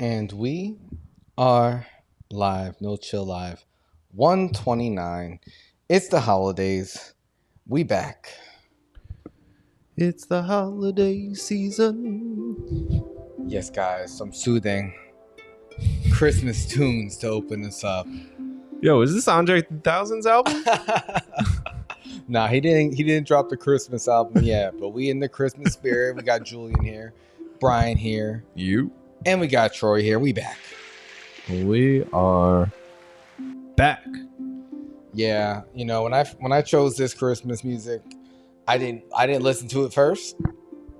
And we are live, no chill live. 129. It's the holidays. We back. It's the holiday season. Yes, guys, some soothing Christmas tunes to open us up. Yo, is this Andre 3000's album? Nah, he didn't drop the Christmas album yet, but we in the Christmas spirit. We got Julian here, Bryan here, and we got Troy here. We back. We are back. Yeah, you know, when I chose this Christmas music, I didn't listen to it first,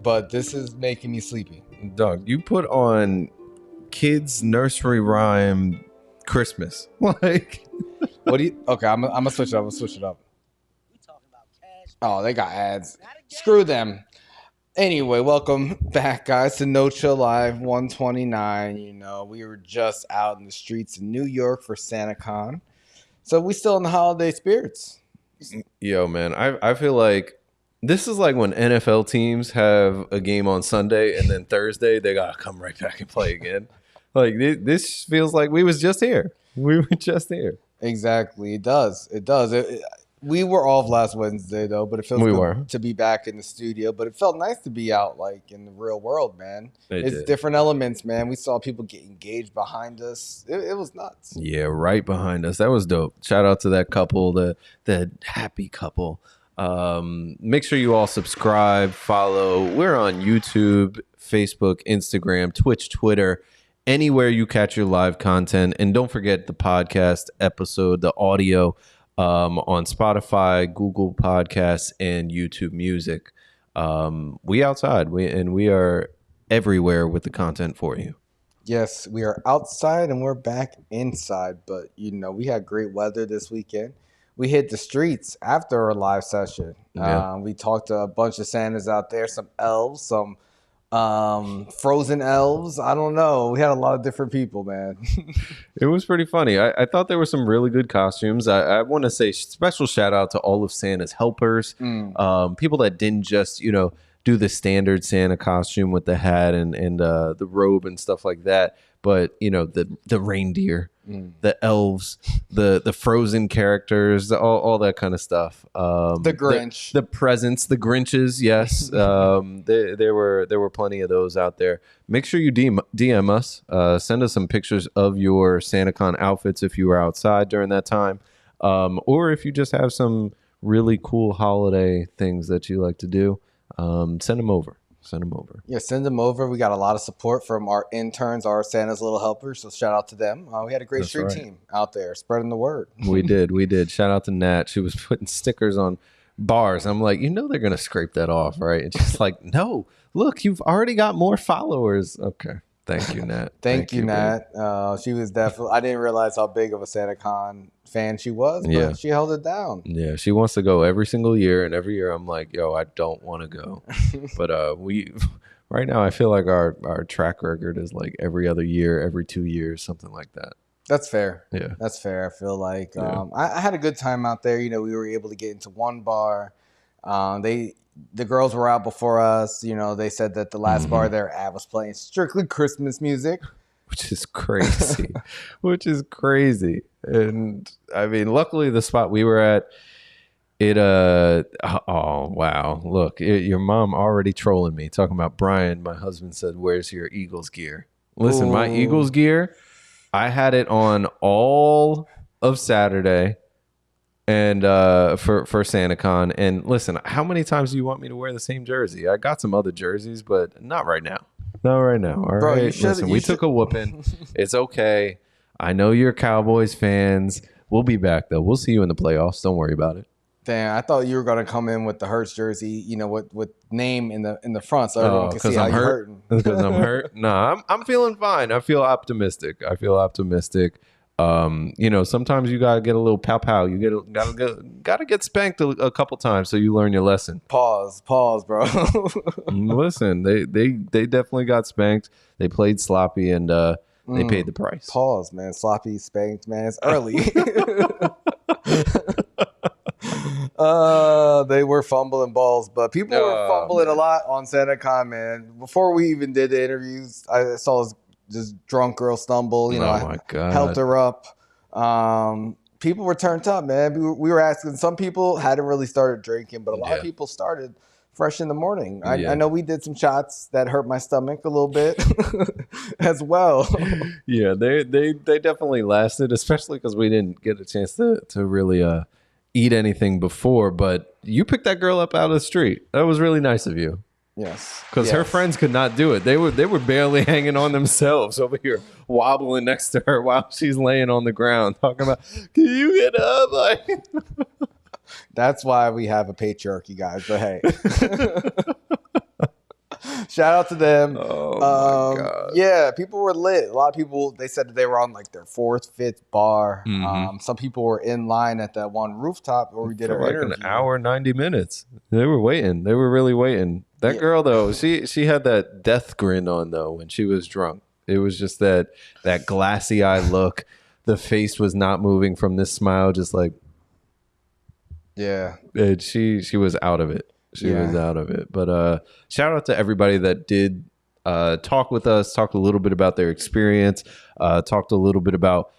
but this is making me sleepy. Dog, you put on kids nursery rhyme Christmas. Like, what do you? Okay, I'm gonna switch it up. Oh, they got ads. Screw them. Anyway, welcome back, guys, to No Chill Live 129. You know, we were just out in the streets in New York for Santacon, so we still in the holiday spirits. yo, man, I feel like this is like when NFL teams have a game on Sunday and then Thursday they gotta come right back and play again. Like this feels like we was just here. We were just here. Exactly, it does. We were off last Wednesday though, but it feels good to be back in the studio. But it felt nice to be out like in the real world, man. It's different elements, man. We saw people get engaged behind us. It was nuts. Yeah, right behind us. That was dope. Shout out to that couple, the happy couple. Make sure you all subscribe, follow. We're on YouTube, Facebook, Instagram, Twitch, Twitter, anywhere you catch your live content. And don't forget the podcast episode, the audio, on Spotify, Google Podcasts, and YouTube Music. We outside. We are everywhere with the content for you. Yes, we are outside and we're back inside. But, you know, we had great weather this weekend. We hit the streets after our live session. Yeah. We talked to a bunch of Santas out there, some elves, some frozen elves. I don't know. We had a lot of different people, man. It was pretty funny. I thought there were some really good costumes. I want to say special shout out to all of Santa's helpers. People that didn't just, do the standard Santa costume with the hat and the robe and stuff like that. But, the reindeer, the elves, the frozen characters, all that kind of stuff. The Grinch. The presents, the Grinches, yes. There were plenty of those out there. Make sure you DM us. Send us some pictures of your Santacon outfits if you were outside during that time. Or if you just have some really cool holiday things that you like to do, send them over. Yeah, send them over. We got a lot of support from our interns, our Santa's Little Helpers, so shout out to them. We had a great street team out there spreading the word. We did. Shout out to Nat. She was putting stickers on bars. I'm like, they're going to scrape that off, right? And she's like, no, look, you've already got more followers. Okay. Thank you, Nat. Thank you, Nat. She was definitely, I didn't realize how big of a Santacon fan she was, but she held it down. Yeah, she wants to go every single year, and every year I'm like, yo, I don't want to go. But we right now I feel like our track record is like every other year, every 2 years, something like that. That's fair. Yeah. That's fair. I feel like I had a good time out there. We were able to get into one bar. The girls were out before us. They said that the last bar they're at was playing strictly Christmas music. Which is crazy. And I mean, luckily the spot we were at, oh, wow. Look, your mom already trolling me, talking about Bryan. My husband said, where's your Eagles gear? Listen, my Eagles gear, I had it on all of Saturday and for Santacon. And listen, how many times do you want me to wear the same jersey? I got some other jerseys, but not right now. All Bro, right. Listen, we took a whooping. It's okay. I know you're Cowboys fans. We'll be back though. We'll see you in the playoffs. Don't worry about it. Damn, I thought you were gonna come in with the Hurts jersey, with name in the front, so everyone can see how you're hurting. Because I'm hurt. No, I'm feeling fine. I feel optimistic. Sometimes you gotta get a little pow. You gotta get spanked a couple times so you learn your lesson. Pause, bro. Listen, they definitely got spanked. They played sloppy and they paid the price. Pause, man. Sloppy, spanked, man. It's early. They were fumbling balls, but people were fumbling a lot on Santacon, man. Before we even did the interviews, I saw this just drunk girl stumble. You know, oh my God. I helped her up. People were turned up, man. We were asking. Some people hadn't really started drinking, but a lot of people started fresh in the morning. I know we did some shots that hurt my stomach a little bit as well. Yeah, they definitely lasted, especially because we didn't get a chance to really eat anything before. But you picked that girl up out of the street. That was really nice of you. Yes, because her friends could not do it. They were barely hanging on themselves over here, wobbling next to her while she's laying on the ground, talking about, "Can you get up?" Like, that's why we have a patriarchy, guys. But hey, shout out to them. Oh my God. Yeah, people were lit. A lot of people, they said that they were on like their 4th, 5th bar. Some people were in line at that one rooftop where we did our interview. An hour, 90 minutes. They were waiting. They were really waiting. That girl though, she had that death grin on though when she was drunk. It was just that glassy eye look. The face was not moving from this smile, just like, yeah. And she was out of it. She was out of it. But shout out to everybody that did talk with us, talked a little bit about their experience, talked a little bit about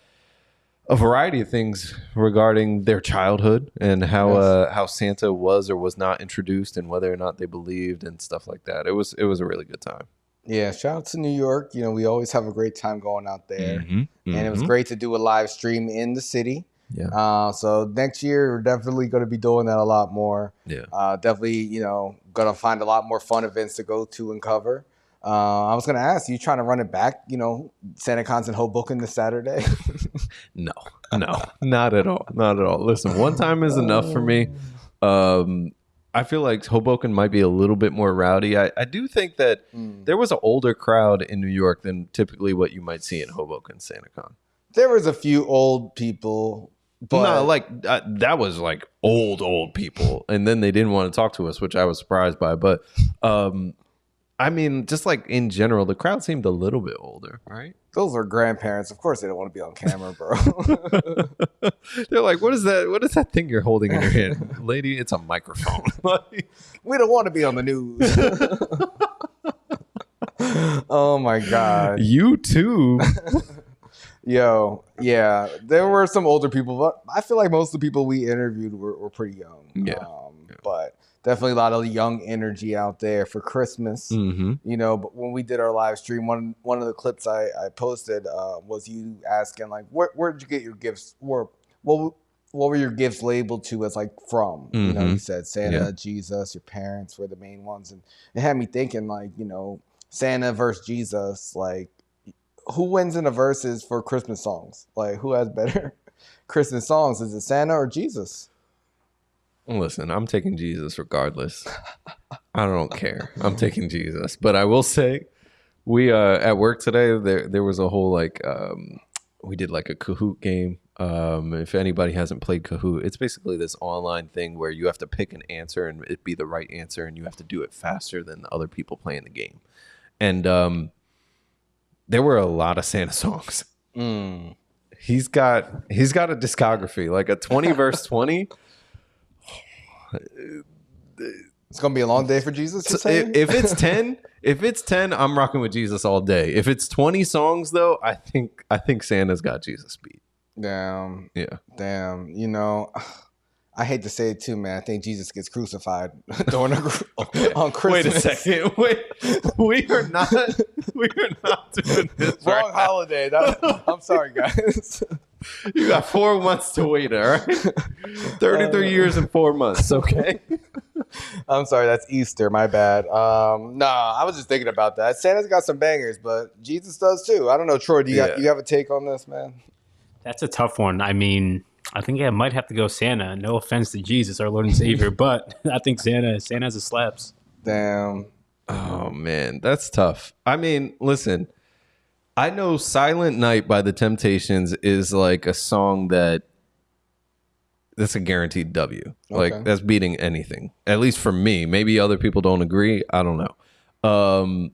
a variety of things regarding their childhood and how Santa was or was not introduced and whether or not they believed and stuff like that. It was a really good time. Yeah, shout out to New York. You know, we always have a great time going out there. And it was great to do a live stream in the city. Yeah. So next year, we're definitely going to be doing that a lot more. Yeah. Definitely, you know, going to find a lot more fun events to go to and cover. I was going to ask, you trying to run it back, you know, Santacon's in Hoboken this Saturday? No, not at all. Not at all. Listen, one time is enough for me. I feel like Hoboken might be a little bit more rowdy. I do think that there was an older crowd in New York than typically what you might see in Hoboken Santacon. There was a few old people. But no, like that was like old people. And then they didn't want to talk to us, which I was surprised by. But I mean, just like in general, the crowd seemed a little bit older, right? Those are grandparents. Of course, they don't want to be on camera, bro. They're like, "What is that? What is that thing you're holding in your hand, lady? It's a microphone." We don't want to be on the news. Oh my God! YouTube. Yo, yeah, there were some older people, but I feel like most of the people we interviewed were pretty young. Yeah. But definitely a lot of young energy out there for Christmas. You know, but when we did our live stream, one of the clips I posted was you asking like, where did you get your gifts? What were your gifts labeled to as like from? You know, you said Santa, Jesus, your parents were the main ones, and it had me thinking like, you know, Santa versus Jesus, like, who wins in the verses for Christmas songs? Like, who has better Christmas songs? Is it Santa or Jesus? Listen, I'm taking Jesus regardless. I don't care. I'm taking Jesus. But I will say, we at work today, there was a whole like, we did like a Kahoot game. If anybody hasn't played Kahoot, it's basically this online thing where you have to pick an answer and it be the right answer, and you have to do it faster than the other people playing the game. And there were a lot of Santa songs. He's got a discography, like a 20 verse 20. It's gonna be a long day for Jesus. So if it's 10, I'm rocking with Jesus all day. If it's 20 songs though, I think Santa's got Jesus beat. Damn. Yeah. Damn. You know, I hate to say it too, man. I think Jesus gets crucified on Christmas. Wait a second. We are not doing this. Wrong holiday. I'm sorry, guys. You got 4 months to wait, all right? 33 years and 4 months, okay? I'm sorry, that's Easter, my bad. Nah, I was just thinking about that. Santa's got some bangers, but Jesus does too. I don't know, Troy, do you have a take on this, man? That's a tough one. I mean, I think I might have to go Santa. No offense to Jesus, our Lord and Savior, but I think Santa has a slaps. Damn. Oh, man, that's tough. I mean, listen, I know Silent Night by The Temptations is like a song that's a guaranteed W. Okay. Like, that's beating anything, at least for me. Maybe other people don't agree. I don't know.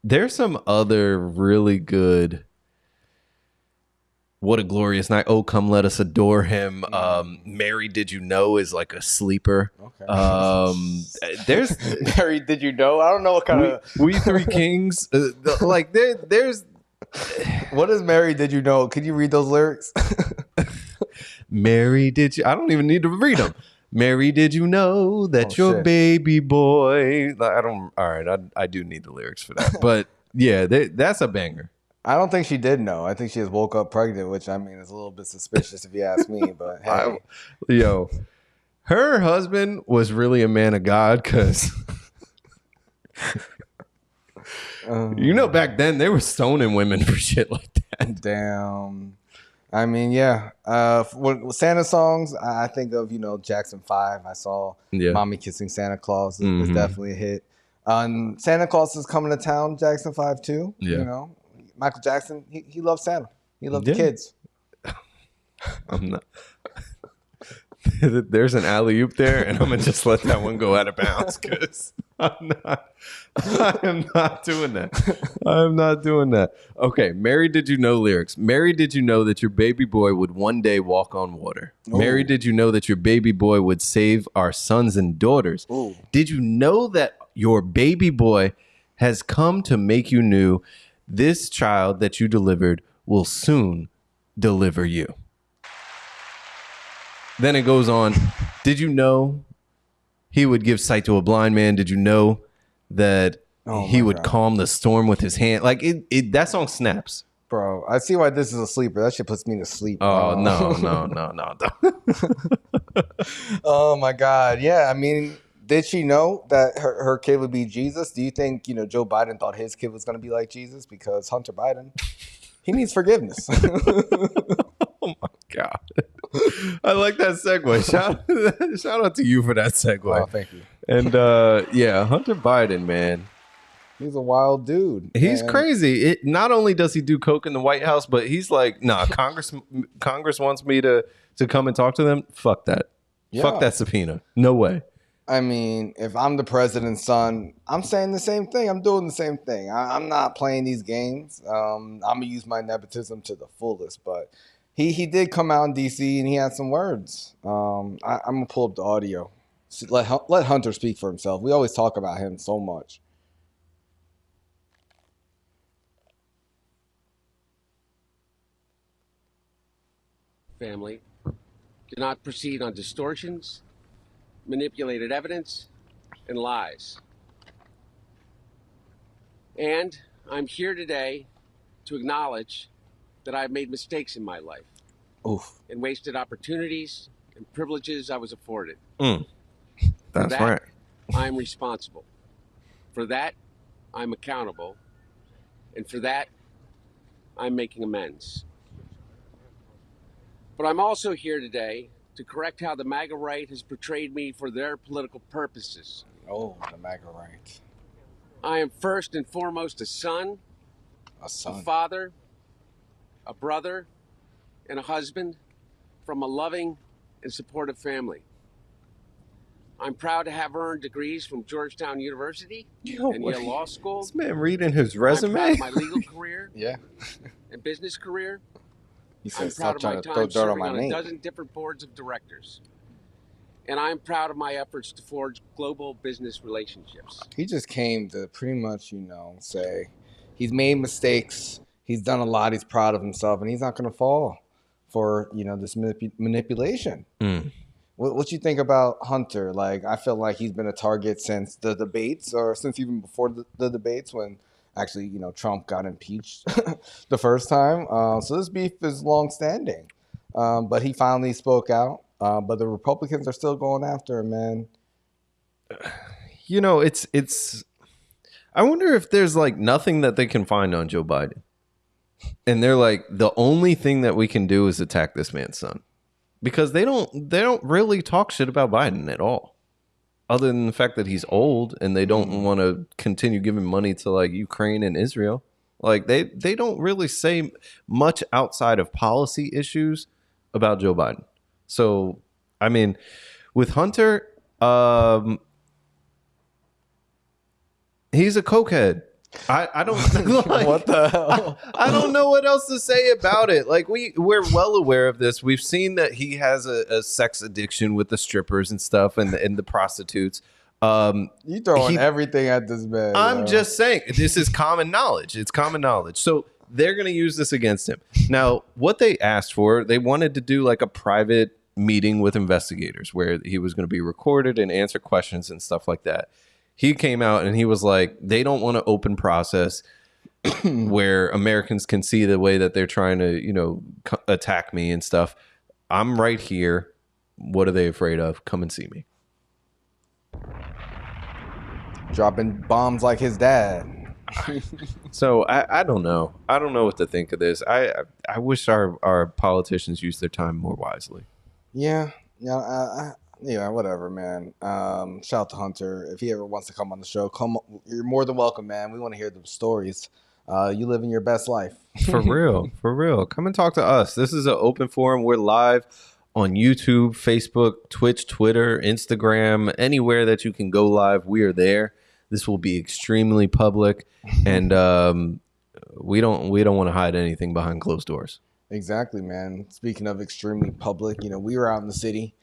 There's some other really good What a Glorious Night. Oh, Come Let Us Adore Him. Mary, Did You Know is like a sleeper. Okay. There's Mary, Did You Know? I don't know what kind of We Three Kings. There's What is Mary Did You Know? Can you read those lyrics? Mary, did you? I don't even need to read them. Mary, did you know that your baby boy? I don't. All right, I do need the lyrics for that. But yeah, that's a banger. I don't think she did know. I think she just woke up pregnant, which I mean is a little bit suspicious if you ask me. But hey, her husband was really a man of God because. Back then they were stoning women for shit like that. Damn. I mean, yeah. With Santa songs, I think of, Jackson 5. I saw Mommy Kissing Santa Claus is definitely a hit. Santa Claus is Coming to Town, Jackson 5 too. Yeah. Michael Jackson, he loved Santa. He loved the kids. I'm not. There's an alley-oop there, and I'm going to just let that one go out of bounds because I am not doing that. I'm not doing that. Okay, Mary, did you know lyrics? Mary, did you know that your baby boy would one day walk on water? Ooh. Mary, did you know that your baby boy would save our sons and daughters? Ooh. Did you know that your baby boy has come to make you new? This child that you delivered will soon deliver you. Then it goes on. Did you know he would give sight to a blind man? Did you know that he would calm the storm with his hand? Like that song snaps. Bro, I see why this is a sleeper. That shit puts me to sleep. Oh, no. Oh, my God. Yeah, I mean, did she know that her kid would be Jesus? Do you think, Joe Biden thought his kid was going to be like Jesus? Because Hunter Biden, he needs forgiveness. Oh, my God. I like that segue. Shout out to you for that segue. Oh, thank you. And Hunter Biden, man. He's a wild dude. He's crazy. Not only does he do coke in the White House, but he's like, nah, Congress wants me to come and talk to them. Fuck that. Yeah. Fuck that subpoena. No way. I mean, if I'm the president's son, I'm saying the same thing. I'm doing the same thing. I'm not playing these games. I'm going to use my nepotism to the fullest, but He did come out in D.C. and he had some words. I'm going to pull up the audio. Let Hunter speak for himself. We always talk about him so much. Family, do not proceed on distortions, manipulated evidence, and lies. And I'm here today to acknowledge that I've made mistakes in my life. Oof. And wasted opportunities and privileges I was afforded. That's right. I'm responsible. For that, I'm accountable. And for that, I'm making amends. But I'm also here today to correct how the MAGA right has portrayed me for their political purposes. Oh, the MAGA right. I am first and foremost a son, a father, a brother, and a husband from a loving and supportive family. I'm proud to have earned degrees from Georgetown University and Yale Law School. This man reading his resume. I'm proud of my legal career and business career. I'm proud of my time serving on a dozen different boards of directors. And I'm proud of my efforts to forge global business relationships. He just came to pretty much, say he's made mistakes. He's done a lot. He's proud of himself, and he's not going to fall for, this manipulation. What you think about Hunter? Like, I feel like he's been a target since the debates, or since even before the debates when actually, Trump got impeached the first time. So this beef is long-standing. But he finally spoke out. But the Republicans are still going after him, man. It's. I wonder if there's like nothing that they can find on Joe Biden, and they're like, the only thing that we can do is attack this man's son, because they don't really talk shit about Biden at all, other than the fact that he's old and they don't want to continue giving money to like Ukraine and Israel. Like they don't really say much outside of policy issues about Joe Biden. So, I mean, with Hunter, he's a cokehead. I don't like, what the hell? I don't know what else to say about it. Like we're well aware of this. We've seen that he has a sex addiction with the strippers and stuff and the prostitutes. You throwing everything at this man. I'm just saying, this is common knowledge. It's common knowledge. So they're going to use this against him. Now, what they asked for, they wanted to do like a private meeting with investigators where he was going to be recorded and answer questions and stuff like that. He came out and he was like, they don't want an open process where Americans can see the way that they're trying to, attack me and stuff. I'm right here. What are they afraid of? Come and see me. Dropping bombs like his dad. So I don't know. I don't know what to think of this. I wish our politicians used their time more wisely. Yeah. Whatever, man. Shout out to Hunter. If he ever wants to come on the show, you're more than welcome, man. We want to hear the stories. You living your best life. For real. Come and talk to us. This is an open forum. We're live on YouTube, Facebook, Twitch, Twitter, Instagram, anywhere that you can go live. We are there. This will be extremely public, and we don't want to hide anything behind closed doors. Exactly, man. Speaking of extremely public, we were out in the city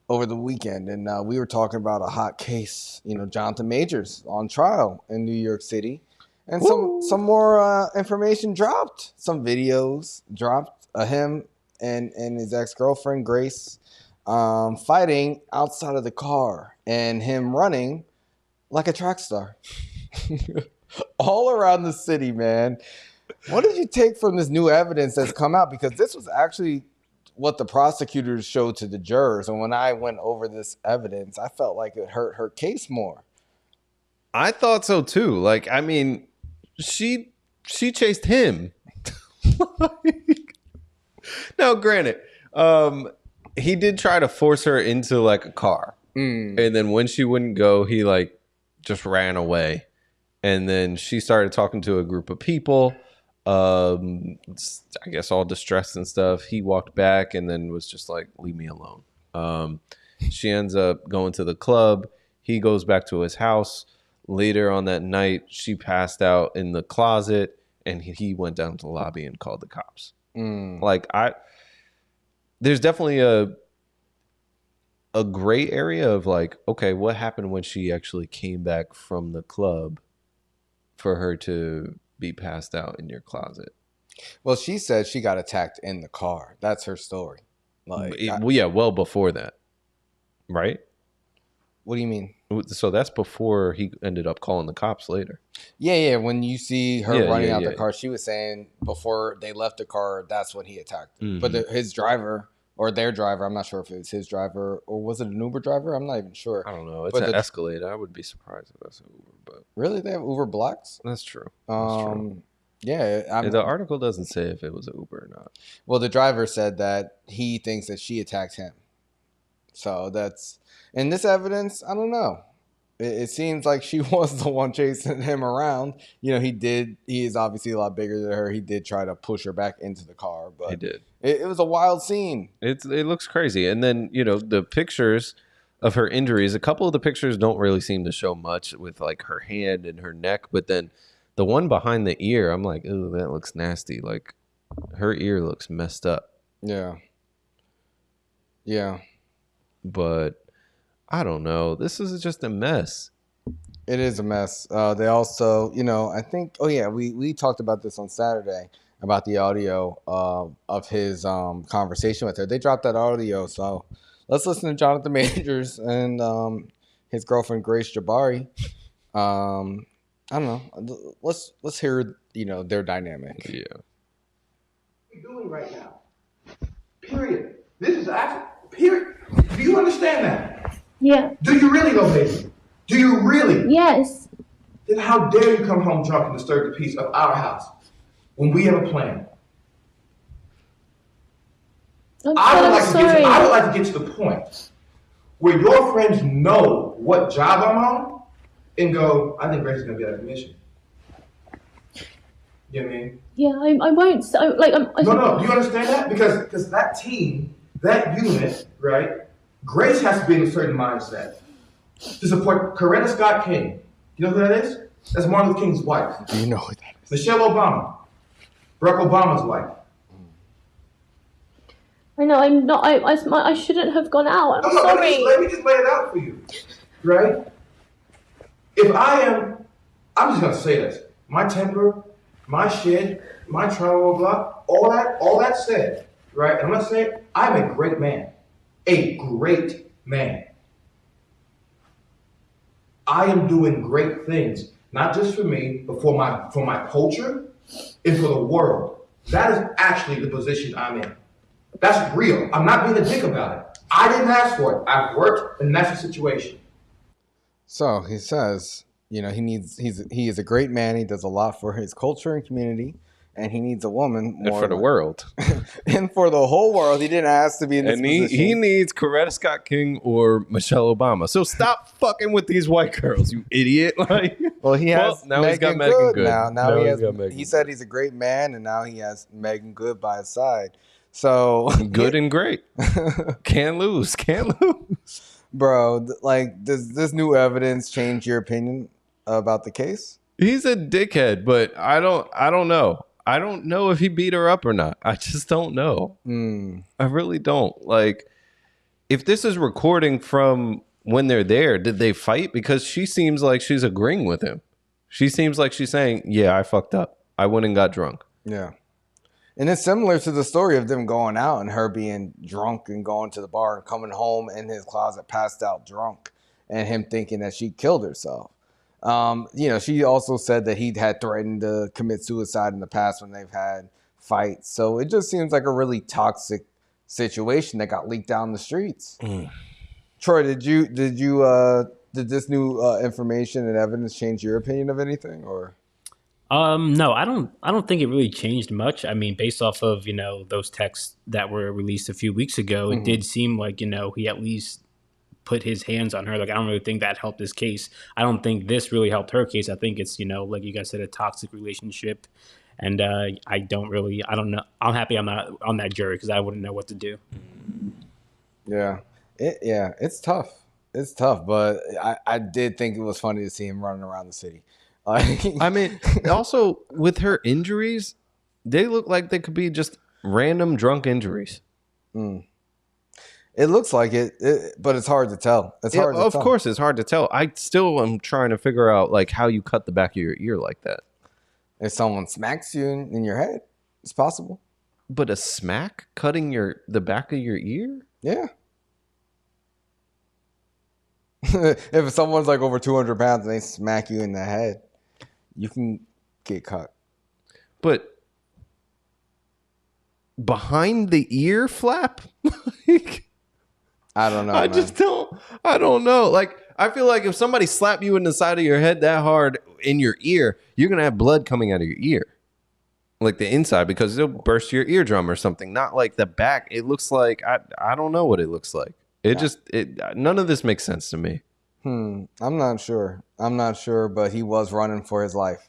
over the weekend, and we were talking about a hot case. Jonathan Majors on trial in New York City, and some more information dropped. Some videos dropped of him and his ex-girlfriend Grace fighting outside of the car, and him running like a track star all around the city, man. What did you take from this new evidence that's come out? Because this was actually what the prosecutors showed to the jurors. And when I went over this evidence, I felt like it hurt her case more. I thought so too. Like, I mean, she chased him. Now, granted, he did try to force her into like a car. And then when she wouldn't go, he like just ran away. And then she started talking to a group of people, I guess all distressed and stuff. He walked back and then was just like, leave me alone. She ends up going to the club. He goes back to his house. Later on that night, she passed out in the closet, and he went down to the lobby and called the cops. Like, there's definitely a gray area of like, okay, what happened when she actually came back from the club for her to be passed out in your closet? Well, she said she got attacked in the car. That's her story. Like, well before that, right? What do you mean? So that's before he ended up calling the cops later. Yeah. When you see her running out the car, she was saying before they left the car, that's when he attacked her. But his driver or their driver, I'm not sure if it was his driver or was it an Uber driver? I'm not even sure. I don't know. It's an Escalade. I would be surprised if that's an Uber. But really, they have Uber Blacks? That's true. Yeah. The article doesn't say if it was an Uber or not. Well, the driver said that he thinks that she attacked him. So that's, and this evidence, I don't know. It seems like she was the one chasing him around. He is obviously a lot bigger than her. He did try to push her back into the car, but he did. It was a wild scene. It looks crazy. And then, the pictures of her injuries, a couple of the pictures don't really seem to show much with like her hand and her neck. But then the one behind the ear, I'm like, oh, that looks nasty. Like her ear looks messed up. Yeah. But I don't know. This is just a mess. It is a mess. They also, I think, we talked about this on Saturday about the audio of his conversation with her. They dropped that audio. So let's listen to Jonathan Majors and his girlfriend, Grace Jabari. I don't know. Let's hear, their dynamic. Yeah. What are you doing right now? Period. This is actually, period. Do you understand that? Yeah. Do you really know, baby? Do you really? Yes. Then how dare you come home drunk and disturb the peace of our house when we have a plan? I would like to get to the point where your friends know what job I'm on and go, I think Grace is going to be out of commission. You know what I mean? Yeah, I won't. No. Do you understand that? Because that team, that unit, right? Grace has to be in a certain mindset to support Coretta Scott King. You know who that is? That's Martin Luther King's wife. Do you know who that is? Michelle Obama. Barack Obama's wife. I know, I'm not. I shouldn't have gone out. I'm sorry. Let me just lay it out for you, right? I'm just gonna say this. My temper, my shit, my travel, blah, all that said, right? I'm not saying I'm a great man. A great man. I am doing great things, not just for me, but for my culture and for the world. That is actually the position I'm in. That's real. I'm not being a dick about it. I didn't ask for it. I've worked, and that's the situation. So he says, he is a great man. He does a lot for his culture and community, and he needs a woman more and for the world. And for the whole world. He didn't ask to be in this position. He needs Coretta Scott King or Michelle Obama. So stop fucking with these white girls, you idiot. Like, well, he has now he's got Megan Good. Now he said he's a great man, and now he has Megan Good by his side. So good and great. Can't lose. Bro, like, does this new evidence change your opinion about the case? He's a dickhead, but I don't know. I don't know if he beat her up or not. I just don't know. I really don't. Like, if this is recording from when they're there, did they fight? Because she seems like she's agreeing with him. She seems like she's saying, yeah, I fucked up. I went and got drunk. Yeah. And it's similar to the story of them going out and her being drunk and going to the bar and coming home in his closet passed out drunk and him thinking that she killed herself. She also said that he had threatened to commit suicide in the past when they've had fights. So it just seems like a really toxic situation that got leaked down the streets. Troy, did this new information and evidence change your opinion of anything, or? No, I don't think it really changed much. I mean, based off of, those texts that were released a few weeks ago, it did seem like, he at least put his hands on her. Like, I don't really think that helped his case. I don't think this really helped her case. I think it's, like you guys said, a toxic relationship. And I don't know. I'm happy I'm not on that jury because I wouldn't know what to do. Yeah. It's tough. It's tough. But I did think it was funny to see him running around the city. I mean, also with her injuries, they look like they could be just random drunk injuries. It looks like it, but it's hard to tell. Of course, it's hard to tell. I still am trying to figure out like how you cut the back of your ear like that. If someone smacks you in your head, it's possible. But a smack cutting the back of your ear? Yeah. If someone's like over 200 pounds and they smack you in the head, you can get cut. But behind the ear flap? I don't know. I don't know. Like, I feel like if somebody slapped you in the side of your head that hard in your ear, you're going to have blood coming out of your ear. Like the inside, because it'll burst your eardrum or something. Not like the back. It looks like, I don't know what it looks like. None of this makes sense to me. I'm not sure, but he was running for his life.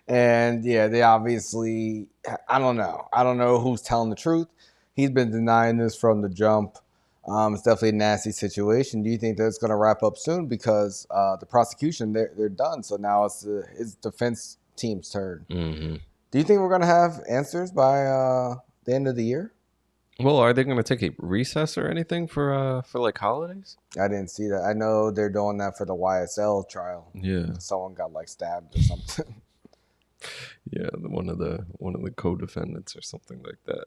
And yeah, they obviously, I don't know who's telling the truth. He's been denying this from the jump. It's definitely a nasty situation. Do you think that's going to wrap up soon? Because the prosecution, they're done. So now it's his defense team's turn. Do you think we're going to have answers by the end of the year? Well, are they going to take a recess or anything for like holidays? I didn't see that. I know they're doing that for the YSL trial. Yeah, someone got like stabbed or something. Yeah, one of the co-defendants or something like that.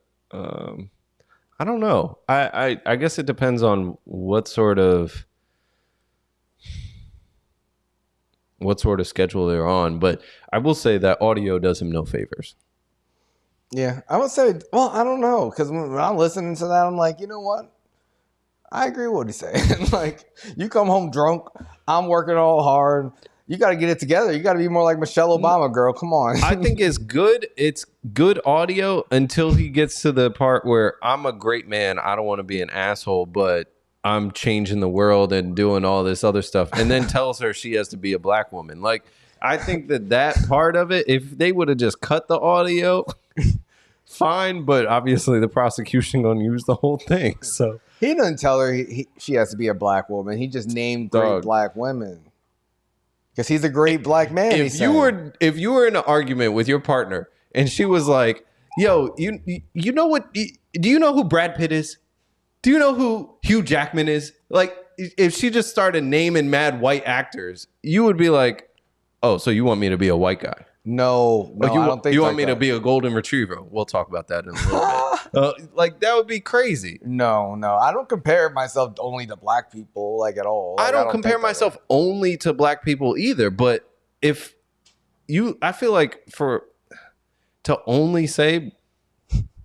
I don't know. I guess it depends on what sort of schedule they're on. But I will say that audio does him no favors. Yeah, I would say, well, I don't know. Because when I'm listening to that, I'm like, you know what? I agree with what he's saying. Like, you come home drunk. I'm working all hard. You got to get it together. You got to be more like Michelle Obama, girl. Come on. I think it's good. It's good audio until he gets to the part where I'm a great man. I don't want to be an asshole, but I'm changing the world and doing all this other stuff. And then tells her she has to be a black woman. Like, I think that part of it, if they would have just cut the audio, fine. But obviously the prosecution going to use the whole thing. So he doesn't tell her she has to be a black woman. He just named great black women. Because he's a great black man. If you were in an argument with your partner and she was like, yo, you know what? Do you know who Brad Pitt is? Do you know who Hugh Jackman is? Like, if she just started naming mad white actors, you would be like, oh, so you want me to be a white guy? No, I don't think you want me to be a golden retriever. We'll talk about that in a little bit. Like, that would be crazy. No, I don't compare myself only to black people, like, at all. Like, I don't compare myself only to black people either. But I feel like to only say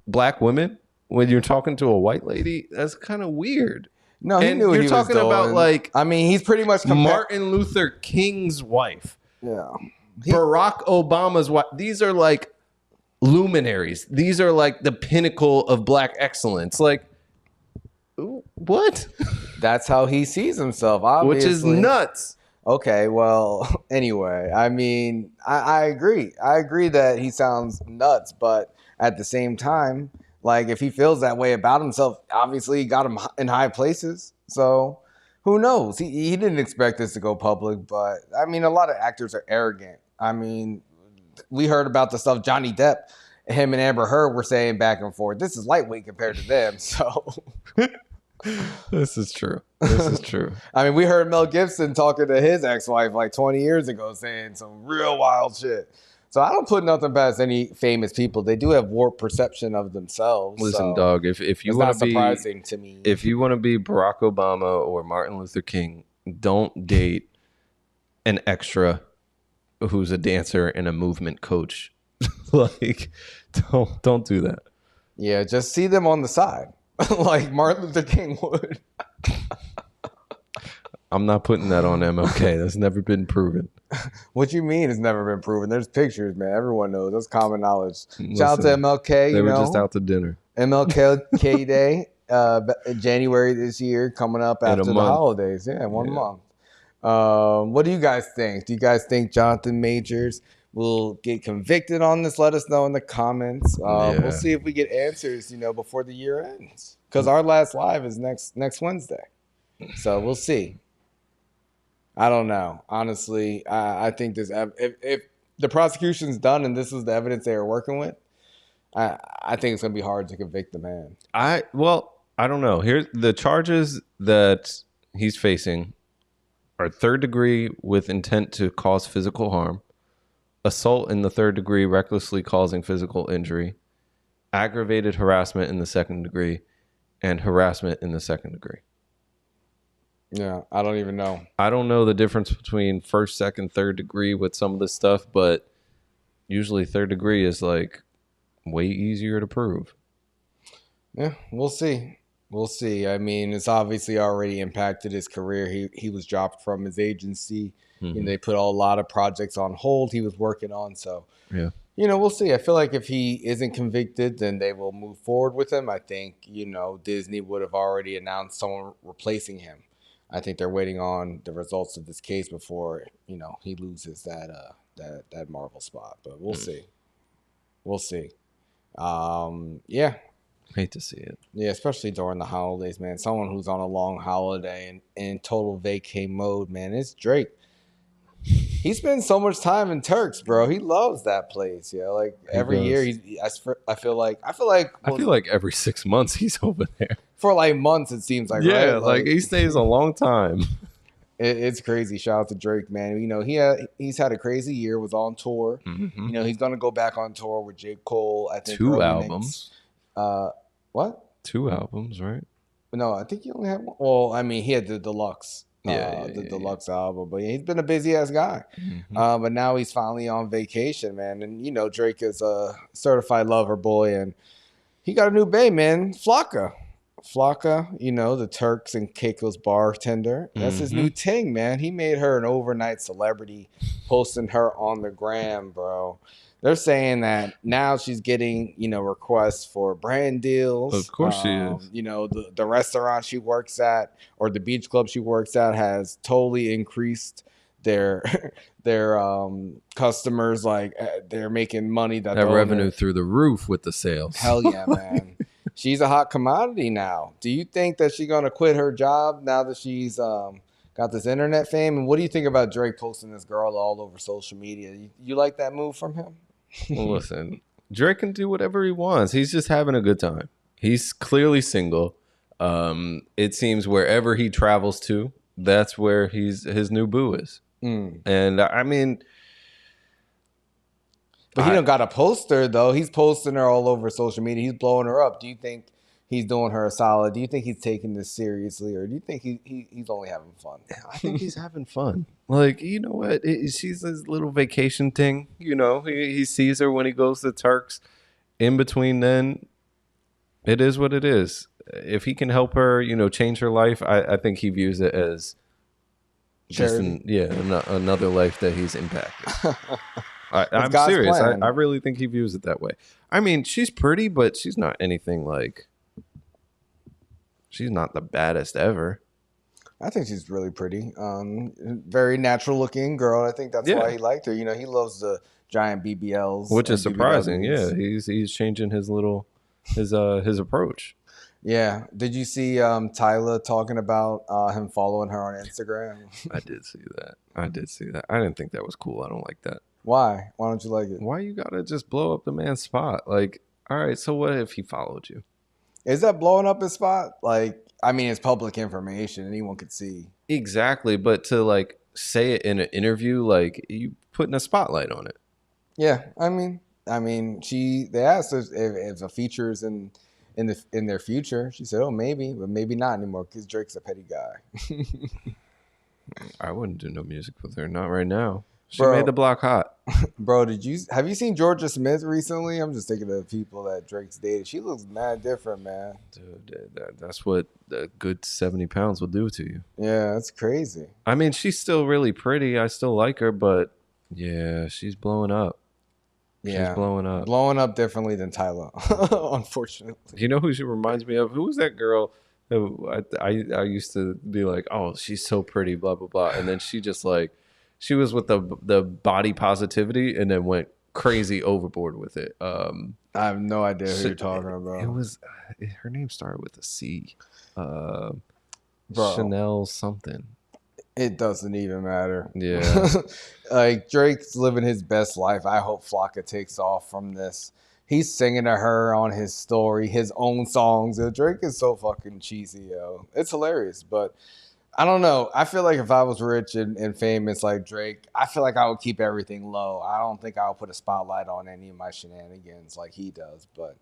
black women when you're talking to a white lady, that's kind of weird. No, he knew what he was doing. You're talking about, like, I mean, he's pretty much Martin Luther King's wife. Yeah. Barack Obama's wife. These are like luminaries. These are like the pinnacle of black excellence. Like, what? That's how he sees himself, obviously. Which is nuts. Okay, well, anyway, I mean, I agree. I agree that he sounds nuts, but at the same time, like, if he feels that way about himself, obviously he got him in high places. So who knows? He didn't expect this to go public, but I mean, a lot of actors are arrogant. I mean, we heard about the stuff Johnny Depp, him and Amber Heard were saying back and forth. This is lightweight compared to them. So this is true. This is true. I mean, we heard Mel Gibson talking to his ex-wife like 20 years ago saying some real wild shit. So I don't put nothing past any famous people. They do have warped perception of themselves. Listen, dog, if you want to be surprising to me. If you want to be Barack Obama or Martin Luther King, don't date an extra who's a dancer and a movement coach. Like, don't do that. Yeah, just see them on the side, like Martin Luther King would. I'm not putting that on MLK. That's never been proven. What you mean it's never been proven? There's pictures, man. Everyone knows. That's common knowledge. Shout out to MLK. They were just out to dinner. MLK Day, January this year, coming up after the holidays. Yeah, one month. What do you guys think? Do you guys think Johnathan Majors will get convicted on this? Let us know in the comments. We'll see if we get answers, before the year ends. Because our last live is next Wednesday. So we'll see. I don't know. Honestly, I think this. If the prosecution's done and this is the evidence they are working with, I think it's gonna be hard to convict the man. I don't know. Here's the charges that he's facing are 3rd degree with intent to cause physical harm, assault in the 3rd degree, recklessly causing physical injury, aggravated harassment in the 2nd degree, and harassment in the 2nd degree. Yeah, I don't even know. I don't know the difference between 1st, 2nd, 3rd degree with some of this stuff, but usually 3rd degree is like way easier to prove. Yeah, we'll see. We'll see. I mean, it's obviously already impacted his career. He was dropped from his agency. Mm-hmm. They put a lot of projects on hold he was working on. So, yeah. We'll see. I feel like if he isn't convicted, then they will move forward with him. I think, Disney would have already announced someone replacing him. I think they're waiting on the results of this case before, he loses that Marvel spot. But we'll see. We'll see. Yeah. Hate to see it. Yeah, especially during the holidays, man. Someone who's on a long holiday and in total vacay mode, man. It's Drake. He spends so much time in Turks, bro. He loves that place. Yeah, like every year. I feel like every 6 months he's over there. For like months, it seems like. Yeah, right? like he stays a long time. It's crazy. Shout out to Drake, man. He's had a crazy year. Was on tour. Mm-hmm. He's gonna go back on tour with J. Cole. I think 2 albums. What? 2 albums, right? No, I think he only had one. Well, I mean, he had the deluxe. Deluxe album, but he's been a busy ass guy. Mm-hmm. But now he's finally on vacation, man. And Drake is a certified lover boy, and he got a new bae, man. Flacka, the Turks and Caicos bartender. That's his new ting, man. He made her an overnight celebrity, posting her on the gram, bro. They're saying that now she's getting, requests for brand deals. Of course she is. The restaurant she works at or the beach club she works at has totally increased their customers. Like they're making money that revenue through the roof with the sales. Hell yeah, man. She's a hot commodity now. Do you think that she's going to quit her job now that she's got this internet fame? And what do you think about Drake posting this girl all over social media? You like that move from him? Well, listen, Drake can do whatever he wants. He's just having a good time. He's clearly single. It seems wherever he travels to, that's where his new boo is. And I mean, But he don't got a poster though. He's posting her all over social media. He's blowing her up. Do you think he's doing her a solid? Do you think he's taking this seriously, or do you think he's only having fun? I think he's having fun. Like, you know what? She's his little vacation thing. You know, he sees her when he goes to Turks. In between then, it is what it is. If he can help her, you know, change her life, I think he views it as just another life that he's impacted. I'm God's serious. I really think he views it that way. I mean, she's pretty, but she's not anything like... She's not the baddest ever. I think she's really pretty. Very natural looking girl. I think that's why he liked her. You know, he loves the giant BBLs. Which is surprising. Yeah, he's changing his approach. Yeah. Did you see Tyla talking about him following her on Instagram? I did see that. I didn't think that was cool. I don't like that. Why? Why don't you like it? Why you gotta just blow up the man's spot? Like, all right, so what if he followed you? Is that blowing up his spot? Like, I mean, it's public information. Anyone could see. Exactly. But to, like, say it in an interview, like, you putting a spotlight on it. Yeah. I mean, they asked if a feature is in their future. She said, oh, maybe, but maybe not anymore because Drake's a petty guy. I wouldn't do no music with her. Not right now. She made the block hot. Bro, have you seen Georgia Smith recently? I'm just thinking of people that Drake's dated. She looks mad different, man. Dude, that's what a good 70 pounds will do to you. Yeah, that's crazy. I mean, she's still really pretty. I still like her, but yeah, she's blowing up. Yeah, she's blowing up. Blowing up differently than Tyla, unfortunately. You know who she reminds me of? Who was that girl? I used to be like, oh, she's so pretty, blah, blah, blah. And then she just like, she was with the body positivity and then went crazy overboard with it. I have no idea who you're talking about. It was her name started with a C. Chanel something. It doesn't even matter. Yeah. Like Drake's living his best life. I hope Flacka takes off from this. He's singing to her on his story, his own songs. Drake is so fucking cheesy, yo. It's hilarious, but I don't know. I feel like if I was rich and famous like Drake, I feel like I would keep everything low. I don't think I would put a spotlight on any of my shenanigans like he does. But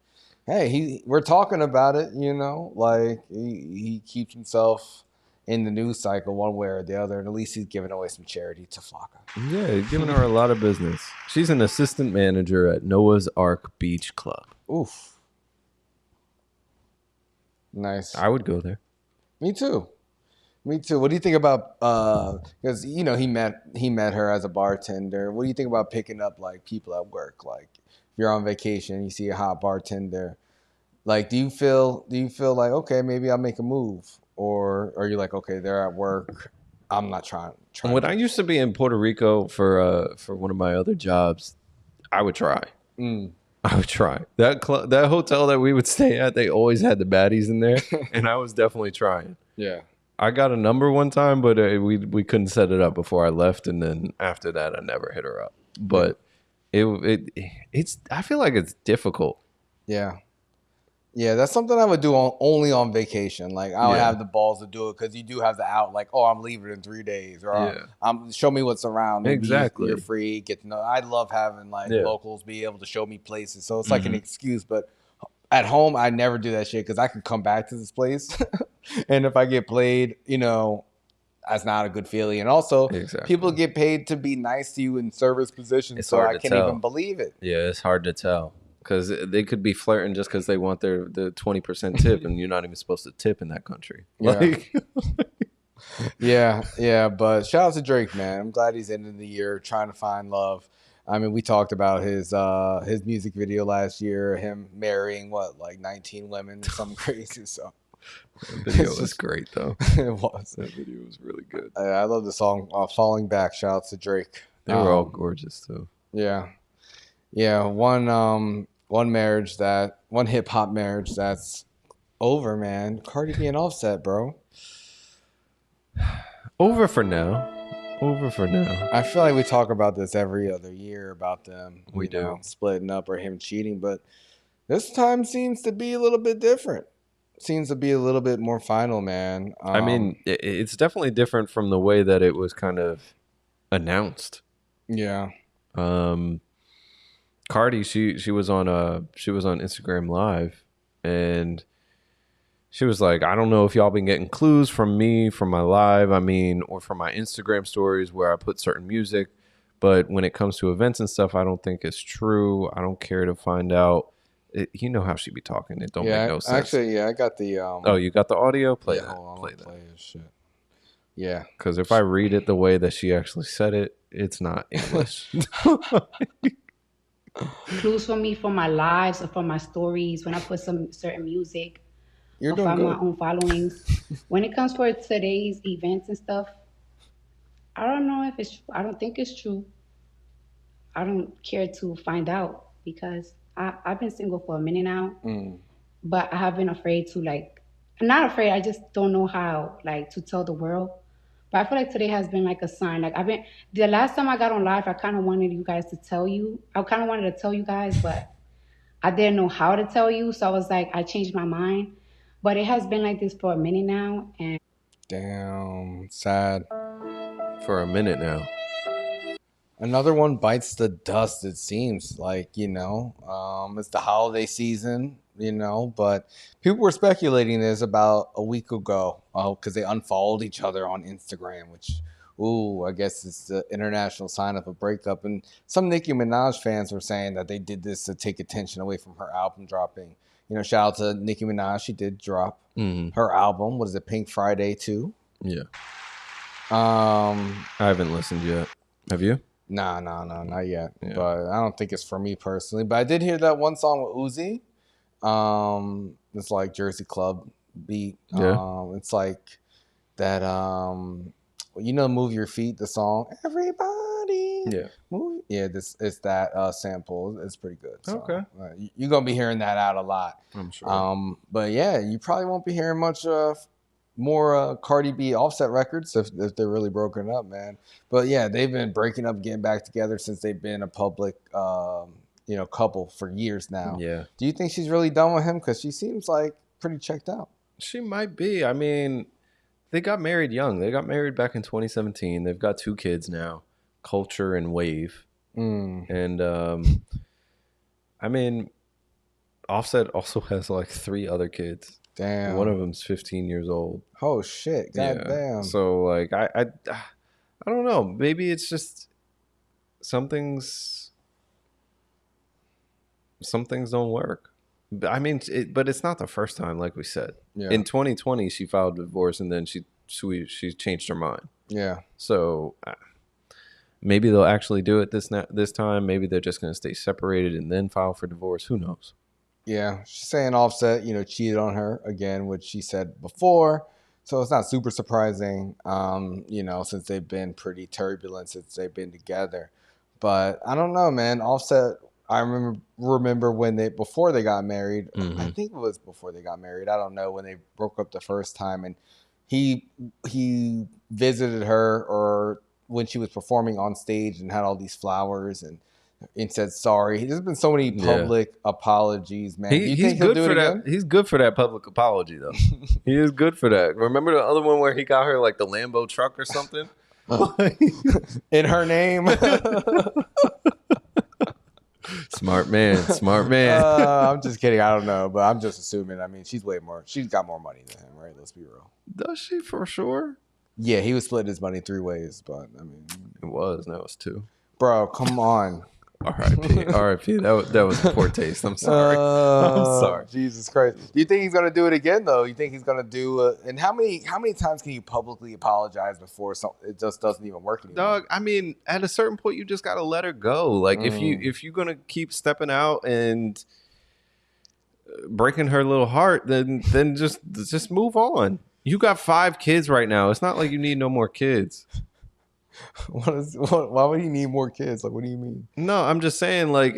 hey, we're talking about it, you know. Like he keeps himself in the news cycle one way or the other, and at least he's giving away some charity to Flacka. Yeah, he's giving her a lot of business. She's an assistant manager at Noah's Ark Beach Club. Oof. Nice. I would go there. Me too. What do you think about because you know he met her as a bartender. What do you think about picking up like people at work? Like if you're on vacation, you see a hot bartender. Like do you feel like okay, maybe I'll make a move? Or are you like, okay, they're at work, I'm not trying. When I used to be in Puerto Rico for one of my other jobs, I would try. I would try. That hotel that we would stay at, they always had the baddies in there, and I was definitely trying. Yeah. I got a number one time, but we couldn't set it up before I left, and then after that, I never hit her up. But it's I feel like it's difficult. Yeah. Yeah, that's something I would do only on vacation. Like I would have the balls to do it because you do have the out. Like, oh, I'm leaving in 3 days, or show me what's around. Maybe exactly, you're free. Get to know. I love having like locals be able to show me places. So it's like an excuse. But at home, I never do that shit because I can come back to this place, and if I get played, you know, that's not a good feeling. And also, people get paid to be nice to you in service positions, so I can't even believe it. Yeah, it's hard to tell. Because they could be flirting just because they want the 20% tip, and you're not even supposed to tip in that country. Like, yeah. But shout out to Drake, man. I'm glad he's ending the year trying to find love. I mean, we talked about his music video last year, him marrying 19 women, something crazy. So that video was great, though. It was. That video was really good. I love the song "Falling Back." Shout out to Drake. They were all gorgeous too. Yeah. One hip hop marriage that's over, man. Cardi B and Offset, bro. Over for now. I feel like we talk about this every other year about them. We do. Splitting up or him cheating, but this time seems to be a little bit different. Seems to be a little bit more final, man. I mean, it's definitely different from the way that it was kind of announced. Yeah. Cardi, she was on Instagram Live, and she was like, I don't know if y'all been getting clues from me, from my live, or from my Instagram stories where I put certain music. But when it comes to events and stuff, I don't think it's true. I don't care to find out. You know how she be talking. It don't make no sense. Actually, I got the... oh, you got the audio? Play that. Play that shit. Yeah. Because if I read it the way that she actually said it, it's not English. Clues for me for my lives or for my stories when I put some certain music. You're doing good. My own followings. When it comes for today's events and stuff, I don't know if it's true. I don't think it's true. I don't care to find out because I've been single for a minute now, but I have been afraid to I'm not afraid. I just don't know how to tell the world. But I feel like today has been like a sign. The last time I got on live, I kind of wanted you guys to tell you. I kind of wanted to tell you guys, but I didn't know how to tell you. So I was like, I changed my mind. But it has been like this for a minute now. And damn, sad. For a minute now. Another one bites the dust, it seems like, it's the holiday season, but people were speculating this about a week ago because they unfollowed each other on Instagram, which, I guess it's the international sign of a breakup. And some Nicki Minaj fans were saying that they did this to take attention away from her album dropping. Shout out to Nicki Minaj. She did drop her album. What is it, Pink Friday 2? Yeah. I haven't listened yet. Have you? No, not yet. Yeah. But I don't think it's for me personally. But I did hear that one song with Uzi. It's like Jersey Club beat. Yeah. It's like that. Move Your Feet, the song. Everybody. Yeah. Move. Yeah. It's that sample. It's pretty good. So, okay. You're gonna be hearing that out a lot. I'm sure. But yeah, you probably won't be hearing much more Cardi B Offset records if they're really broken up, man. But yeah, they've been breaking up, getting back together since they've been a public, couple for years now. Yeah. Do you think she's really done with him? Because she seems like pretty checked out. She might be. They got married young. They got married back in 2017. They've got 2 kids now, Culture and Wave. And Offset also has like 3 other kids. Damn. One of them's 15 years old. Oh shit! God damn. So like I don't know. Maybe it's just some things don't work. But it's not the first time, like we said. Yeah. In 2020, she filed divorce and then she changed her mind. Yeah. So maybe they'll actually do it this time. Maybe they're just going to stay separated and then file for divorce. Who knows? Yeah, she's saying Offset, cheated on her again, which she said before. So it's not super surprising, since they've been pretty turbulent since they've been together. But I don't know, man. Offset, I remember before they got married. I think it was before they got married. I don't know, when they broke up the first time, and he visited her or when she was performing on stage and had all these flowers and said sorry. There's been so many public apologies, man. He's good for that. He's good for that public apology, though. He is good for that. Remember the other one where he got her like the Lambo truck or something in her name? Smart man. I'm just kidding. I don't know, but I'm just assuming. She's got more money than him, right? Let's be real. Does she for sure? Yeah, he was splitting his money 3 ways, but it was. Now it's 2. Bro, come on. R.I.P. That was poor taste. I'm sorry. I'm sorry. Jesus Christ. Do you think he's gonna do it again though? You think he's gonna do and how many times can you publicly apologize before it just doesn't even work anymore? Dog, at a certain point you just gotta let her go. Like if you're gonna keep stepping out and breaking her little heart, then just move on. You got 5 kids right now. It's not like you need no more kids. Why would he need more kids? Like, what do you mean? No, I'm just saying, like,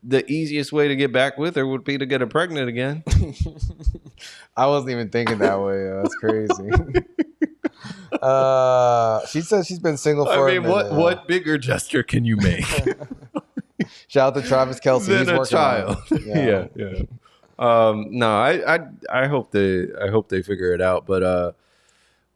the easiest way to get back with her would be to get her pregnant again. I wasn't even thinking that way. That's crazy. She said she's been single for a minute. What bigger gesture can you make? Shout out to Travis Kelce. Than a child. Yeah. No, I hope they figure it out, but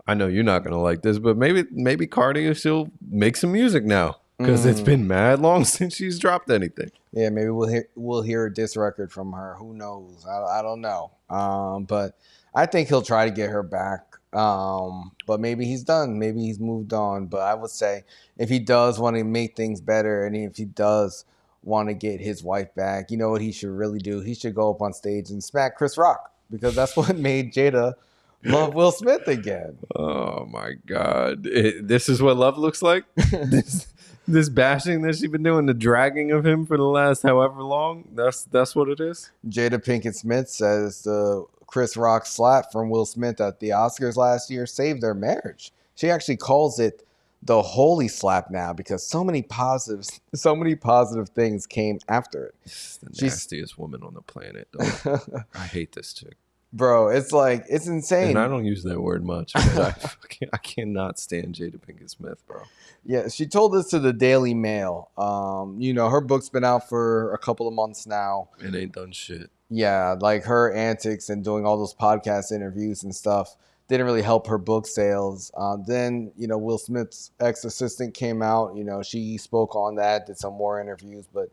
I know you're not gonna like this, but maybe Cardi will still make some music now. because it's been mad long since she's dropped anything. Yeah, maybe we'll hear a diss record from her. Who knows? I don't know. But I think he'll try to get her back. But maybe he's done. Maybe he's moved on. But I would say if he does want to make things better, and if he does want to get his wife back, you know what he should really do? He should go up on stage and smack Chris Rock, because that's what made Jada love Will Smith again. Oh my God. This is what love looks like? This bashing that she's been doing, the dragging of him for the last however long, that's what it is? Jada Pinkett Smith says the Chris Rock slap from Will Smith at the Oscars last year saved their marriage. She actually calls it the holy slap now, because so many positive things came after it. She's the nastiest woman on the planet, though. I hate this chick. Bro, it's like, it's insane. And I don't use that word much, but I cannot stand Jada Pinkett Smith, bro. Yeah, she told this to the Daily Mail. You know, her book's been out for a couple of months now. It ain't done shit. Yeah, like her antics and doing all those podcast interviews and stuff didn't really help her book sales. Then, you know, Will Smith's ex-assistant came out. You know, she spoke on that, did some more interviews, but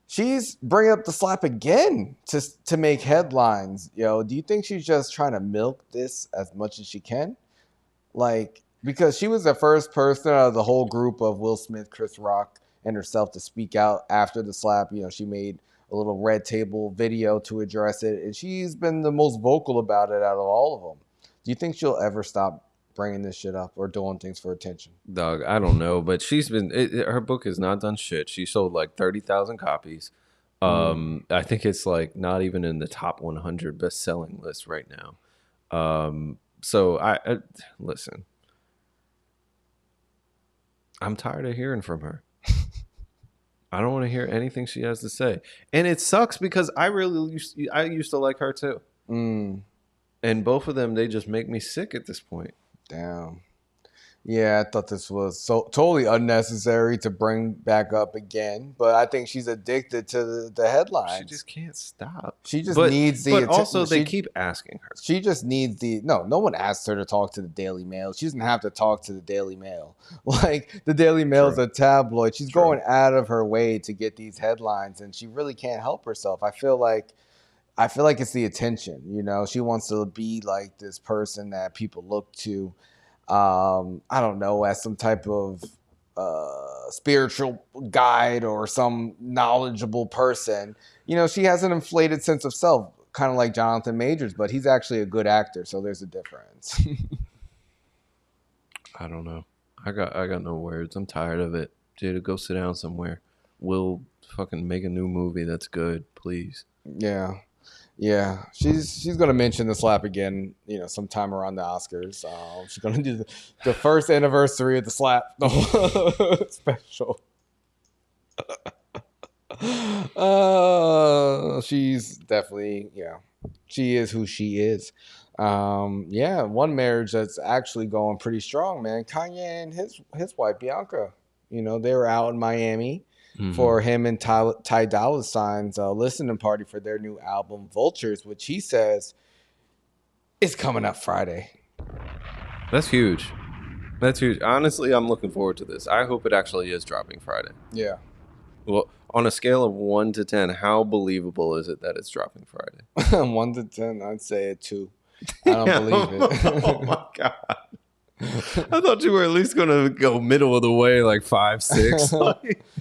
she's bringing up the slap again to make headlines. You know, do you think she's just trying to milk this as much as she can? Like, because she was the first person out of the whole group of Will Smith, Chris Rock, and herself to speak out after the slap. You know, she made a little red table video to address it, and she's been the most vocal about it out of all of them. Do you think she'll ever stop bringing this shit up or doing things for attention? Dog, I don't know, but she's been her book has not done shit. She sold like 30,000 copies. I think it's like not even in the top 100 best-selling list right now. So I listen. I'm tired of hearing from her. I don't want to hear anything she has to say, and it sucks because I used to like her too. And both of them, they just make me sick at this point. Damn. Yeah, I thought this was so totally unnecessary to bring back up again, but I think she's addicted to the headlines. She just can't stop. She just needs the attention. But also, they keep asking her. She just needs no one asked her to talk to the Daily Mail. She doesn't have to talk to the Daily Mail. Like, the Daily Mail is a tabloid. She's going out of her way to get these headlines, and she really can't help herself. I feel like it's the attention, you know. She wants to be like this person that people look to, I don't know, as some type of spiritual guide or some knowledgeable person. You know, she has an inflated sense of self, kind of like Jonathan Majors, but he's actually a good actor, so there's a difference. I don't know. I got no words. I'm tired of it. Jada, go sit down somewhere. We'll fucking make a new movie that's good, please. Yeah, she's gonna mention the slap again, you know, sometime around the Oscars. She's gonna do the first anniversary of the slap special. She's definitely, she is who she is. One marriage that's actually going pretty strong, man. Kanye and his wife Bianca, you know, they were out in Miami. For him and Ty Dolla Sign's listening party for their new album, Vultures, which he says is coming up Friday. That's huge. That's huge. Honestly, I'm looking forward to this. I hope it actually is dropping Friday. Yeah. Well, on a scale of 1 to 10, how believable is it that it's dropping Friday? 1 to 10, I'd say a 2. I don't believe it. Oh, my God. I thought you were at least going to go middle of the way, like 5, 6.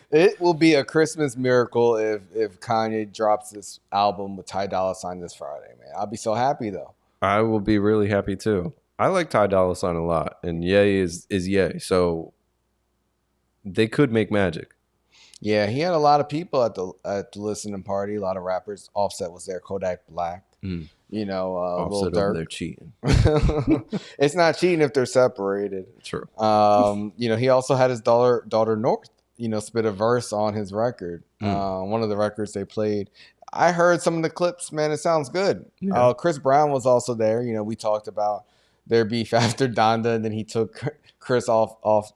It will be a Christmas miracle if Kanye drops this album with Ty Dolla Sign this Friday, man. I'll be so happy, though. I will be really happy, too. I like Ty Dolla Sign a lot, and Ye is Ye, so they could make magic. Yeah, he had a lot of people at the listening party, a lot of rappers. Offset was there, Kodak Black. You know, Offset over there cheating. It's not cheating if they're separated. True. You know, he also had his daughter North, you know, spit a verse on his record. One of the records they played. I heard some of the clips, man. It sounds good. Yeah. Chris Brown was also there. You know, we talked about their beef after Donda, and then he took Chris off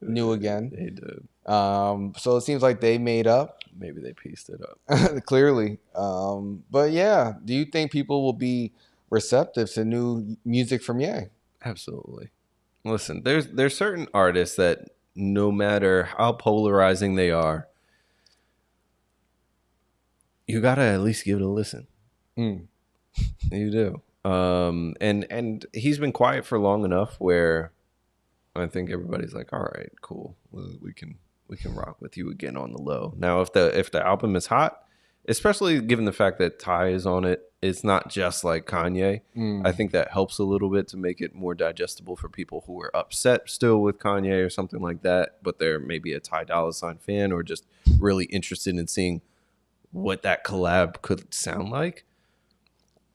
New Again. They did. So it seems like they made up. Maybe they pieced it up. Clearly. But yeah, do you think people will be receptive to new music from Ye? Absolutely. Listen, there's certain artists that no matter how polarizing they are, you gotta at least give it a listen. You do. And he's been quiet for long enough where I think everybody's like, all right, cool, we can rock with you again on the low. Now, if the album is hot, especially given the fact that Ty is on it, it's not just like Kanye. I think that helps a little bit to make it more digestible for people who are upset still with Kanye or something like that, but they're maybe a Ty Dolla $ign fan or just really interested in seeing what that collab could sound like.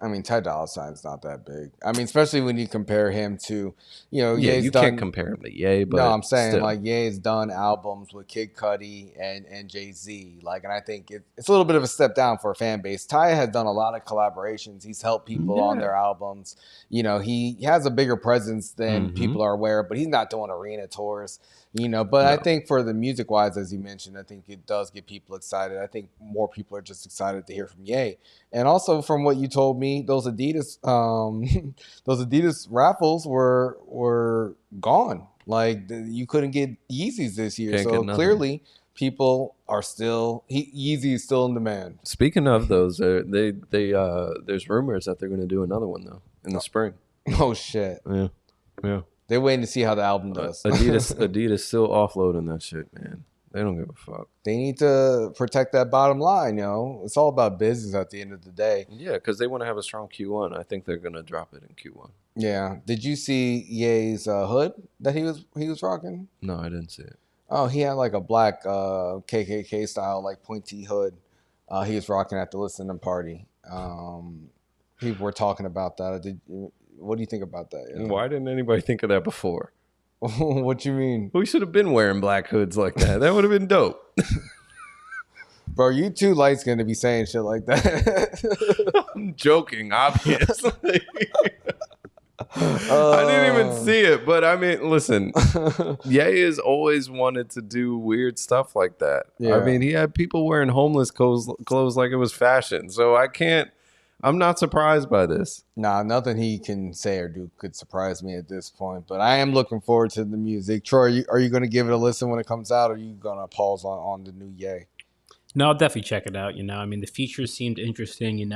I mean, Ty Dolla $ign's not that big. I mean, especially when you compare him to, Ye's you can't compare him to Ye, but no, I'm saying still. like Ye's done albums with Kid Cudi and Jay-Z, and I think it's a little bit of a step down for a fan base. Ty has done a lot of collaborations. He's helped people on their albums. He has a bigger presence than people are aware of, but he's not doing arena tours. But no. I think for the music wise, as you mentioned, I think it does get people excited. I think more people are just excited to hear from Ye. And also from what you told me, those Adidas raffles were gone. Like you couldn't get Yeezys this year. So clearly people are still Yeezy is still in demand. Speaking of those, they there's rumors that they're going to do another one though in the spring. Oh shit. Yeah. They're waiting to see how the album does. Adidas still offloading that shit, man. They don't give a fuck. They need to protect that bottom line, It's all about business at the end of the day. Yeah, because they want to have a strong Q1. I think they're gonna drop it in Q1. Yeah. Did you see Ye's hood that he was rocking? No, I didn't see it. Oh, he had like a black KKK style like pointy hood. He was rocking at the listening party. People were talking about that. What do you think about that? Why didn't anybody think of that before? What you mean? We should have been wearing black hoods like that. That would have been dope. Bro, you too light's going to be saying shit like that. I'm joking, obviously. I didn't even see it, but I mean, listen, Ye has always wanted to do weird stuff like that. Yeah. I mean, he had people wearing homeless clothes like it was fashion. So I'm not surprised by this. Nah, nothing he can say or do could surprise me at this point. But I am looking forward to the music. Troy, are you going to give it a listen when it comes out, or are you going to pause on the new Ye? No, I'll definitely check it out. I mean, the features seemed interesting.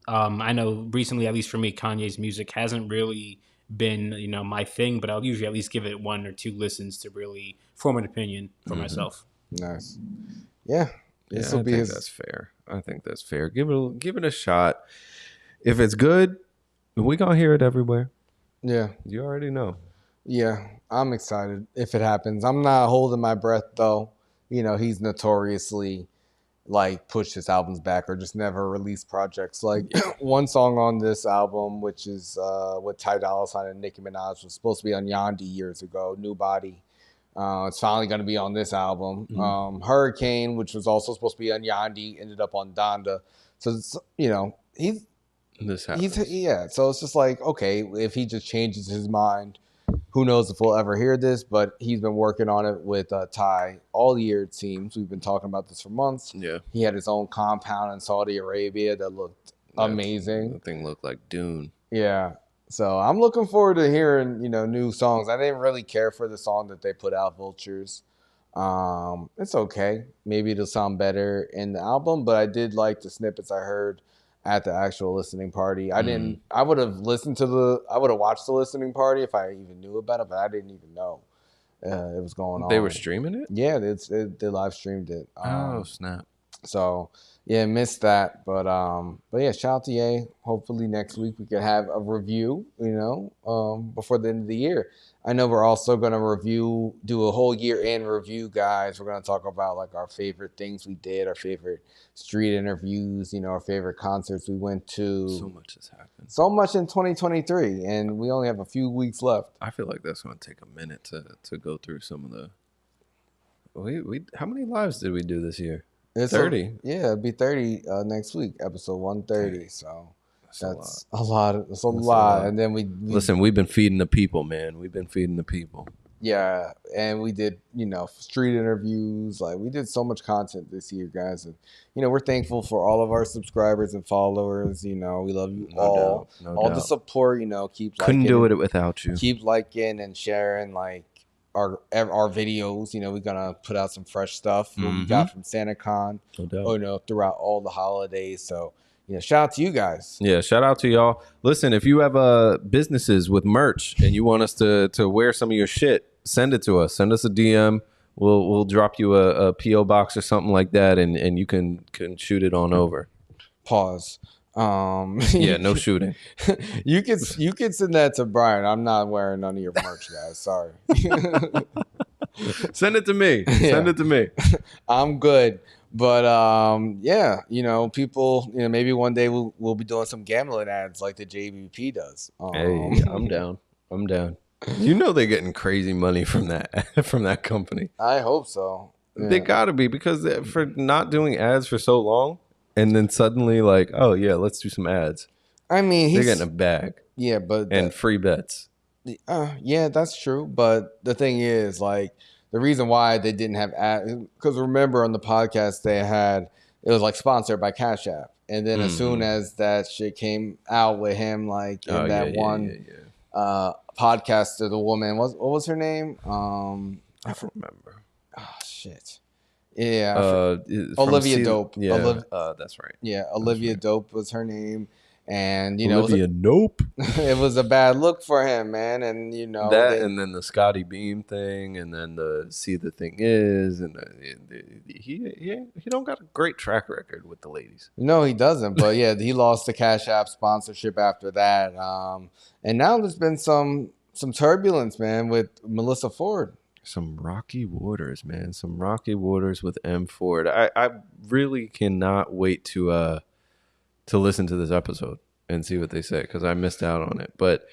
I know recently, at least for me, Kanye's music hasn't really been, my thing. But I'll usually at least give it 1 or 2 listens to really form an opinion for myself. Nice. Yeah. I think that's fair. I think that's fair. Give it a shot. If it's good, we gonna hear it everywhere. Yeah, you already know. Yeah, I'm excited if it happens. I'm not holding my breath though. He's notoriously pushed his albums back or just never released projects. One song on this album, which is with Ty Dolla $ign and Nicki Minaj, was supposed to be on Yandhi years ago. New Body. It's finally going to be on this album. Hurricane, which was also supposed to be on Yandhi, ended up on Donda. So So it's just okay, if he just changes his mind, who knows if we'll ever hear this? But he's been working on it with Ty all year. It seems we've been talking about this for months. Yeah, he had his own compound in Saudi Arabia that looked amazing. The thing looked like Dune. Yeah. So I'm looking forward to hearing, new songs. I didn't really care for the song that they put out, Vultures. It's okay. Maybe it'll sound better in the album, but I did like the snippets I heard at the actual listening party. I would have watched the listening party if I even knew about it, but I didn't even know it was going on. They were streaming it? Yeah, they live streamed it. Oh, snap. So yeah, missed that, but yeah, shout out to Ye. Hopefully next week we could have a review, before the end of the year. I know we're also going to do a whole year in review, guys. We're going to talk about our favorite things we did, our favorite street interviews, our favorite concerts we went to. So much has happened. So much in 2023, and we only have a few weeks left. I feel like that's going to take a minute to go through some of the. How many lives did we do this year? It's 30. It'll be 30 next week, episode 130. Okay. So that's a lot. That's a lot. lot. And then we listen. We've been feeding the people, man. We've been feeding the people. Yeah, and we did street interviews. We did so much content this year, guys, and we're thankful for all of our subscribers and followers. We love you all. No doubt. The support. Keep couldn't do it without you. Keep liking and sharing. our videos. We're gonna put out some fresh stuff. What we got from Santacon, throughout all the holidays. So shout out to you guys. Yeah, shout out to y'all. Listen, if you have businesses with merch and you want us to wear some of your shit, send it to us. Send us a DM. We'll drop you a PO box or something like that, and you can shoot it on over. Pause. Yeah, no shooting. You can send that to Bryan. I'm not wearing none of your merch, guys. Sorry. Send it to me. Send it to me. I'm good. But people, maybe one day we'll be doing some gambling ads like the JBP does. Hey, I'm down. They're getting crazy money from that company. I hope so. Yeah. They gotta be, because for not doing ads for so long. And then suddenly, like, oh yeah, let's do some ads. I mean, they're getting a bag. Yeah, but free bets. Yeah, that's true. But the thing is, like, the reason why they didn't have ads, because remember on the podcast it was like sponsored by Cash App, and then as soon as that shit came out with him, like in podcast, the woman what was her name? I don't remember. Oh shit. Yeah, Olivia Dope. Yeah, that's right. Yeah, Olivia Dope was her name, and Olivia Nope. It was a bad look for him, man, and and then the Scotty Beam thing, and then the See the Thing Is, and he don't got a great track record with the ladies. No, he doesn't. But yeah, he lost the Cash App sponsorship after that, and now there's been some turbulence, man, with Melissa Ford. Some rocky waters, man. Some rocky waters with M. Ford. I really cannot wait to listen to this episode and see what they say, because I missed out on it. But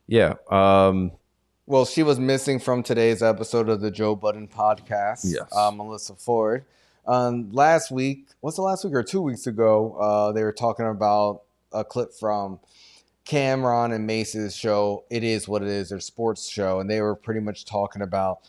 yeah. Well, she was missing from today's episode of the Joe Budden podcast. Yes. Melissa Ford. Last week, was it last week or 2 weeks ago? They were talking about a clip from Cameron and Mace's show. It Is What It Is, their sports show, and they were pretty much talking about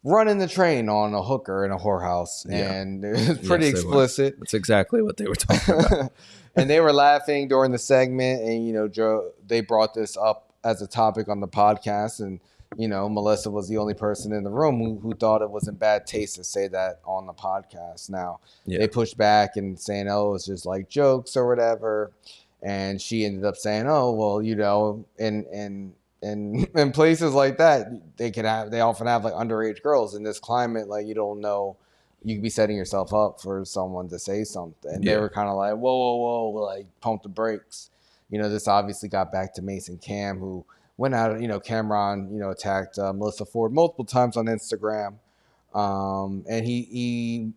running the train on a hooker in a whorehouse, and it was pretty explicit. That's exactly what they were talking about. And they were laughing during the segment, and Joe, they brought this up as a topic on the podcast, and Melissa was the only person in the room who thought it was in bad taste to say that on the podcast. Now they pushed back and saying, "Oh, it's just like jokes or whatever," and she ended up saying, "Oh, well, in places like that, they often have like underage girls in this climate. Like, you don't know, you could be setting yourself up for someone to say something." And they were kind of like, whoa, like pump the brakes. This obviously got back to Mase and Cam, who went out. Cameron, attacked Melissa Ford multiple times on Instagram, and he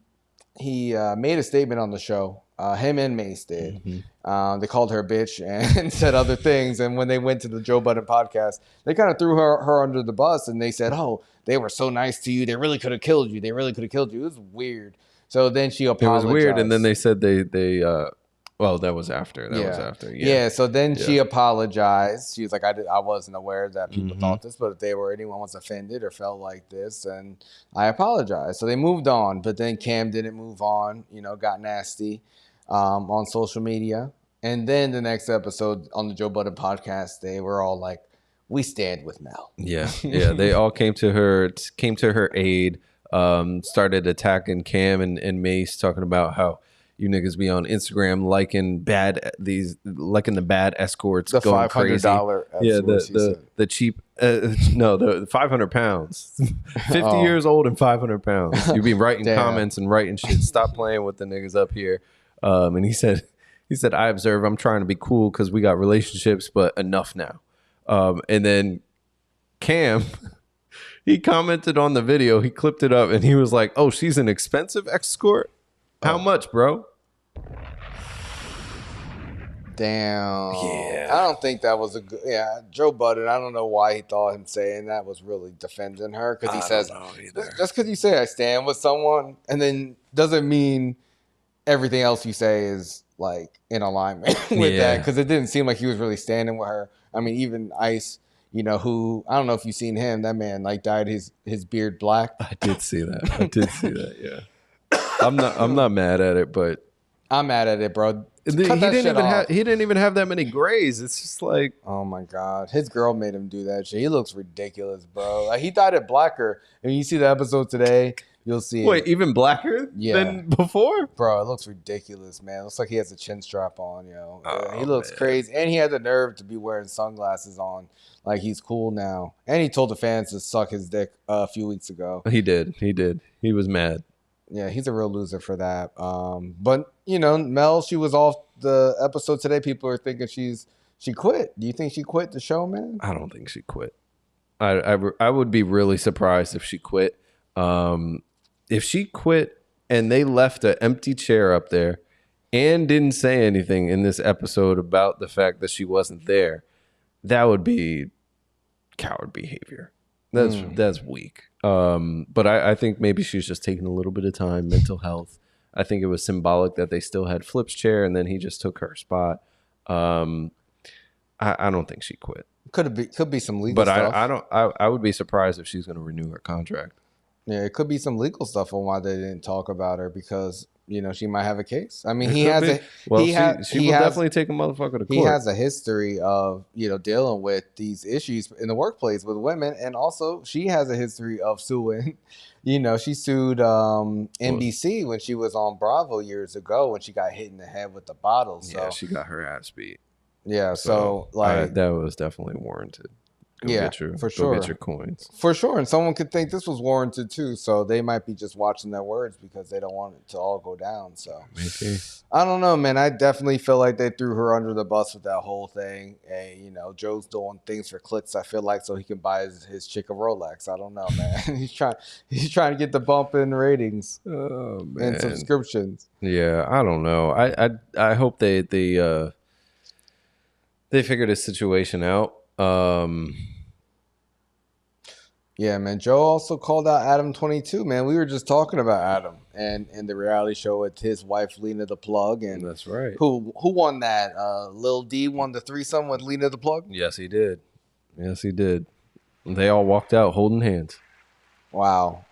made a statement on the show. Him and Mase did. Mm-hmm. They called her a bitch and said other things. And when they went to the Joe Budden podcast, they kind of threw her under the bus, and they said, "Oh, they were so nice to you. They really could have killed you. They really could have killed you." It was weird. So then she apologized. It was weird, and then they said they well, that was after. That was after. Yeah. So then she apologized. She was like, I wasn't aware that people thought this, but if anyone was offended or felt like this, and I apologize. So they moved on. But then Cam didn't move on, got nasty on social media. And then the next episode on the Joe Budden podcast, they were all like, "We stand with Mel." Yeah. They all came to her aid, started attacking Cam and Mase, talking about how you niggas be on Instagram liking the bad escorts, the going crazy. $500 The cheap, the 500 pounds, 50 years old and 500 pounds. You be writing comments and writing shit. Stop playing with the niggas up here. And he said, "I observe. I'm trying to be cool because we got relationships, but enough now." And then Cam, he commented on the video. He clipped it up and he was like, "Oh, she's an expensive escort. How much, bro?" Damn. Yeah. I don't think that was a good. Yeah, Joe Budden, I don't know why he thought him saying that was really defending her, because he says, just because you say I stand with someone, and then doesn't mean everything else you say is like in alignment with that, because it didn't seem like he was really standing with her. I mean, even Ice, who, I don't know if you've seen him, that man like dyed his beard black. I did see that. Yeah. I'm not mad at it, but I'm mad at it, bro. He didn't even have that many grays. It's just like, oh my god, his girl made him do that shit. He looks ridiculous, bro. Like he dyed it blacker. And you see the episode today, you'll see. Wait, even blacker than before, bro. It looks ridiculous, man. It looks like he has a chin strap on, yo. He looks crazy, and he had the nerve to be wearing sunglasses on, like he's cool now. And he told the fans to suck his dick a few weeks ago. He did. He was mad. Yeah, he's a real loser for that. But you know, Mel, she was off the episode today. People are thinking she quit. Do you think she quit the show, man? I don't think she quit. I would be really surprised if she quit. If she quit and they left an empty chair up there and didn't say anything in this episode about the fact that she wasn't there, that would be coward behavior. That's weak. But I think maybe she's just taking a little bit of time, mental health. I think it was symbolic that they still had Flip's chair and then he just took her spot. I don't think she quit. Could be some legal stuff. But I would be surprised if she's going to renew her contract. Yeah, it could be some legal stuff on why they didn't talk about her because, you know, she might have a case. I mean, she will definitely take a motherfucker to court. He has a history of, you know, dealing with these issues in the workplace with women. And also she has a history of suing. You know, she sued NBC when she was on Bravo years ago when she got hit in the head with the bottle. So. Yeah, she got her ass beat. Yeah, so like that was definitely warranted. Go get your coins. For sure. And someone could think this was warranted too. So they might be just watching their words because they don't want it to all go down. So maybe. I don't know, man. I definitely feel like they threw her under the bus with that whole thing. And, you know, Joe's doing things for clicks, I feel like, so he can buy his chick a Rolex. I don't know, man. He's trying to get the bump in ratings and subscriptions. Yeah, I don't know. I hope they figured his situation out. Yeah, man. Joe also called out Adam 22, man. We were just talking about Adam and the reality show with his wife Lena the Plug, and that's right. Who won that? Lil D won the threesome with Lena the Plug. Yes, he did. They all walked out holding hands. Wow,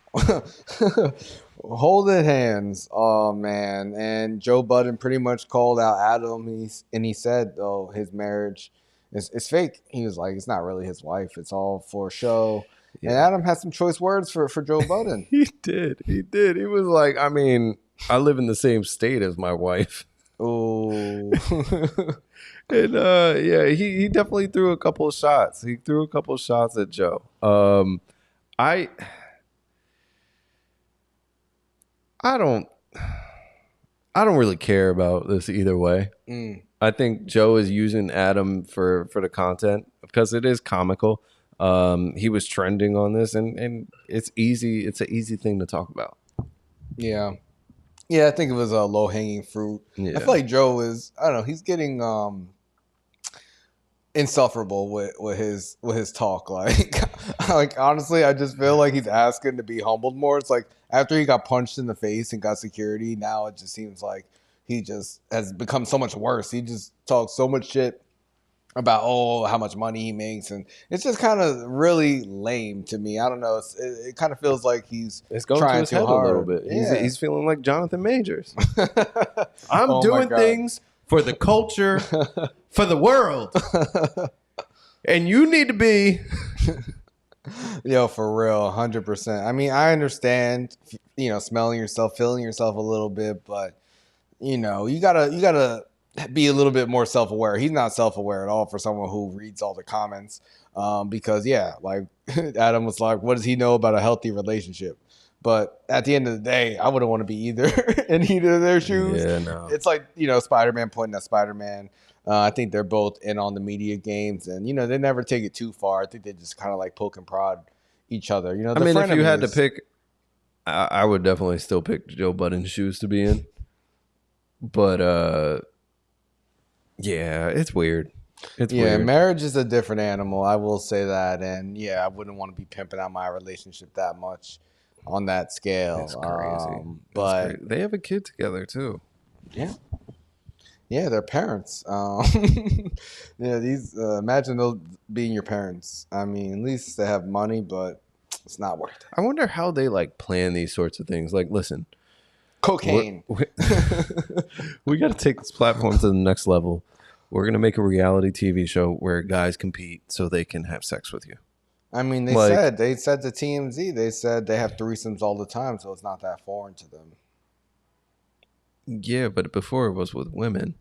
holding hands. Oh man. And Joe Budden pretty much called out Adam. He said, "Oh, his marriage is fake." He was like, "It's not really his wife. It's all for show." Yeah. And Adam had some choice words for Joe Budden. He did. He was like, I mean, I live in the same state as my wife. Oh. And he definitely threw a couple of shots. He threw a couple of shots at Joe. I don't really care about this either way. I think Joe is using Adam for the content because it is comical. He was trending on this, and it's easy. It's an easy thing to talk about. Yeah, I think it was a low hanging fruit. Yeah. I feel like Joe is. I don't know. He's getting insufferable with his talk. Like honestly, I just feel like he's asking to be humbled more. It's like after he got punched in the face and got security, now it just seems like he just has become so much worse. He just talks so much shit about how much money he makes, and it's just kind of really lame to me. I don't know. It kind of feels like he's going trying to his too head hard a little bit. Yeah. He's feeling like Johnathan Majors. I'm doing things for the culture, for the world, and you need to be. Yo, for real, 100%. I mean, I understand, you know, smelling yourself, feeling yourself a little bit, but you know, you gotta be a little bit more self-aware. He's not self-aware at all for someone who reads all the comments. Because like Adam was like, what does he know about a healthy relationship? But at the end of the day, I wouldn't want to be in either of their shoes. Yeah, no. It's like, you know, Spider-Man pointing at Spider-Man. I think they're both in on the media games, and you know, they never take it too far. I think they just kind of like poke and prod each other. You know, I mean, if you had to pick, I would definitely still pick Joe Budden's shoes to be in. But yeah, it's weird. It's weird. Marriage is a different animal. I will say that, and yeah, I wouldn't want to be pimping out my relationship that much on that scale. It's crazy. But they have a kid together too. Yeah, they're parents. These imagine those being your parents. I mean, at least they have money, but it's not worth it. I wonder how they like plan these sorts of things. Like, listen, Cocaine. We got to take this platform to the next level. We're going to make a reality TV show where guys compete so they can have sex with you. I mean, they said to TMZ, they said they have threesomes all the time, so it's not that foreign to them. Yeah, but before it was with women.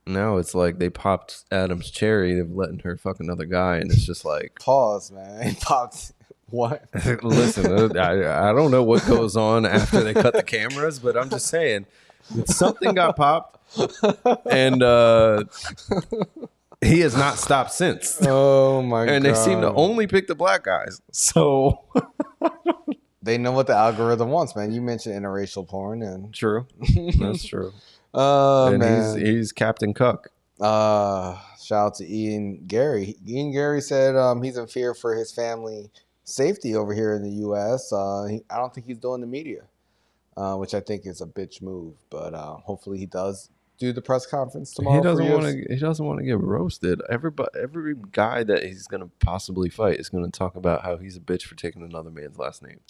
Now it's like they popped Adam's cherry of letting her fuck another guy, and it's just like... Pause, man. They popped... What? Listen, I don't know what goes on after they cut the cameras, but I'm just saying, something got popped, and he has not stopped since. Oh, my God. And they seem to only pick the black guys, so... They know what the algorithm wants, man. You mentioned interracial porn, and... True. That's true. And man. He's Captain Cuck. Shout out to Ian Garry. Ian Garry said he's in fear for his family safety over here in the U.S. I don't think he's doing the media, which I think is a bitch move. But hopefully he does do the press conference tomorrow. He doesn't want to get roasted. Every guy that he's going to possibly fight is going to talk about how he's a bitch for taking another man's last name.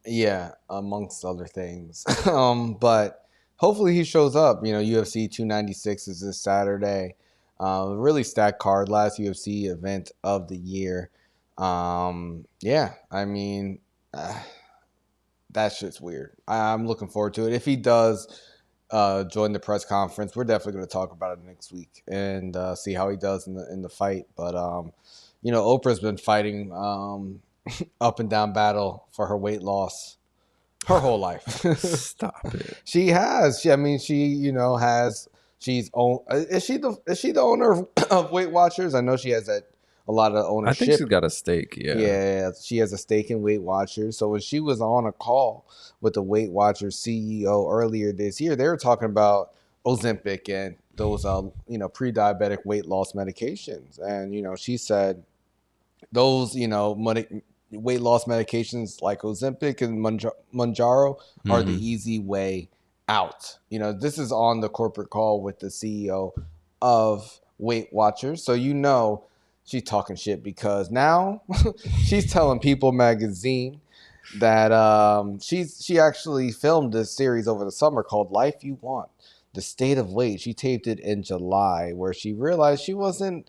Yeah, amongst other things. But hopefully he shows up. You know, UFC 296 is this Saturday. Really stacked card. Last UFC event of the year. Yeah, I mean, that shit's weird. I'm looking forward to it. If he does join the press conference, we're definitely going to talk about it next week and see how he does in the fight. But you know, Oprah's been fighting up and down battle for her weight loss her whole life. Stop it. She has. She has. She's own. Is she the owner of Weight Watchers? I know she has a lot of ownership. I think she's got a stake. Yeah, she has a stake in Weight Watchers. So when she was on a call with the Weight Watchers CEO earlier this year, they were talking about Ozempic and those pre-diabetic weight loss medications, and she said those weight loss medications like Ozempic and Mounjaro are the easy way out. This is on the corporate call with the CEO of Weight Watchers. So she's talking shit because now she's telling People magazine that she actually filmed this series over the summer called Life You Want, The State of Weight. She taped it in July, where she realized she wasn't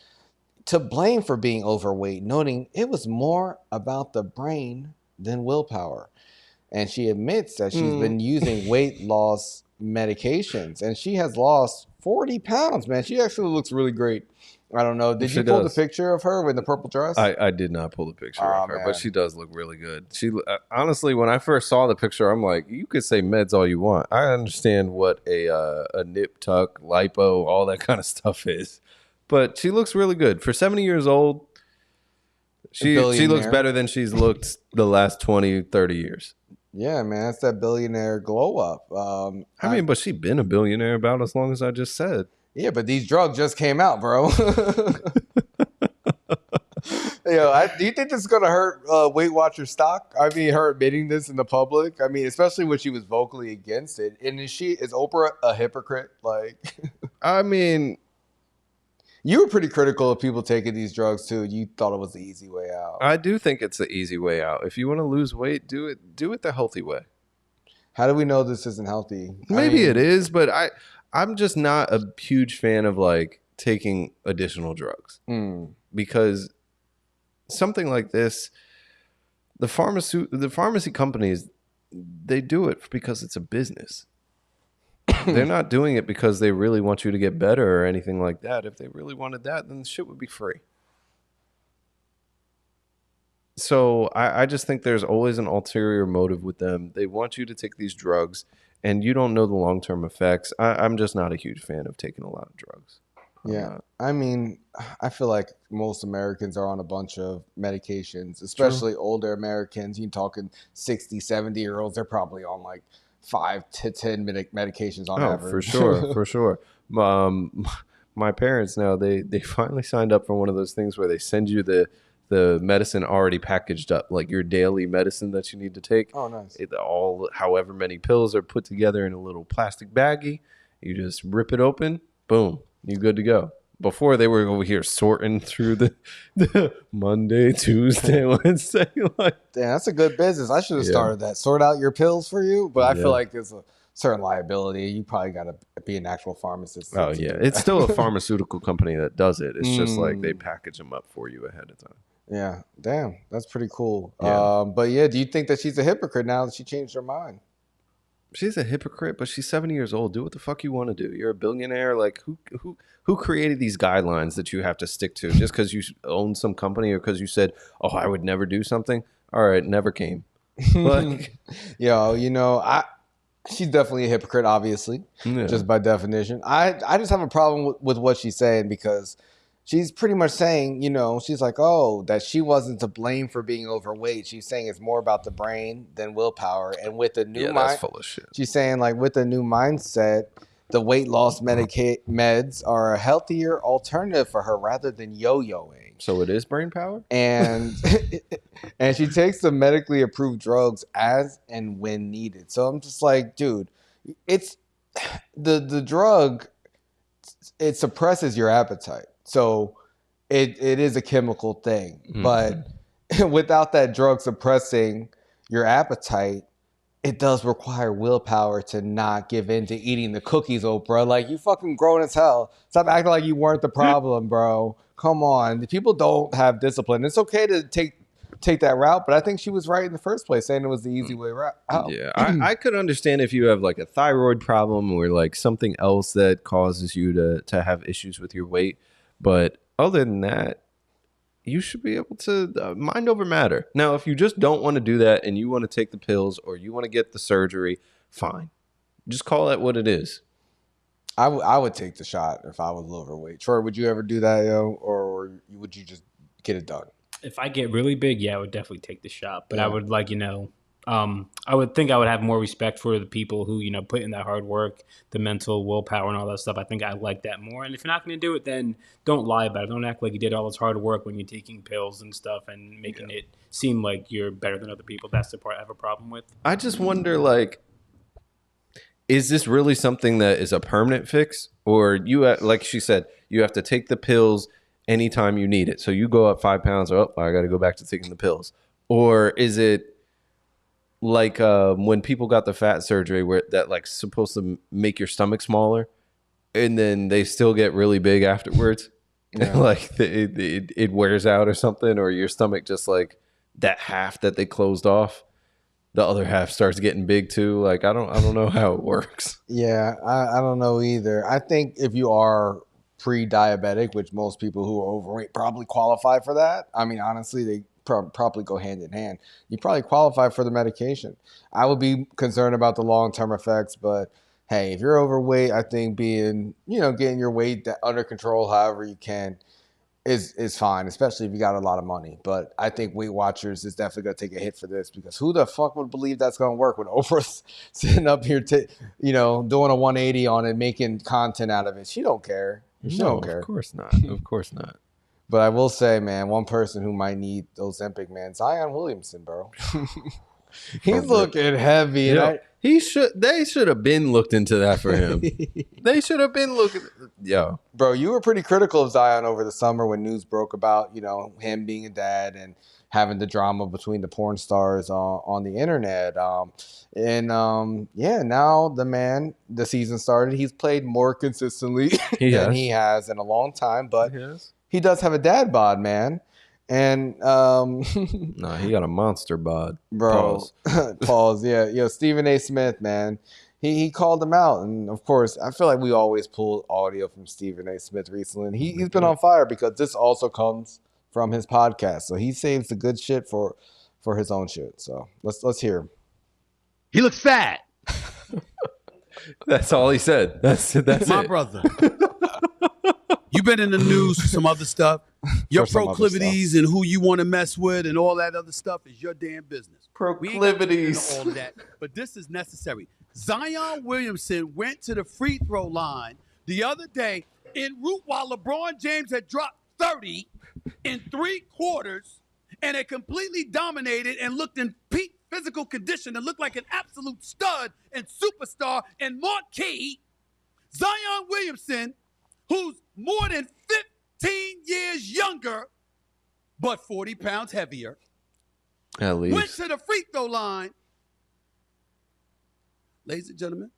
to blame for being overweight, noting it was more about the brain than willpower. And she admits that she's been using weight loss medications, and she has lost 40 pounds, man. She actually looks really great. I don't know. Did you pull the picture of her in the purple dress? I did not pull the picture of her, but she does look really good. She honestly, when I first saw the picture, I'm like, you could say meds all you want. I understand what a nip tuck, lipo, all that kind of stuff is. But she looks really good. For 70 years old, she looks better than she's looked the last 20, 30 years. Yeah, man, that's that billionaire glow up. But she's been a billionaire about as long as I just said. Yeah, but these drugs just came out, bro. Do you think this is going to hurt Weight Watchers stock? I mean, her admitting this in the public. I mean, especially when she was vocally against it. And is Oprah a hypocrite? I mean, you were pretty critical of people taking these drugs too. You thought it was the easy way out. I do think it's the easy way out. If you want to lose weight, do it the healthy way. How do we know this isn't healthy? Maybe it is, but I'm just not a huge fan of taking additional drugs because something like this, the pharmacy companies, they do it because it's a business. They're not doing it because they really want you to get better or anything like that. If they really wanted that, then the shit would be free. So I just think there's always an ulterior motive with them. They want you to take these drugs, and you don't know the long-term effects. I'm just not a huge fan of taking a lot of drugs. Yeah. I mean, I feel like most Americans are on a bunch of medications, especially older Americans. You're talking 60, 70-year-olds. They're probably on 5 to 10 medications on average. For sure. My parents now, they finally signed up for one of those things where they send you the medicine already packaged up, like your daily medicine that you need to take. Oh, nice. However many pills are put together in a little plastic baggie. You just rip it open, boom, you're good to go. Before, they were over here sorting through the Monday, Tuesday, Wednesday. Damn, that's a good business. I should have started that. Sort out your pills for you, but I feel like it's certain liability. You probably got to be an actual pharmacist. Oh yeah, it's still a pharmaceutical company that does it. It's just like they package them up for you ahead of time. Yeah, damn, that's pretty cool. Yeah. But yeah, do you think that she's a hypocrite now that she changed her mind? She's a hypocrite, but she's 70 years old. Do what the fuck you want to do. You're a billionaire. Like who created these guidelines that you have to stick to just because you own some company or because you said, oh, I would never do something? All right, never came. Like, she's definitely a hypocrite, obviously, just by definition. I just have a problem with what she's saying because she's pretty much saying, she's like, oh, that she wasn't to blame for being overweight. She's saying it's more about the brain than willpower. And with the new that's full of shit. She's saying, like, with the new mindset, the weight loss meds are a healthier alternative for her rather than yo-yoing. So it is brain power? And and she takes the medically approved drugs as and when needed. So I'm just like, dude, it's the drug, it suppresses your appetite. So it is a chemical thing. Mm-hmm. But without that drug suppressing your appetite, it does require willpower to not give in to eating the cookies, Oprah. Like, you fucking grown as hell. Stop acting like you weren't the problem, bro. Come on. People don't have discipline. It's okay to take that route, but I think she was right in the first place, saying it was the easy way out. Yeah, I could understand if you have like a thyroid problem or like something else that causes you to have issues with your weight. But other than that, you should be able to mind over matter. Now, if you just don't want to do that and you want to take the pills or you want to get the surgery, fine. Just call it what it is. I would take the shot if I was a little overweight. Troy, would you ever do that, or would you just get it done? If I get really big, I would definitely take the shot. But I would I would think I would have more respect for the people who, put in that hard work, the mental willpower and all that stuff. I think I like that more. And if you're not going to do it, then don't lie about it. Don't act like you did all this hard work when you're taking pills and stuff and making it seem like you're better than other people. That's the part I have a problem with. I just wonder, like, is this really something that is a permanent fix? Or you, like she said, you have to take the pills anytime you need it. So you go up 5 pounds, I got to go back to taking the pills. Or is it like when people got the fat surgery where that like supposed to make your stomach smaller and then they still get really big afterwards? Like it wears out or something, or your stomach just like that half that they closed off, the other half starts getting big too. Like I don't know how it works. Yeah, I don't know either. I think if you are pre-diabetic, which most people who are overweight probably qualify for that. I mean, honestly, they probably go hand in hand. You probably qualify for the medication. I would be concerned about the long-term effects, but hey, if you're overweight, I think being, getting your weight under control however you can is fine, especially if you got a lot of money. But I think Weight Watchers is definitely going to take a hit for this, because who the fuck would believe that's going to work when Oprah's sitting up here, doing a 180 on it, making content out of it? She don't care. She don't care. Of course not. Of course not. But I will say, man, one person who might need Ozempic, man, Zion Williamson, bro. He's looking heavy. And they should have been looked into that for him. They should have been looking. Yo, bro, you were pretty critical of Zion over the summer when news broke about, him being a dad and having the drama between the porn stars on the internet. Now the season started. He's played more consistently than he has in a long time, but he does have a dad bod, man. And he got a monster bod, bro. Pause. Yeah. Stephen A. Smith, man, he called him out, and of course, I feel like we always pull audio from Stephen A. Smith recently, and he's been on fire because this also comes from his podcast. So he saves the good shit for his own shit. So let's hear him. He looks fat. That's all he said. That's my brother. You've been in the news for some other stuff. Your proclivities and who you want to mess with and all that other stuff is your damn business. Proclivities. All of that, but this is necessary. Zion Williamson went to the free throw line the other day en route while LeBron James had dropped 30 in 3 quarters and had completely dominated and looked in peak physical condition and looked like an absolute stud and superstar and marquee. Zion Williamson, who's more than 15 years younger, but 40 pounds heavier, at least, went to the free throw line. Ladies and gentlemen,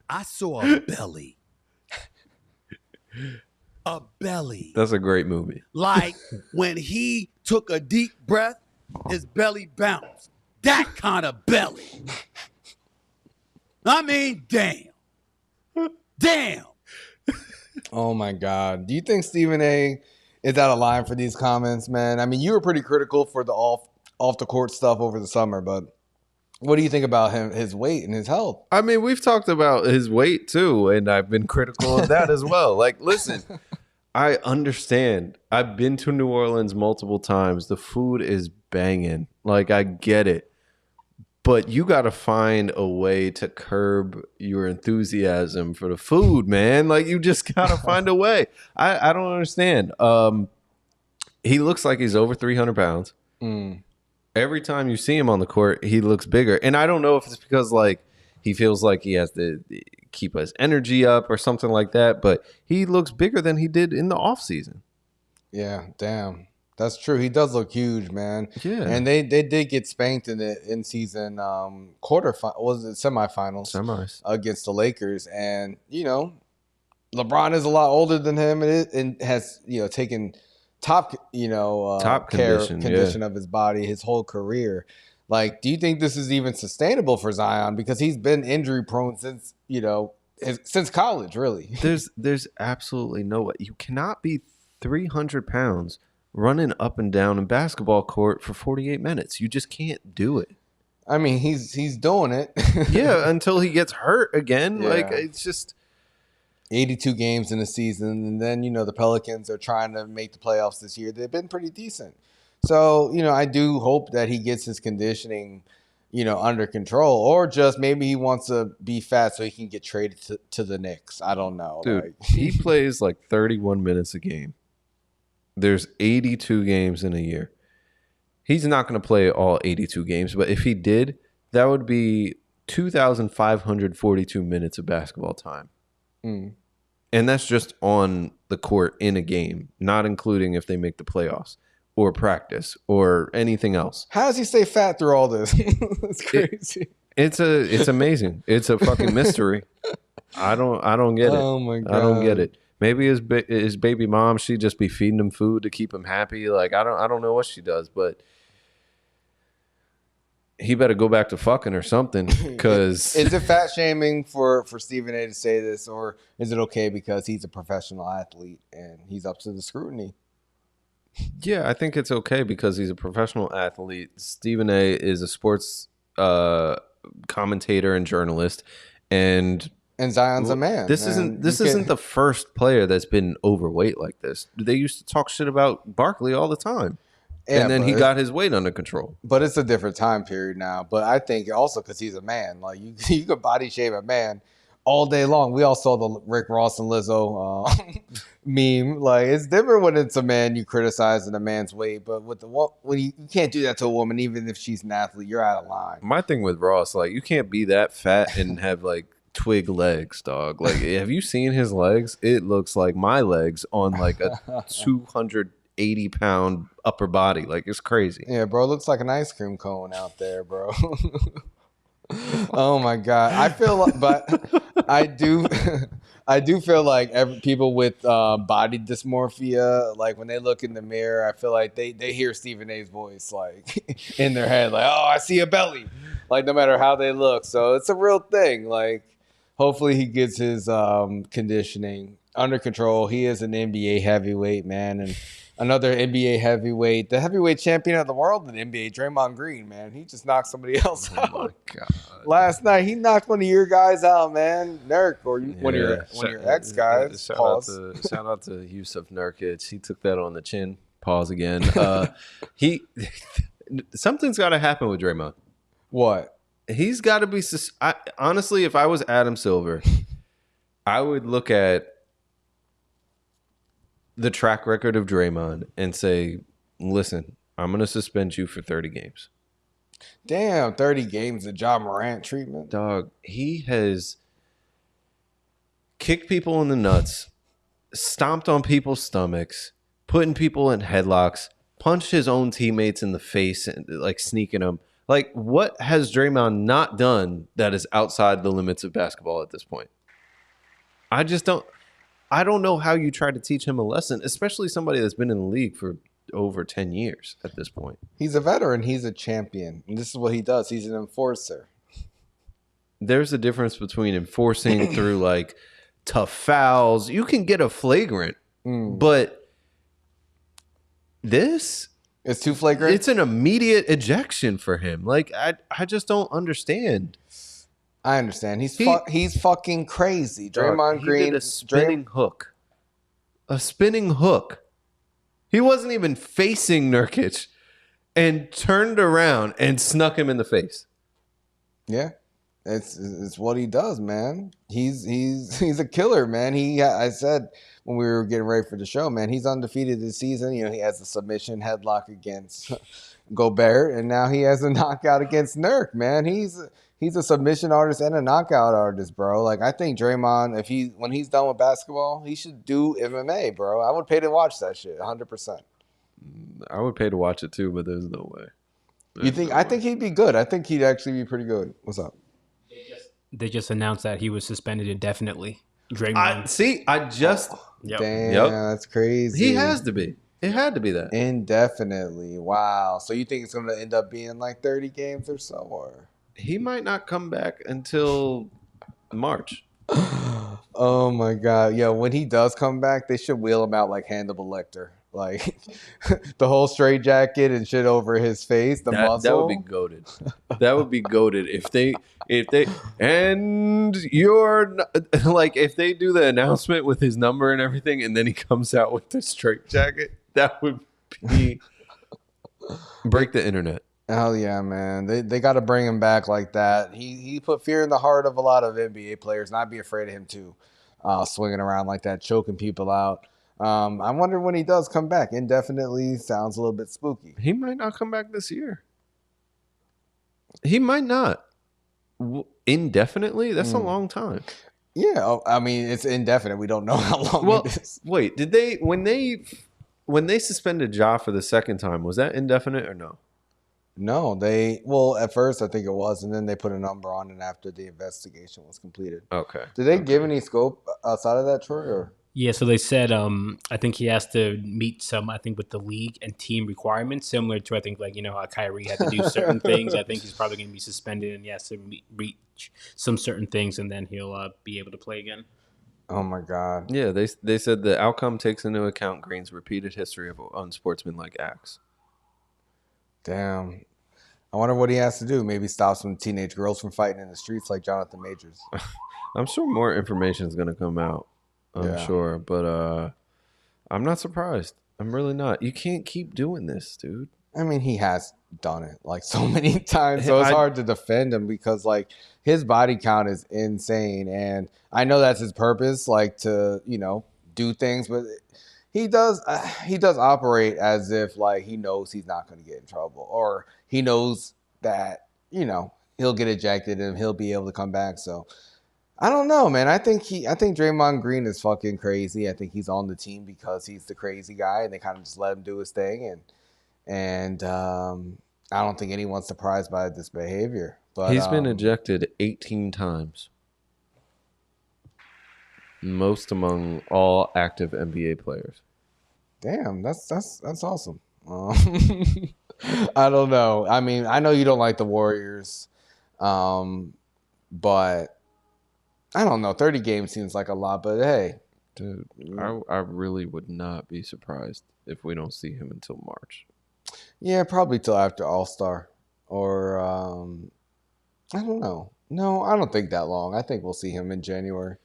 I saw a belly. A belly. That's a great movie. Like when he took a deep breath, his belly bounced. That kind of belly. I mean, damn. Damn. Oh my God. Do you think Stephen A is out of line for these comments, man? I mean, you were pretty critical for the off the court stuff over the summer, but what do you think about him, his weight and his health? I mean, we've talked about his weight too, and I've been critical of that as well. Like, listen, I understand. I've been to New Orleans multiple times. The food is banging. Like, I get it. But you got to find a way to curb your enthusiasm for the food, man. Like, you just got to find a way. I don't understand. He looks like he's over 300 pounds. Every time you see him on the court, he looks bigger. And I don't know if it's because, like, he feels like he has to keep his energy up or something like that, but he looks bigger than he did in the offseason. Yeah, damn. That's true. He does look huge, man. Yeah. And they did get spanked in the in-season semifinals Semis against the Lakers. And, you know, LeBron is a lot older than him and has, you know, taken top condition of his body his whole career. Like, do you think this is even sustainable for Zion? Because he's been injury prone since, you know, since college, really. There's absolutely no way. You cannot be 300 pounds running up and down a basketball court for 48 minutes. You just can't do it. I mean, he's doing it. Yeah, until he gets hurt again. Yeah. Like, it's just 82 games in a season, and then, you know, the Pelicans are trying to make the playoffs this year. They've been pretty decent. So, you know, I do hope that he gets his conditioning, you know, under control, or just maybe he wants to be fat so he can get traded to the Knicks. I don't know. Dude, he plays like 31 minutes a game. There's 82 games in a year. He's not going to play all 82 games, but if he did, that would be 2,542 minutes of basketball time. And that's just on the court in a game, not including if they make the playoffs or practice or anything else. How does he stay fat through all this? It's crazy. It's amazing. It's a fucking mystery. I don't get it. Oh my God. I don't get it. Maybe his baby mom, she just be feeding him food to keep him happy. Like, I don't know what she does, but he better go back to fucking or something. Because is it fat shaming for Stephen A to say this, or is it okay because he's a professional athlete and he's up to the scrutiny? Yeah, I think it's okay because he's a professional athlete. Stephen A is a sports commentator and journalist, and Zion's a man. This isn't the first player that's been overweight like this. They used to talk shit about Barkley all the time. Yeah, and then he got his weight under control. But it's a different time period now. But I think also because he's a man. Like, you could body shame a man all day long. We all saw the Rick Ross and Lizzo meme. Like, it's different when it's a man you criticizing a man's weight. But with when you can't do that to a woman, even if she's an athlete, you're out of line. My thing with Ross, like, you can't be that fat and have like twig legs, dog. Like, have you seen his legs? It looks like my legs on like a 280-pound upper body. Like, it's crazy. Yeah, bro, it looks like an ice cream cone out there, bro. Oh my God. I do feel like people with body dysmorphia, like when they look in the mirror, I feel like they hear Stephen A's voice like in their head, like, oh, I see a belly, like no matter how they look. So it's a real thing. Like, hopefully he gets his conditioning under control. He is an NBA heavyweight, man, and another NBA heavyweight, the heavyweight champion of the world in the NBA, Draymond Green, man. He just knocked somebody else out. Oh my God. Last night, he knocked one of your guys out, man. Nurk, or one of your ex guys. Shout out to Yusuf Nurkic. He took that on the chin. Pause again. Something's got to happen with Draymond. What? He's got to be. Honestly, if I was Adam Silver, I would look at the track record of Draymond and say, listen, I'm going to suspend you for 30 games. Damn, 30 games of Ja Morant treatment. Dog, he has kicked people in the nuts, stomped on people's stomachs, putting people in headlocks, punched his own teammates in the face, and like sneaking them. Like, what has Draymond not done that is outside the limits of basketball at this point? I don't know how you try to teach him a lesson, especially somebody that's been in the league for over 10 years at this point. He's a veteran. He's a champion. And this is what he does. He's an enforcer. There's a difference between enforcing through like tough fouls. You can get a flagrant, but this... It's too flagrant? It's an immediate ejection for him. Like, I just don't understand. I understand. He's fucking crazy. Draymond Green did a spinning hook. A spinning hook. He wasn't even facing Nurkic and turned around and snuck him in the face. Yeah. It's what he does, man. He's a killer, man. I said when we were getting ready for the show, man, he's undefeated this season. You know, he has a submission headlock against Gobert, and now he has a knockout against Nurk, man. He's a submission artist and a knockout artist, bro. Like, I think Draymond, when he's done with basketball, he should do MMA, bro. I would pay to watch that shit, 100%. I would pay to watch it too, but there's no way. I think he'd be good. I think he'd actually be pretty good. What's up? They just announced that he was suspended indefinitely. Draymond. Yep. Damn, that's crazy. He has to be. It had to be that. Indefinitely. Wow. So you think it's going to end up being like 30 games or so? Or he might not come back until March. Oh my God. Yeah, when he does come back, they should wheel him out like Hannibal Lecter. Like the whole straight jacket and shit over his face, the muzzle. That would be goated. That would be goated if they and you're like, if they do the announcement with his number and everything, and then he comes out with the straight jacket, that would be break the internet. Hell yeah, man. They got to bring him back like that. He put fear in the heart of a lot of NBA players. Not be afraid of him too, swinging around like that, choking people out. I wonder when he does come back. Indefinitely sounds a little bit spooky. He might not come back this year. He might not. Indefinitely? That's a long time. Yeah, I mean, it's indefinite. We don't know how long it is. Wait, did they when they suspended Ja for the second time, was that indefinite or no? No, at first I think it was, and then they put a number on it after the investigation was completed. Okay. Did they give any scope outside of that, Troy? Or? Yeah, so they said I think he has to meet some, I think, with the league and team requirements, similar to, I think, like, you know, how Kyrie had to do certain things. I think he's probably going to be suspended and he has to reach some certain things, and then he'll be able to play again. Oh, my God. Yeah, they said the outcome takes into account Green's repeated history of unsportsmanlike acts. Damn. I wonder what he has to do. Maybe stop some teenage girls from fighting in the streets like Johnathan Majors. I'm sure more information is going to come out. I'm sure, but I'm not surprised. I'm really not. You can't keep doing this, dude. I mean, he has done it like so many times, so it's hard to defend him because like his body count is insane, and I know that's his purpose, like to, you know, do things, but he does operate as if like he knows he's not going to get in trouble, or he knows that, you know, he'll get ejected and he'll be able to come back. So I don't know, man. I think Draymond Green is fucking crazy. I think he's on the team because he's the crazy guy, and they kind of just let him do his thing. And I don't think anyone's surprised by this behavior. But he's been ejected 18 times, most among all active NBA players. Damn, that's awesome. I don't know. I mean, I know you don't like the Warriors, but I don't know. 30 games seems like a lot, but hey. Dude, I really would not be surprised if we don't see him until March. Yeah, probably till after All-Star. Or, I don't know. No, I don't think that long. I think we'll see him in January.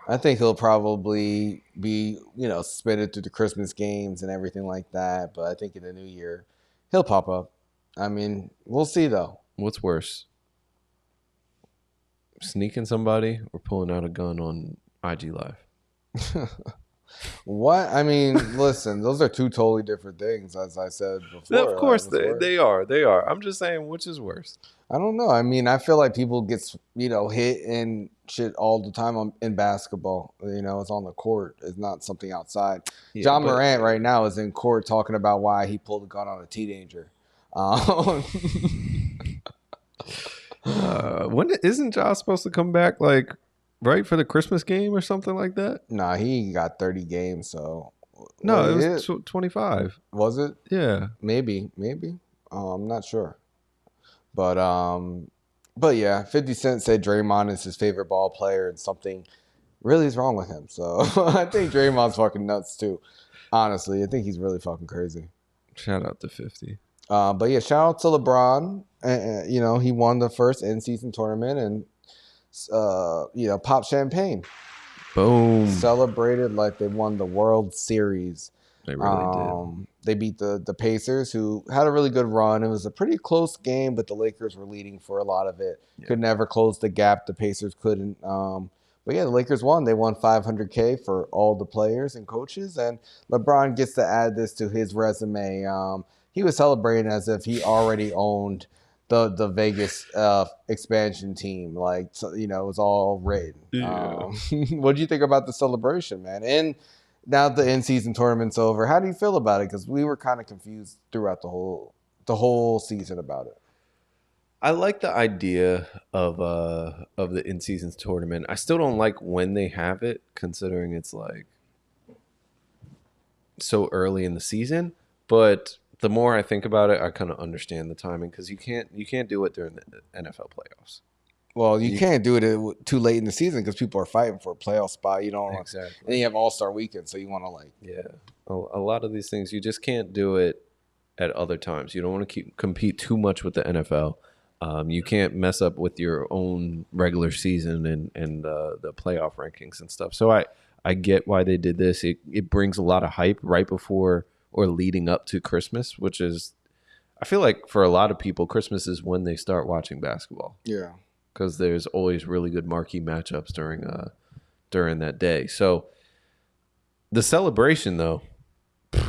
I think he'll probably be, you know, suspended through the Christmas games and everything like that. But I think in the new year, he'll pop up. I mean, we'll see, though. What's worse? Sneaking somebody or pulling out a gun on IG Live? What? I mean, listen, those are two totally different things, as I said before. Of course, they are. I'm just saying, which is worse? I don't know. I mean, I feel like people get, you know, hit and shit all the time in basketball. You know, it's on the court. It's not something outside. Yeah, John Morant right now is in court talking about why he pulled a gun on a teenager. When isn't Ja supposed to come back like right, for the Christmas game or something like that? Nah, he got 30 games, so... No, it was 25. Was it? Yeah. Maybe. I'm not sure. But yeah, 50 Cent said Draymond is his favorite ball player and something really is wrong with him. So I think Draymond's fucking nuts too. Honestly, I think he's really fucking crazy. Shout out to 50. But yeah, shout out to LeBron. He won the first in-season tournament and, popped champagne. Boom. Celebrated like they won the World Series. They really did. They beat the Pacers, who had a really good run. It was a pretty close game, but the Lakers were leading for a lot of it. Yeah. Could never close the gap. The Pacers couldn't. But yeah, the Lakers won. They won $500K for all the players and coaches. And LeBron gets to add this to his resume. He was celebrating as if he already owned the Vegas expansion team. Like, it was all written. Yeah. What do you think about the celebration, man? And now the in-season tournament's over. How do you feel about it? Because we were kind of confused throughout the whole season about it. I like the idea of the in-season tournament. I still don't like when they have it, considering it's like so early in the season. But the more I think about it, I kind of understand the timing, because you can't do it during the NFL playoffs. Well, you can't do it too late in the season because people are fighting for a playoff spot. You don't exactly. And you have All-Star Weekend, so you want to a lot of these things you just can't do it at other times. You don't want to compete too much with the NFL. You can't mess up with your own regular season and the playoff rankings and stuff. So I get why they did this. It brings a lot of hype right before or leading up to Christmas, which is, I feel like for a lot of people, Christmas is when they start watching basketball. Yeah. Because there's always really good marquee matchups during that day. So the celebration, though, that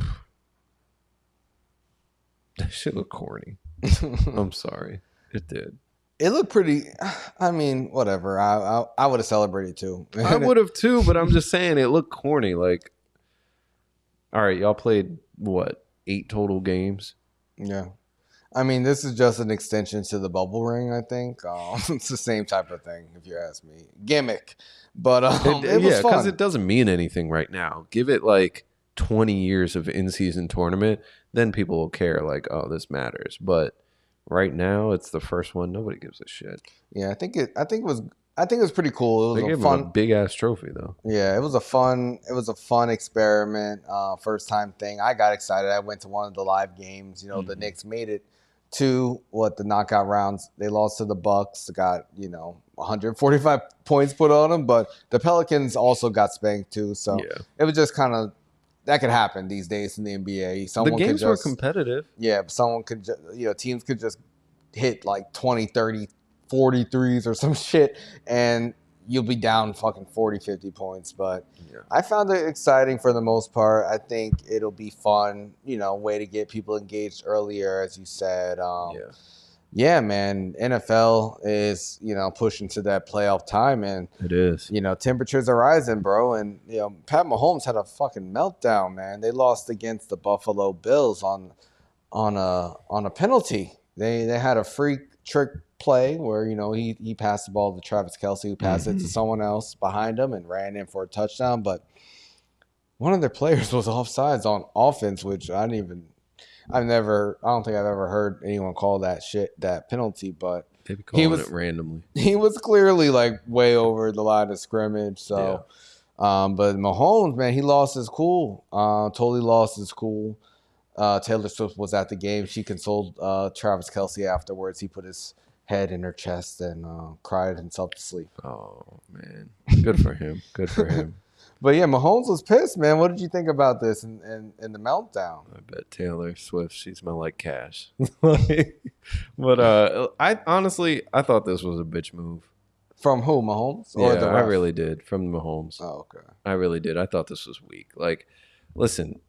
shit looked corny. I'm sorry. It did. It looked pretty. I mean, whatever. I would have celebrated too. I would have too, but I'm just saying it looked corny. Like, all right, y'all played what, 8 total games? Yeah. I mean, this is just an extension to the bubble ring, I think. It's the same type of thing, if you ask me. Gimmick. But it was fun. Because it doesn't mean anything right now. Give it like 20 years of in-season tournament, then people will care, like, oh, this matters. But right now, it's the first one. Nobody gives a shit. Yeah, I think it was pretty cool. It was a big ass trophy though. Yeah, it was a fun experiment, first time thing. I got excited. I went to one of the live games. The Knicks made it to the knockout rounds. They lost to the Bucks. Got 145 points put on them, but the Pelicans also got spanked too. So it was just kind of, that could happen these days in the NBA. The games were competitive. Yeah, someone could teams could just hit like 20, 30, 40 threes or some shit, and you'll be down fucking 40, 50 points. But I found it exciting for the most part. I think it'll be fun, way to get people engaged earlier, as you said. Yeah, man, NFL is, pushing to that playoff time, and it is. Temperatures are rising, bro. And, Pat Mahomes had a fucking meltdown, man. They lost against the Buffalo Bills on a penalty. They had a freak trick play where, he passed the ball to Travis Kelce, who passed it to someone else behind him and ran in for a touchdown. But one of their players was offsides on offense, which I don't think I've ever heard anyone call that penalty, but they be calling it randomly. He was clearly like way over the line of scrimmage. So, but Mahomes, man, he lost his cool. Totally lost his cool. Taylor Swift was at the game. She consoled Travis Kelce afterwards. He put his head in her chest and cried himself to sleep. Oh, man. Good for him. Good for him. But yeah, Mahomes was pissed, man. What did you think about this and the meltdown? I bet Taylor Swift, she smelled like cash. But I thought this was a bitch move. From who, Mahomes? Or I really did. From Mahomes. Oh, okay. I really did. I thought this was weak. Like, listen,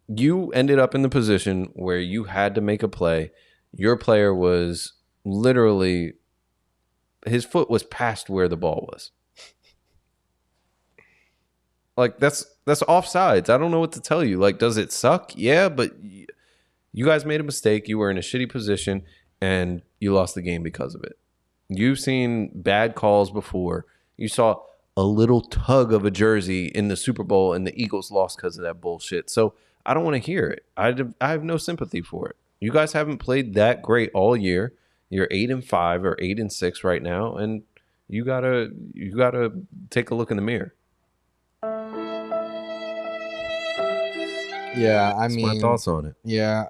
you ended up in the position where you had to make a play. Your player was literally, his foot was past where the ball was. Like, that's offsides. I don't know what to tell you. Like, does it suck? Yeah, but you guys made a mistake. You were in a shitty position, and you lost the game because of it. You've seen bad calls before. You saw a little tug of a jersey in the Super Bowl, and the Eagles lost because of that bullshit. So I don't want to hear it. I have no sympathy for it. You guys haven't played that great all year. You're 8-5 or 8-6 right now, and you gotta take a look in the mirror. Yeah, That's my thoughts on it. Yeah,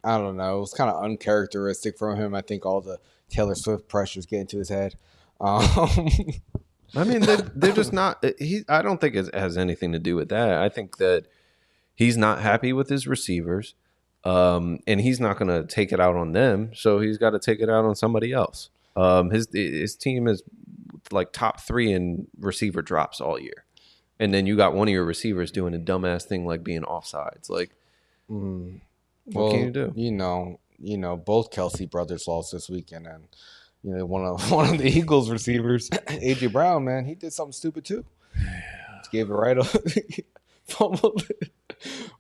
I don't know. It was kind of uncharacteristic from him. I think all the Taylor Swift pressures get into his head. I mean, they're just not. I don't think it has anything to do with that. I think that he's not happy with his receivers, and he's not going to take it out on them. So he's got to take it out on somebody else. His team is like top 3 in receiver drops all year. And then you got one of your receivers doing a dumbass thing like being offsides. Like, what can you do? You know, both Kelsey brothers lost this weekend, and one of the Eagles receivers, AJ Brown, man, he did something stupid too. Just gave it right up, fumbled it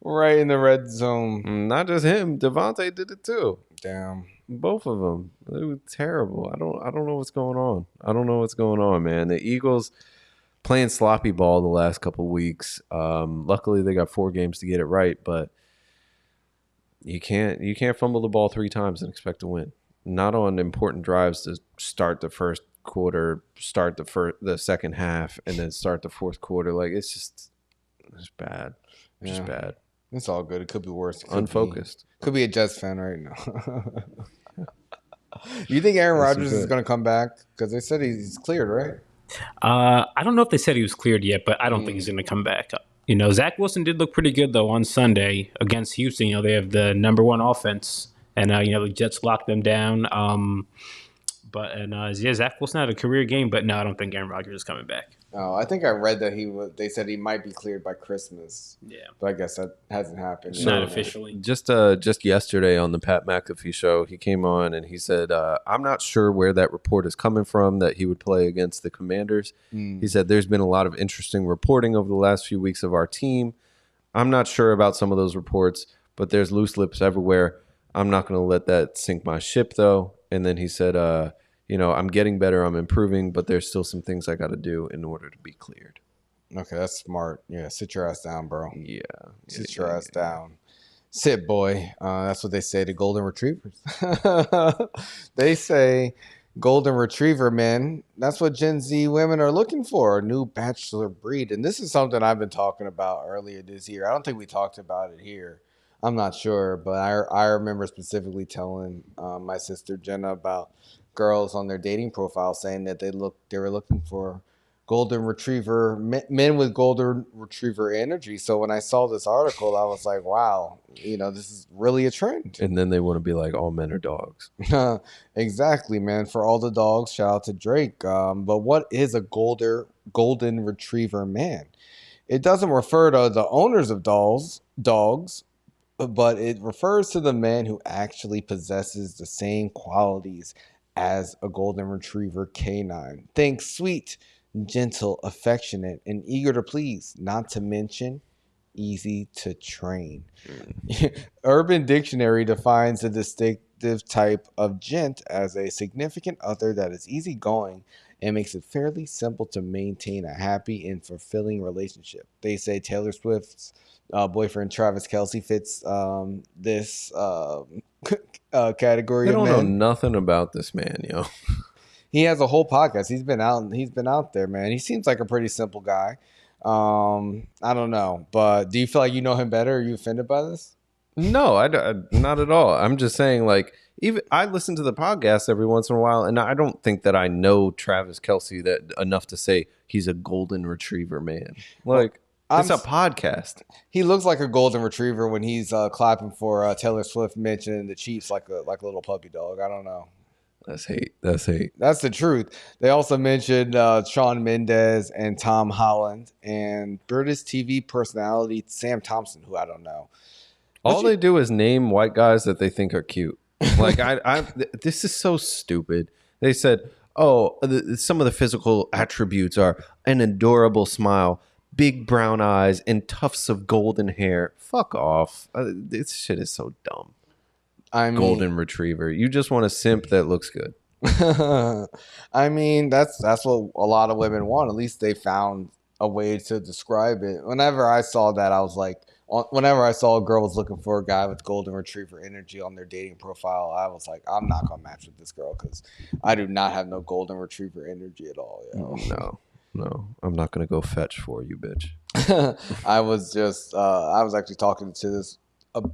right in the red zone. Not just him, Devontae did it too. Damn, both of them. It was terrible. I don't know what's going on. I don't know what's going on, man. The Eagles playing sloppy ball the last couple weeks. Luckily, they got 4 games to get it right, but you can't fumble the ball 3 times and expect to win. Not on important drives to start the first quarter, start the second half, and then start the fourth quarter. Like it's bad. It's just bad. It's all good. It could be worse. Unfocused. Could be a Jets fan right now. You think Aaron Rodgers is going to come back? Because they said he's cleared, right? I don't know if they said he was cleared yet, but I don't think he's going to come back. Zach Wilson did look pretty good, though, on Sunday against Houston. They have the number 1 offense, and, the Jets locked them down. Zach Wilson had a career game, but no, I don't think Aaron Rodgers is coming back. Oh, I think I read that they said he might be cleared by Christmas. Yeah. But I guess that hasn't happened. Not officially. Just yesterday on the Pat McAfee show, he came on and he said, I'm not sure where that report is coming from that he would play against the Commanders. He said, there's been a lot of interesting reporting over the last few weeks of our team. I'm not sure about some of those reports, but there's loose lips everywhere. I'm not going to let that sink my ship, though. And then he said, I'm getting better, I'm improving, but there's still some things I got to do in order to be cleared. Okay, that's smart. Yeah, sit your ass down, bro. Yeah. Sit your ass down. Sit, boy. That's what they say to golden retrievers. They say golden retriever men. That's what Gen Z women are looking for, a new bachelor breed. And this is something I've been talking about earlier this year. I don't think we talked about it here. I'm not sure, but I remember specifically telling my sister Jenna about girls on their dating profile saying that they were looking for golden retriever men with golden retriever energy. So when I saw this article, I was like, wow, this is really a trend. And then they want to be like, all men are dogs. Exactly, man. For all the dogs, shout out to Drake. But what is a golden retriever man? It doesn't refer to the owners of dogs, but it refers to the man who actually possesses the same qualities as a golden retriever canine. Think sweet, gentle, affectionate, and eager to please, not to mention easy to train. Urban Dictionary defines a distinctive type of gent as a significant other that is easygoing and makes it fairly simple to maintain a happy and fulfilling relationship. They say Taylor Swift's boyfriend Travis Kelce fits this category. I don't know nothing about this man, yo. He has a whole podcast. He's been out there, man. He seems like a pretty simple guy. I don't know, but do you feel like you know him better? Are you offended by this? No, I not at all. I'm just saying, like, even I listen to the podcast every once in a while, and I don't think that I know Travis Kelce that enough to say he's a golden retriever man. Like, it's a podcast. He looks like a golden retriever when he's clapping for Taylor Swift mentioning the Chiefs like a little puppy dog. I don't know. That's hate. That's hate. That's the truth. They also mentioned Shawn Mendes and Tom Holland and British TV personality Sam Thompson, who I don't know. All they do is name white guys that they think are cute. Like this is so stupid. They said, some of the physical attributes are an adorable smile, big brown eyes, and tufts of golden hair. Fuck off. This shit is so dumb. Golden retriever. You just want a simp that looks good. I mean, that's what a lot of women want. At least they found a way to describe it. Whenever I saw that, I was like, whenever I saw a girl was looking for a guy with golden retriever energy on their dating profile, I was like, I'm not gonna match with this girl because I do not have no golden retriever energy at all. No, I'm not gonna go fetch for you, bitch. I was actually talking to this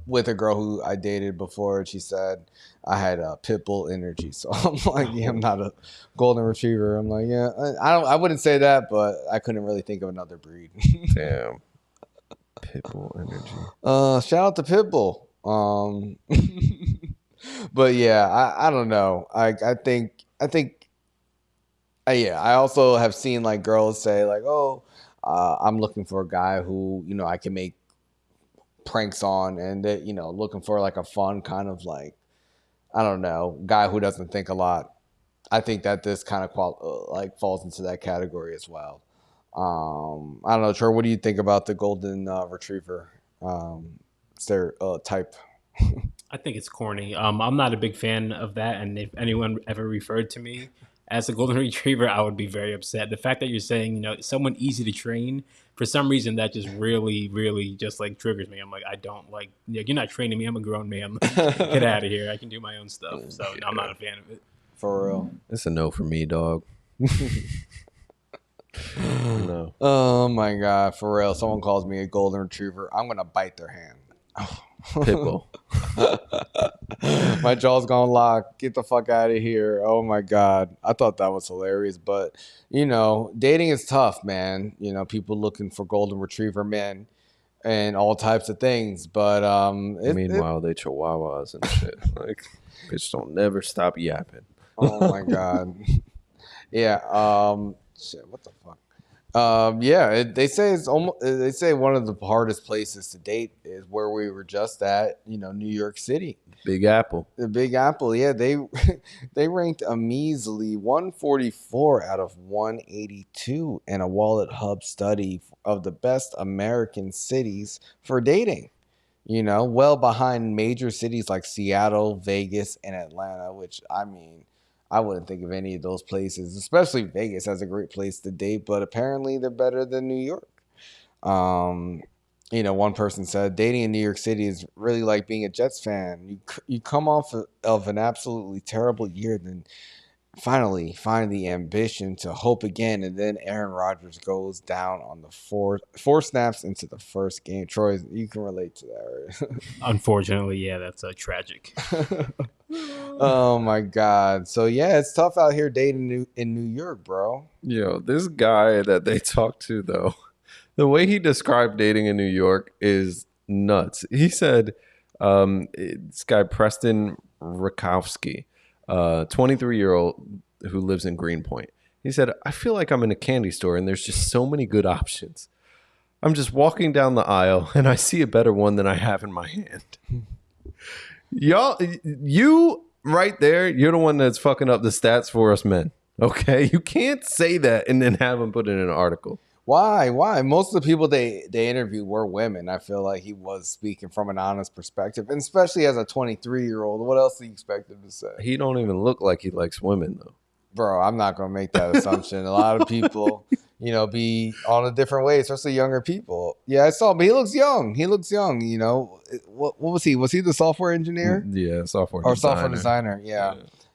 with a girl who I dated before, and she said I had a pit bull energy. So I'm like, yeah, I'm not a golden retriever. I'm like, yeah, I wouldn't say that, but I couldn't really think of another breed. Damn. Pitbull energy. Shout out to Pitbull. But yeah, I don't know. I think I also have seen like girls say like, oh, I'm looking for a guy who, you know, I can make pranks on, and that, you know, looking for like a fun kind of like, I don't know, guy who doesn't think a lot. I think that this kind of like falls into that category as well. I don't know, Troy, what do you think about the golden retriever type? I think it's corny. I'm not a big fan of that, and if anyone ever referred to me as a golden retriever, I would be very upset. The fact that you're saying, you know, someone easy to train, for some reason that just really, really just like triggers me. I'm like, I don't like, you're not training me. I'm a grown man. Get out of here. I can do my own stuff. So no, I'm not a fan of it. For real. It's a no for me, dog. No. Oh my God, for real. Someone calls me a golden retriever, I'm gonna bite their hand. Pitbull. My jaw's gonna lock. Get the fuck out of here. Oh my God. I thought that was hilarious. But, you know, dating is tough, man. You know, people looking for golden retriever men and all types of things. But meanwhile, they chihuahuas and shit. Like, bitch don't never stop yapping. Oh my God. Yeah. Shit, what the fuck? They say it's almost. They say one of the hardest places to date is where we were just at. You know, New York City. Big Apple. The Big Apple. Yeah, they ranked a measly 144 out of 182 in a Wallet Hub study of the best American cities for dating. You know, well behind major cities like Seattle, Vegas, and Atlanta. Which, I mean, I wouldn't think of any of those places, especially Vegas as a great place to date, but apparently they're better than New York. You know, one person said, dating in New York City is really like being a Jets fan. You come off of an absolutely terrible year, then finally find the ambition to hope again, and then Aaron Rodgers goes down on the four snaps into the first game. Troy, you can relate to that, right? Unfortunately, yeah, that's tragic. Oh my God. So yeah, it's tough out here dating in New York, bro. Yo, this guy that they talked to, though, the way he described dating in New York is nuts. He said, this guy Preston Rakowski, 23-year-old who lives in Greenpoint. He said, I feel like I'm in a candy store and there's just so many good options. I'm just walking down the aisle and I see a better one than I have in my hand. Y'all, you right there, you're the one that's fucking up the stats for us men. Okay? You can't say that and then have them put it in an article. Why? Most of the people they interviewed were women. I feel like he was speaking from an honest perspective, and especially as a 23-year-old. What else do you expect him to say? He don't even look like he likes women, though. Bro, I'm not going to make that assumption. A lot of people, you know, be on a different way, especially younger people. Yeah, I saw him, but he looks young. You know. What was he? Was he the software engineer? Yeah, software designer. Yeah.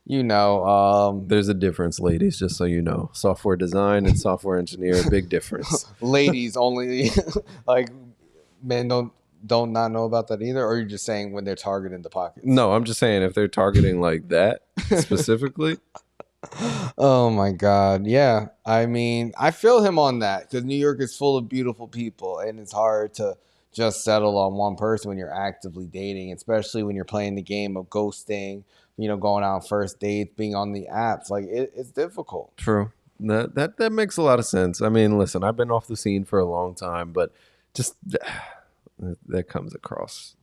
You know, there's a difference, ladies, just so you know. Software design and software engineer, big difference. Ladies only, like, men don't not know about that either? Or you're just saying when they're targeting the pockets? No, I'm just saying if they're targeting like that specifically. Oh my God. Yeah. I mean, I feel him on that because New York is full of beautiful people and it's hard to just settle on one person when you're actively dating, especially when you're playing the game of ghosting, you know, going out on first dates, being on the apps. Like it's difficult. True. That makes a lot of sense. I mean, listen, I've been off the scene for a long time, but just that comes across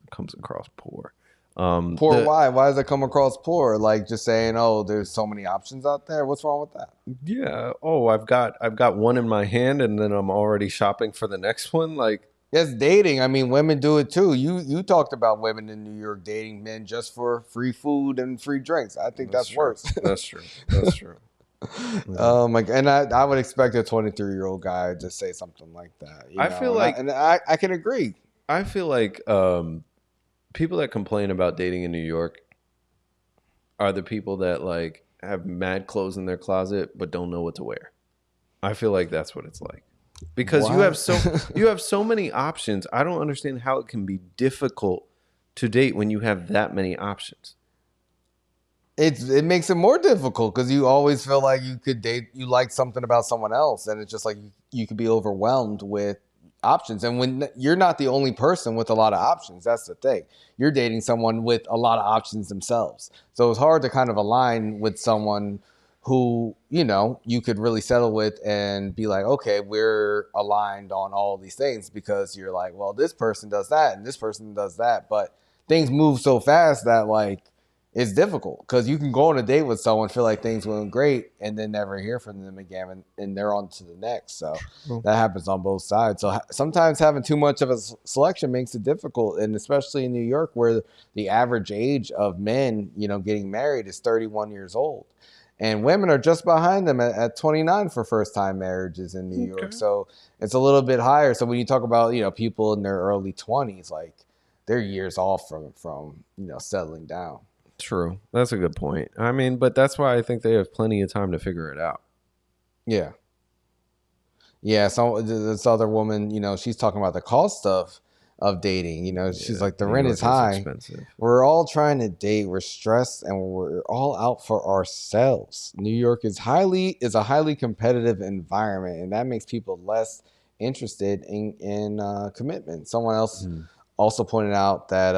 poor. Poor? Why? Why does it come across poor? Like just saying, oh, there's so many options out there. What's wrong with that? Yeah. Oh, I've got one in my hand, and then I'm already shopping for the next one. Like, Yes, dating. I mean, women do it too. You talked about women in New York dating men just for free food and free drinks. I think that's worse. That's true. That's true. And I would expect a 23-year-old guy to say something like that. I feel like, I can agree. I feel like people that complain about dating in New York are the people that like have mad clothes in their closet but don't know what to wear. I feel like that's what it's like. Because you have so many options. I don't understand how it can be difficult to date when you have that many options. It makes it more difficult because you always feel like you could date, you like something about someone else, and it's just like you could be overwhelmed with options. And when you're not the only person with a lot of options, that's the thing. You're dating someone with a lot of options themselves. So it's hard to kind of align with someone who, you know, you could really settle with and be like, okay, we're aligned on all these things, because you're like, well, this person does that and this person does that. But things move so fast that like it's difficult, because you can go on a date with someone, feel like things went great, and then never hear from them again, and they're on to the next. So that happens on both sides. So sometimes having too much of a selection makes it difficult, and especially in New York, where the average age of men, you know, getting married is 31 years old. And women are just behind them at 29 for first-time marriages in New York. So it's a little bit higher. So when you talk about, you know, people in their early 20s, like they're years off from you know, settling down. True. That's a good point. I mean, but that's why I think they have plenty of time to figure it out. Yeah. Yeah. So this other woman, you know, she's talking about the cost of dating. You know, she's like, the rent is high. Expensive. We're all trying to date. We're stressed and we're all out for ourselves. New York is a highly competitive environment, and that makes people less interested in commitment. Someone else also pointed out that,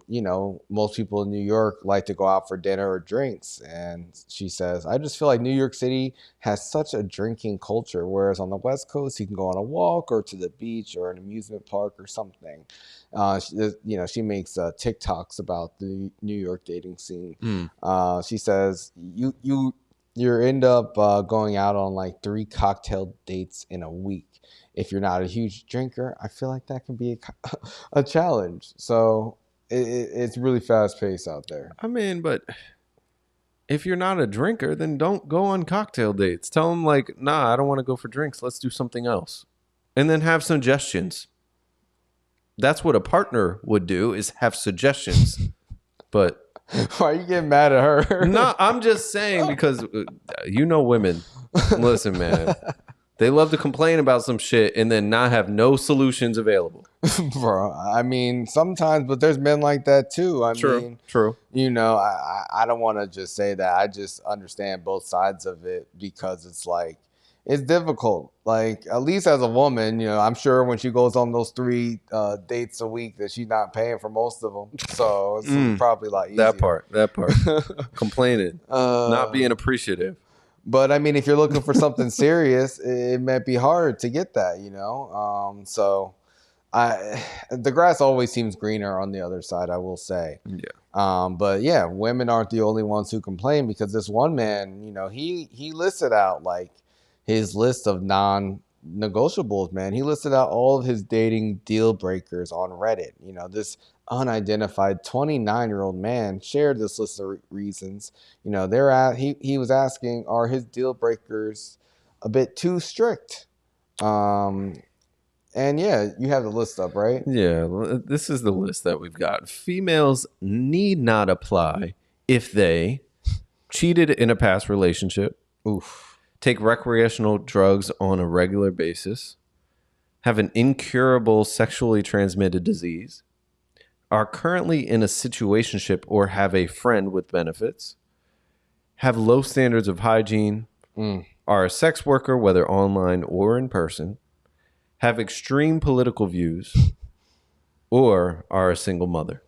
you know, most people in New York like to go out for dinner or drinks. And she says, I just feel like New York City has such a drinking culture, whereas on the West Coast, you can go on a walk or to the beach or an amusement park or something. You know, she makes TikToks about the New York dating scene. She says, you end up going out on like 3 cocktail dates in a week. If you're not a huge drinker, I feel like that can be a challenge. So it's really fast paced out there. I mean, but if you're not a drinker, then don't go on cocktail dates. Tell them like, nah, I don't want to go for drinks. Let's do something else. And then have suggestions. That's what a partner would do, is have suggestions. But why are you getting mad at her? No, I'm just saying, because you know women. Listen, man. They love to complain about some shit and then not have no solutions available. Bro, I mean, sometimes, but there's men like that too. I mean, you know, I don't want to just say that. I just understand both sides of it, because it's like, it's difficult. Like, at least as a woman, you know, I'm sure when she goes on those 3 dates a week that she's not paying for most of them. So it's probably a lot easier. That part. Complaining, not being appreciative. But I mean, if you're looking for something serious, it might be hard to get that, you know? So the grass always seems greener on the other side, I will say. Yeah. But yeah, women aren't the only ones who complain, because this one man, you know, he listed out like his list of non-negotiables, man. He listed out all of his dating deal breakers on Reddit. You know, this unidentified 29-year-old man shared this list of reasons. You know, he was asking, are his deal breakers a bit too strict? And yeah, you have the list up, right? Yeah, this is the list that we've got. Females need not apply if they cheated in a past relationship, take recreational drugs on a regular basis, have an incurable sexually transmitted disease, are currently in a situationship or have a friend with benefits, have low standards of hygiene, are a sex worker, whether online or in person, have extreme political views, or are a single mother.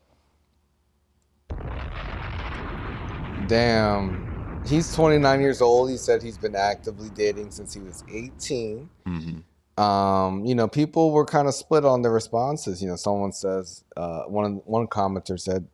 Damn. He's 29 years old. He said he's been actively dating since he was 18. You know, people were kind of split on the responses. You know, someone says, one commenter said,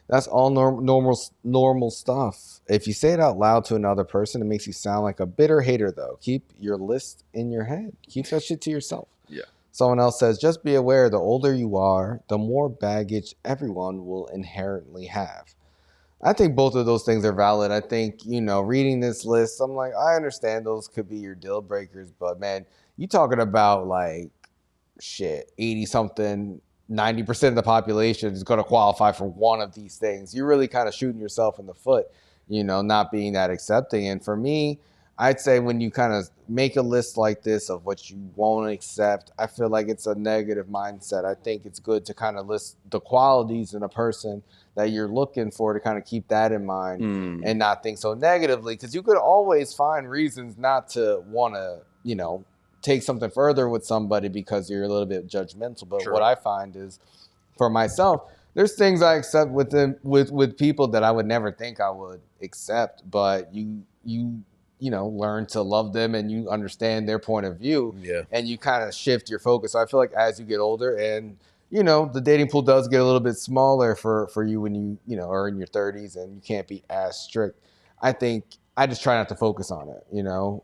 that's all normal stuff. If you say it out loud to another person, it makes you sound like a bitter hater, though. Keep your list in your head. Keep that shit to yourself. Yeah. Someone else says, just be aware, the older you are, the more baggage everyone will inherently have. I think both of those things are valid. I think, reading this list, I'm like, I understand those could be your deal breakers, but man, you talking about like, 80 something, 90% of the population is going to qualify for one of these things. You're really kind of shooting yourself in the foot, not being that accepting. And for me, I'd say when you kind of make a list like this of what you won't accept, I feel like it's a negative mindset. I think it's good to kind of list the qualities in a person that you're looking for, to kind of keep that in mind and not think so negatively, because you could always find reasons not to want to, take something further with somebody because you're a little bit judgmental. But What I find is, for myself, there's things I accept with people that I would never think I would accept, but you learn to love them and you understand their point of view, and you kind of shift your focus. So I feel like as you get older and, the dating pool does get a little bit smaller for you when you are in your 30s and you can't be as strict. I think I just try not to focus on it,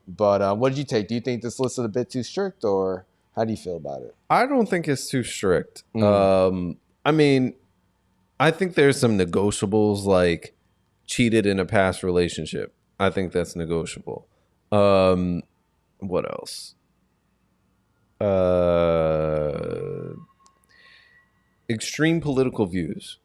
But what did you take? Do you think this list is a bit too strict, or how do you feel about it? I don't think it's too strict. I mean, I think there's some negotiables, like cheated in a past relationship. I think that's negotiable. What else? Extreme political views.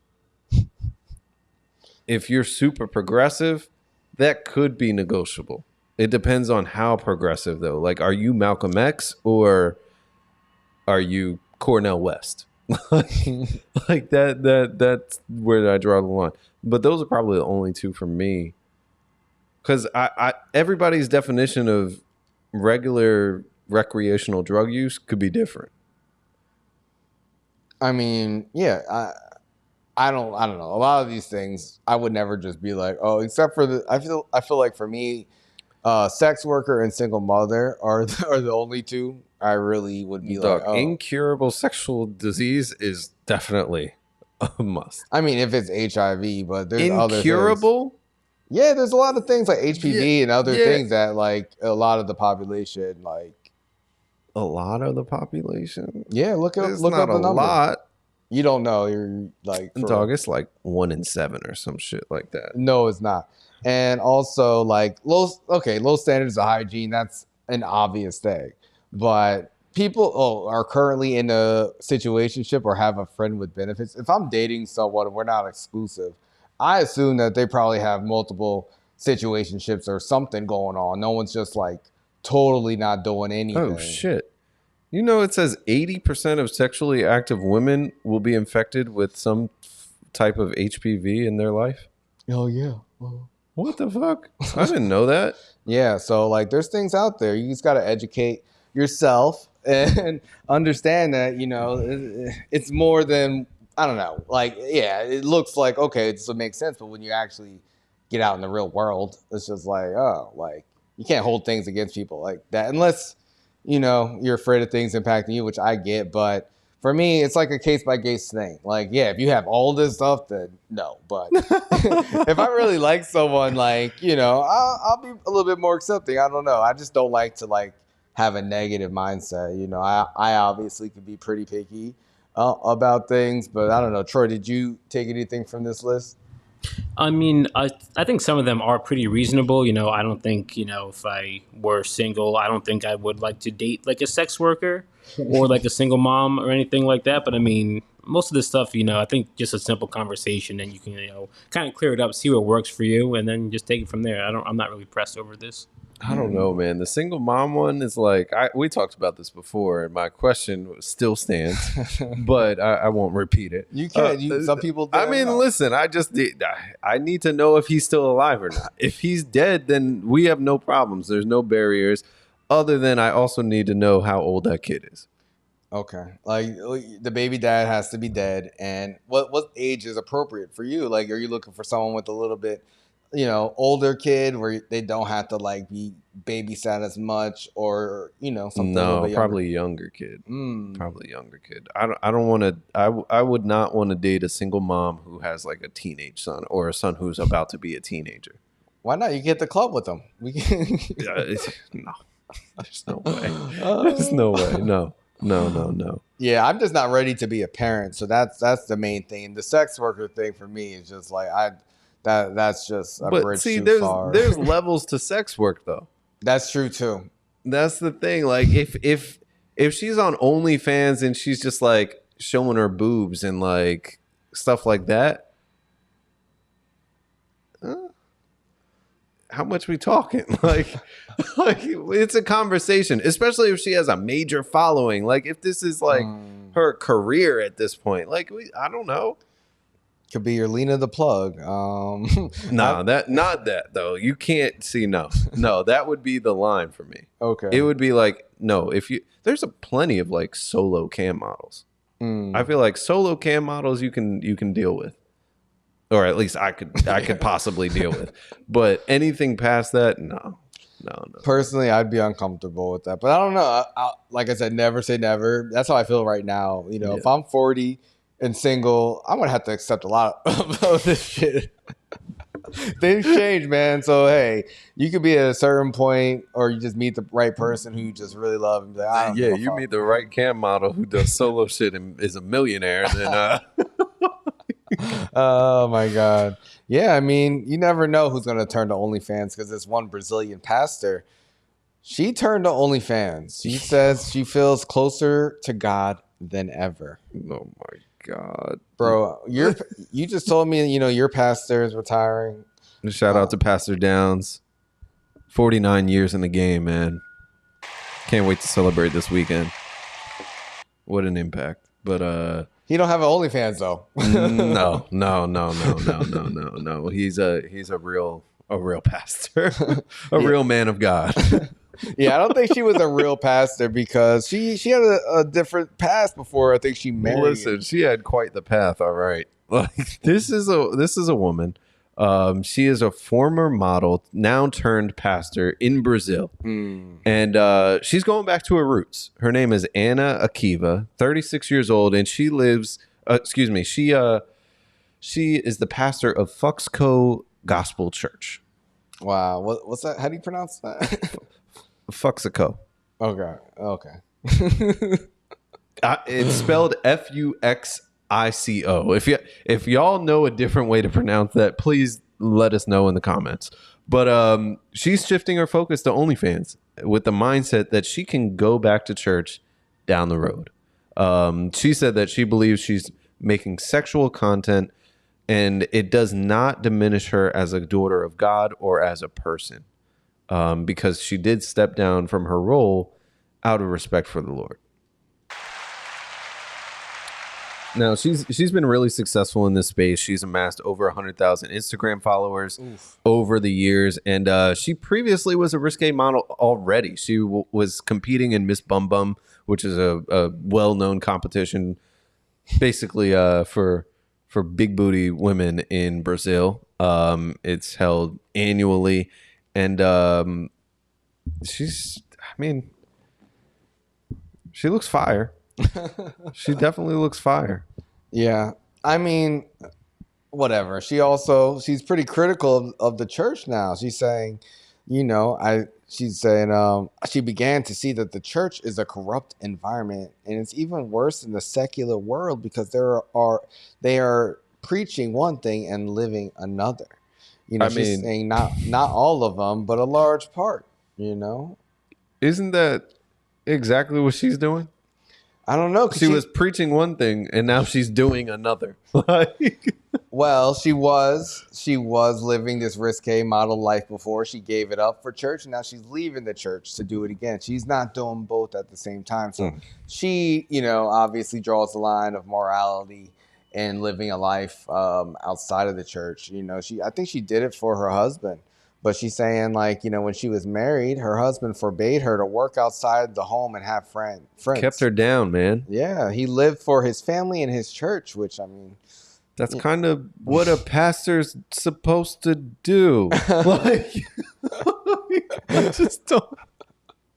If you're super progressive, that could be negotiable. It depends on how progressive, though. Like, are you Malcolm X or are you Cornel West? Like that's where I draw the line. But those are probably the only two for me. Because I everybody's definition of regular recreational drug use could be different. I mean, yeah, I don't know. A lot of these things I would never just be like, oh, except for I feel like for me, sex worker and single mother are the only two I really would be like, oh. Incurable sexual disease is definitely a must. I mean, if it's HIV, but there's incurable? Other things. Yeah, there's a lot of things like HPV and other things that like a lot of the population like. A lot of the population? Yeah, look up the number. Lot. You don't know. You're like, it's like 1 in 7 or some shit like that. No, it's not. And also like low standards of hygiene. That's an obvious thing. But people are currently in a situationship or have a friend with benefits. If I'm dating someone and we're not exclusive, I assume that they probably have multiple situationships or something going on. No one's just like totally not doing anything. Oh, shit. It says 80% of sexually active women will be infected with some type of HPV in their life. Oh, yeah. What the fuck? I didn't know that. Yeah, so like there's things out there. You just got to educate yourself and understand that, it's more than, I don't know. Like, yeah, it looks like, okay, this will make sense. But when you actually get out in the real world, it's just like, oh, like, you can't hold things against people like that unless, you're afraid of things impacting you, which I get. But for me, it's like a case-by-case thing. Like, yeah, if you have all this stuff, then no. But if I really like someone, like, I'll be a little bit more accepting. I don't know. I just don't like to, like, have a negative mindset. I obviously could be pretty picky about things. But I don't know. Troy, did you take anything from this list? I mean, I think some of them are pretty reasonable. I don't think, if I were single, I don't think I would like to date like a sex worker or like a single mom or anything like that. But I mean, most of this stuff, I think just a simple conversation and you can, kind of clear it up, see what works for you, and then just take it from there. I'm not really pressed over this. I don't know, man. The single mom one is like, we talked about this before, and my question still stands, but I won't repeat it. You can't. Some people. I mean, listen. I need to know if he's still alive or not. If he's dead, then we have no problems. There's no barriers. Other than I also need to know how old that kid is. Okay, like the baby dad has to be dead, and what age is appropriate for you? Like, are you looking for someone with a little bit, older kid where they don't have to like be babysat as much, or something? No, probably younger kid. Probably younger kid. I don't want to. I would not want to date a single mom who has like a teenage son or a son who's about to be a teenager. Why not? You get the club with them. No, there's no way. There's no way. No. No. Yeah, I'm just not ready to be a parent. So that's the main thing. And the sex worker thing for me is just like that's just a bridge too far. There's levels to sex work though. That's true too. That's the thing. Like if she's on OnlyFans and she's just like showing her boobs and like stuff like that, how much we talking? Like it's a conversation, especially if she has a major following. Like if this is like her career at this point, like I don't know. Could be your Lena the Plug. No, not that though. You can't see no. That would be the line for me. Okay, it would be like no. There's a plenty of like solo cam models. I feel like solo cam models you can deal with. Or at least I could possibly deal with. But anything past that, no. Personally, I'd be uncomfortable with that. But I don't know. Like I said, never say never. That's how I feel right now. You know, if I'm 40 and single, I'm going to have to accept a lot of this shit. Things change, man. So, hey, you could be at a certain point or you just meet the right person who you just really love. And be like, you meet the right cam model who does solo shit and is a millionaire. Then oh my God. Yeah, I mean, you never know who's going to turn to OnlyFans because this one Brazilian pastor, she turned to OnlyFans. She says she feels closer to God than ever. Oh my God. Bro, you just told me, your pastor is retiring. Shout out to Pastor Downs. 49 years in the game, man. Can't wait to celebrate this weekend. What an impact. But he don't have an OnlyFans though. No. He's a real pastor, real man of God. Yeah, I don't think she was a real pastor because she had a different past before I think she married. Listen, she had quite the path. All right, like this is a woman. She is a former model, now turned pastor in Brazil, and she's going back to her roots. Her name is Ana Akiva, 36 years old, and she lives. She is the pastor of Fuxco Gospel Church. Wow, what's that? How do you pronounce that? Fuxico. Okay. It's spelled Fuxico. If y'all know a different way to pronounce that, please let us know in the comments. But she's shifting her focus to OnlyFans with the mindset that she can go back to church down the road. She said that she believes she's making sexual content and it does not diminish her as a daughter of God or as a person. Because she did step down from her role out of respect for the Lord. Now, she's been really successful in this space. She's amassed over 100,000 Instagram followers over the years. And she previously was a risque model already. She was competing in Miss Bum Bum, which is a well-known competition basically for big booty women in Brazil. It's held annually. And she looks fire. She definitely looks fire. Yeah. I mean, whatever. She's pretty critical of the church now. She's saying, she began to see that the church is a corrupt environment and it's even worse in the secular world because they are preaching one thing and living another. She's saying not all of them, but a large part, Isn't that exactly what she's doing? I don't know. She was preaching one thing and now she's doing another. Well, she was living this risque model life before. She gave it up for church and now she's leaving the church to do it again. She's not doing both at the same time. So she, obviously draws the line of morality and living a life outside of the church. I think she did it for her husband, but she's saying when she was married, her husband forbade her to work outside the home and have friends. Kept her down, man. Yeah, he lived for his family and his church, which that's kind of what a pastor's supposed to do. I just don't.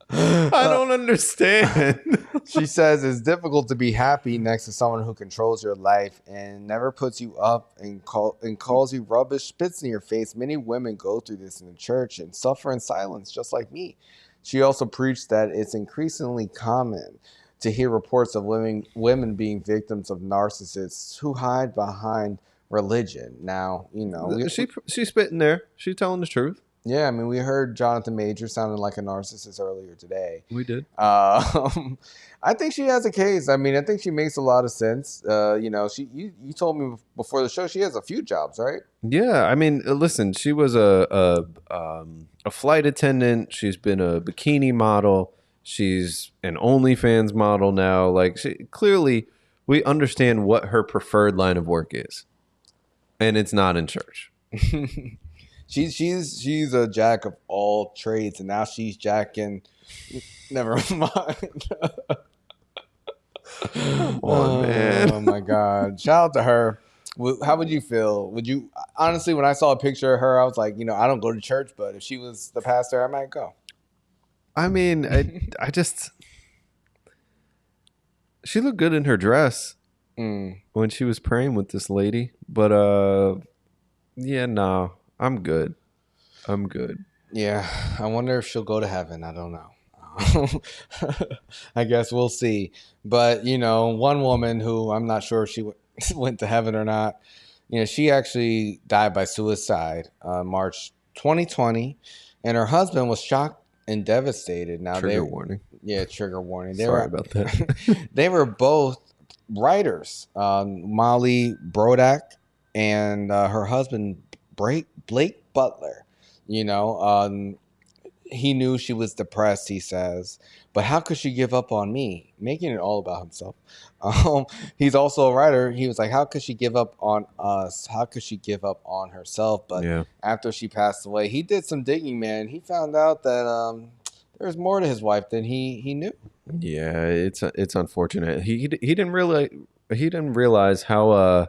I don't understand. She says it's difficult to be happy next to someone who controls your life and never puts you up and calls you rubbish, spits in your face. Many women go through this in the church and suffer in silence, just like me. She also preached that it's increasingly common to hear reports of women being victims of narcissists who hide behind religion. Now, she's spitting there. She's telling the truth. Yeah, I mean, we heard Johnathan Major sounding like a narcissist earlier today. We did. I think she has a case. I mean, I think she makes a lot of sense. You told me before the show she has a few jobs, right? Yeah, I mean, listen, she was a flight attendant. She's been a bikini model. She's an OnlyFans model now. Like, clearly, we understand what her preferred line of work is, and it's not in church. She's a jack of all trades, and now she's jacking. Never mind. Come on, man. Oh my God! Shout out to her. How would you feel? Would you honestly, when I saw a picture of her, I was like, I don't go to church, but if she was the pastor, I might go. I mean, I just she looked good in her dress when she was praying with this lady, but yeah, no. I'm good. Yeah, I wonder if she'll go to heaven. I don't know. I guess we'll see. But, one woman who I'm not sure if she went to heaven or not, she actually died by suicide March 2020, and her husband was shocked and devastated. Now, trigger warning. Yeah, trigger warning. Sorry about that. They were both writers, Molly Brodak and her husband, Blake Butler. He knew she was depressed, he says, but how could she give up on me? Making it all about himself. He's also a writer. He was like, how could she give up on us? How could she give up on herself? But after she passed away, he did some digging, man. He found out that there's more to his wife than he knew. Yeah, it's unfortunate. He didn't realize how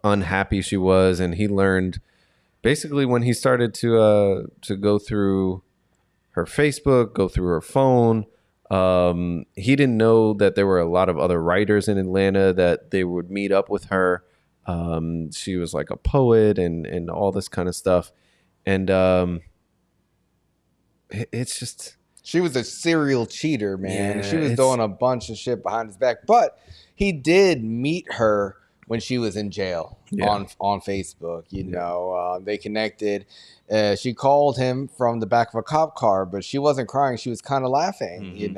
unhappy she was, and he learned basically when he started to go through her Facebook, go through her phone. He didn't know that there were a lot of other writers in Atlanta that they would meet up with her. She was like a poet and all this kind of stuff, and it's just. She was a serial cheater, man. Yeah, she was doing a bunch of shit behind his back. But he did meet her when she was in jail on Facebook. They connected. She called him from the back of a cop car, but she wasn't crying. She was kind of laughing,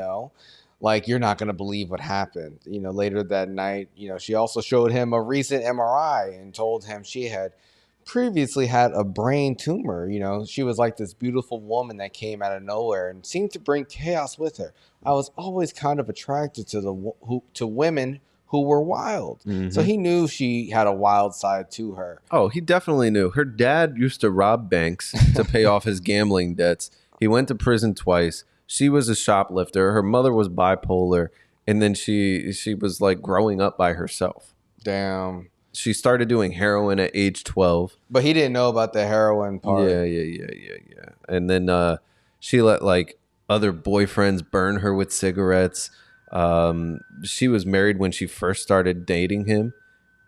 like, you're not going to believe what happened. Later that night, she also showed him a recent MRI and told him she had previously had a brain tumor. She was like this beautiful woman that came out of nowhere and seemed to bring chaos with her. I was always kind of attracted to women who were wild. So he knew she had a wild side to her. Oh, he definitely knew. Her dad used to rob banks to pay off his gambling debts. He went to prison twice. She was a shoplifter. Her mother was bipolar, and then she was like growing up by herself. Damn. She started doing heroin at age 12. But he didn't know about the heroin part. Yeah. And then she let like other boyfriends burn her with cigarettes. She was married when she first started dating him.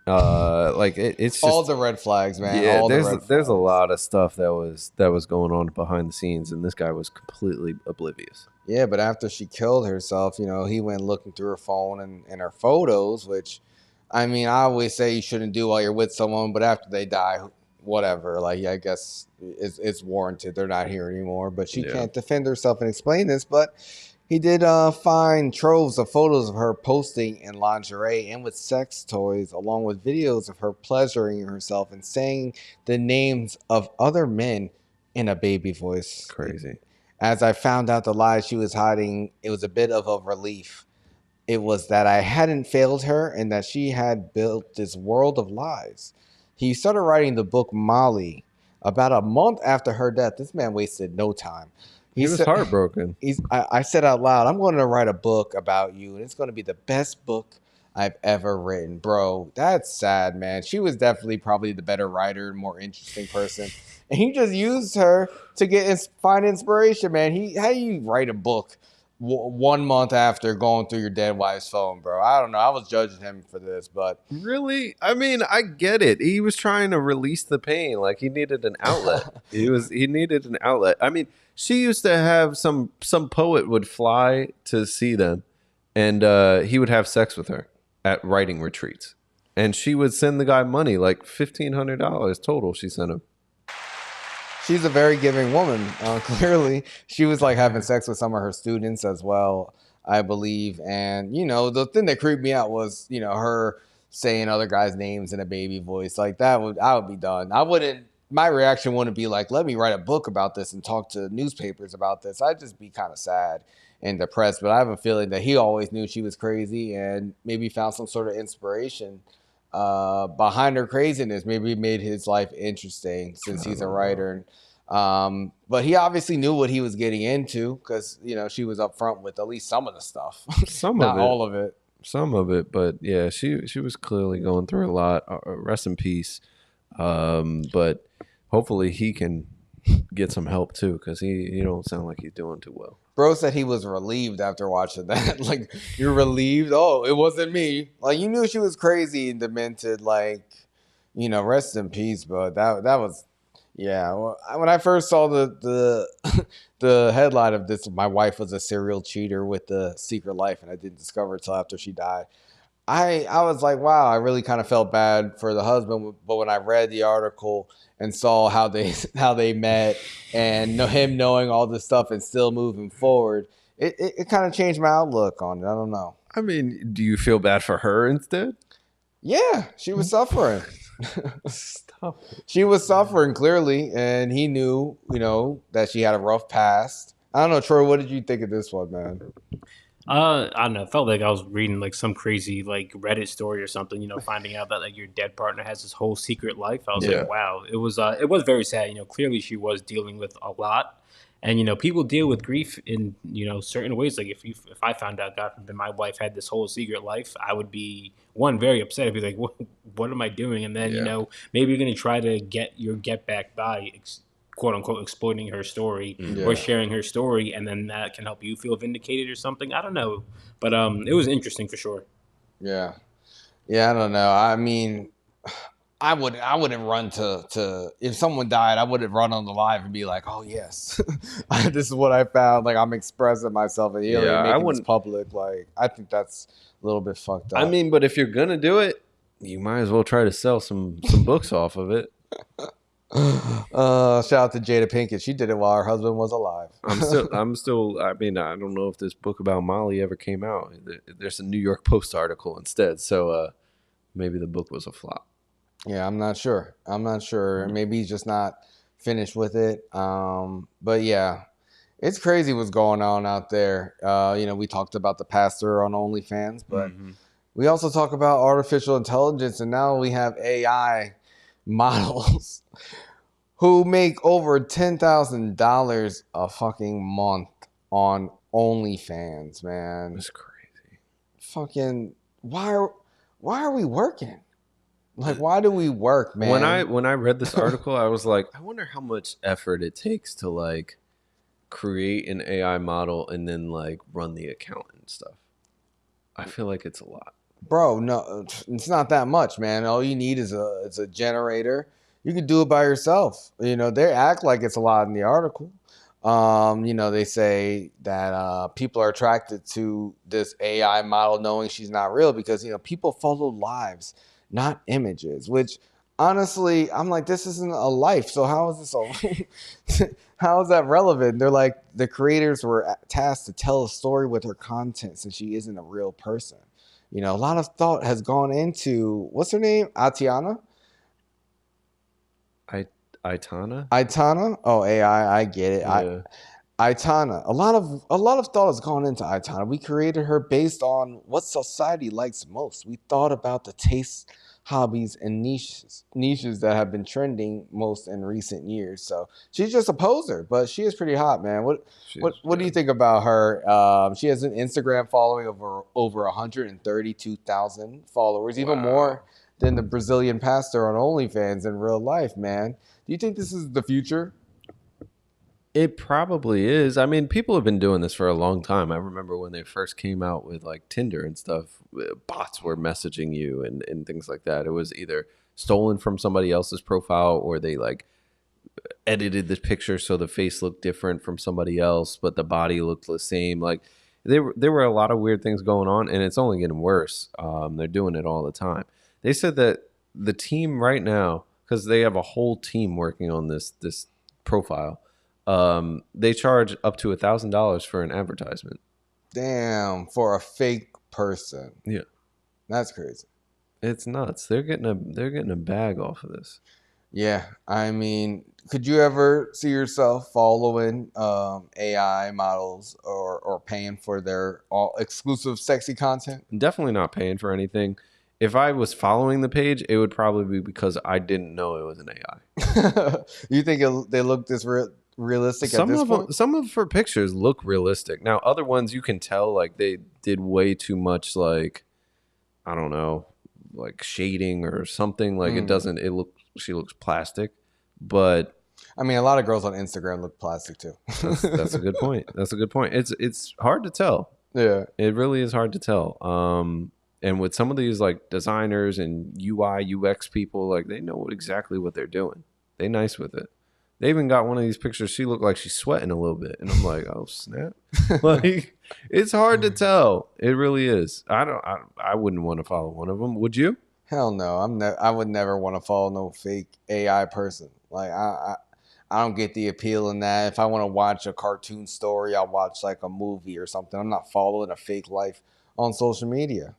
It's just, all the red flags, man. Yeah, there's a lot of stuff that was going on behind the scenes, and this guy was completely oblivious. Yeah, but after she killed herself, he went looking through her phone and her photos, which, I mean, I always say you shouldn't do while you're with someone, but after they die, whatever. Like, I guess it's warranted. They're not here anymore, but she can't defend herself and explain this. But he did find troves of photos of her posting in lingerie and with sex toys, along with videos of her pleasuring herself and saying the names of other men in a baby voice. Crazy. As I found out the lies she was hiding, it was a bit of a relief. It was that I hadn't failed her and that she had built this world of lies. He started writing the book Molly about a month after her death. This man wasted no time. He was heartbroken. I said out loud, I'm going to write a book about you, and it's going to be the best book I've ever written. Bro, that's sad, man. She was definitely probably the better writer, more interesting person. And he just used her to find inspiration, man. How do you write a book 1 month after going through your dead wife's phone, bro? I don't know. I was judging him for this, but really, I mean, I get it. He was trying to release the pain. Like, he needed an outlet. He needed an outlet. I mean, she used to have some poet would fly to see them, And he would have sex with her at writing retreats. And she would send the guy money, like $1,500 total she sent him. She's a very giving woman. Clearly, she was like having sex with some of her students as well, I believe. And, you know, the thing that creeped me out was, you know, her saying other guys' names in a baby voice. Like I would be done. My reaction wouldn't be like, let me write a book about this and talk to newspapers about this. I'd just be kind of sad and depressed. But I have a feeling that he always knew she was crazy and maybe found some sort of inspiration behind her craziness. Maybe it made his life interesting since he's a writer. But he obviously knew what he was getting into because, you know, she was upfront with at least some of the stuff. Not all of it. Some of it. But yeah, she was clearly going through a lot. Rest in peace. But hopefully he can get some help too, because he don't sound like he's doing too well. Bro said he was relieved after watching that. Like, you're relieved? Oh, it wasn't me. Like, you knew she was crazy and demented. Like, you know, rest in peace, bro. That was, yeah. When I first saw the headline of this, my wife was a serial cheater with a secret life, and I didn't discover it until after she died. I was like, wow, I really kind of felt bad for the husband. But when I read the article and saw how they met and him knowing all this stuff and still moving forward, it kind of changed my outlook on it. I don't know. I mean, do you feel bad for her instead? Yeah, she was suffering. She was suffering clearly, and he knew, you know, that she had a rough past. I don't know, Troy, what did you think of this one, man? I don't know. It felt like I was reading like some crazy like Reddit story or something, you know, finding out that like your dead partner has this whole secret life. I was like, wow. It was very sad. You know, clearly she was dealing with a lot. And, you know, people deal with grief in, you know, certain ways. Like if I found out, God forbid, my wife had this whole secret life, I would be, one, very upset. I'd be like, what am I doing? And then, you know, maybe you're going to try to get back by quote unquote exploiting her story or sharing her story, and then that can help you feel vindicated or something. I don't know, but it was interesting for sure. Yeah, I don't know. I mean, I wouldn't run to if someone died, I wouldn't run on the live and be like, oh yes, this is what I found. Like, I'm expressing myself and making this public. Like, I think that's a little bit fucked up. I mean, but if you're gonna do it, you might as well try to sell some books off of it. Shout out to Jada Pinkett. She did it while her husband was alive. I'm still. I mean, I don't know if this book about Molly ever came out. There's a New York Post article instead, so maybe the book was a flop. Yeah, I'm not sure. Maybe he's just not finished with it. But yeah, it's crazy what's going on out there. You know, we talked about the pastor on OnlyFans, but we also talk about artificial intelligence, and now we have AI models who make over $10,000 a fucking month on OnlyFans, man. That's crazy. Fucking why are we working? Like, why do we work, man? When I read this article, I was like, I wonder how much effort it takes to like create an AI model and then like run the account and stuff. I feel like it's a lot. Bro, no, it's not that much, man. All you need is a generator. You can do it by yourself. You know, they act like it's a lot in the article. You know, they say that people are attracted to this AI model knowing she's not real because, you know, people follow lives, not images, which honestly, I'm like, this isn't a life. So how is this how is that relevant? They're like, the creators were tasked to tell a story with her content since she isn't a real person. You know, a lot of thought has gone into, what's her name? Aitana? Aitana? Oh, AI, I get it. Yeah. Aitana. A lot of thought has gone into Aitana. We created her based on what society likes most. We thought about the tastes, hobbies, and niches that have been trending most in recent years. So she's just a poser, but she is pretty hot, man. What do you think about her? She has an Instagram following of over 132,000 followers, even more than the Brazilian pastor on OnlyFans in real life, man. Do you think this is the future? It probably is. I mean, people have been doing this for a long time. I remember when they first came out with like Tinder and stuff, bots were messaging you and things like that. It was either stolen from somebody else's profile or they like edited the picture so the face looked different from somebody else, but the body looked the same. Like, there were a lot of weird things going on, and it's only getting worse. They're doing it all the time. They said that the team right now, because they have a whole team working on this profile, they charge up to $1,000 for an advertisement. Damn, for a fake person. Yeah, that's crazy. It's nuts. They're getting a bag off of this. Yeah, I mean, could you ever see yourself following AI models or paying for their all exclusive sexy content? Definitely not paying for anything. If I was following the page, it would probably be because I didn't know it was an AI. You think they look this realistic at this point? Some of her pictures look realistic. Now, other ones you can tell like they did way too much, like, I don't know, like shading or something. Like she looks plastic. But I mean, a lot of girls on Instagram look plastic too. That's a good point. That's a good point. It's hard to tell. Yeah, it really is hard to tell. And with some of these like designers and UI UX people, like they know exactly what they're doing. They nice with it. They even got one of these pictures. She looked like she's sweating a little bit, and I'm like, oh snap! Like it's hard to tell. It really is. I wouldn't want to follow one of them. Would you? Hell no. I would never want to follow no fake AI person. Like I don't get the appeal in that. If I want to watch a cartoon story, I'll watch like a movie or something. I'm not following a fake life on social media.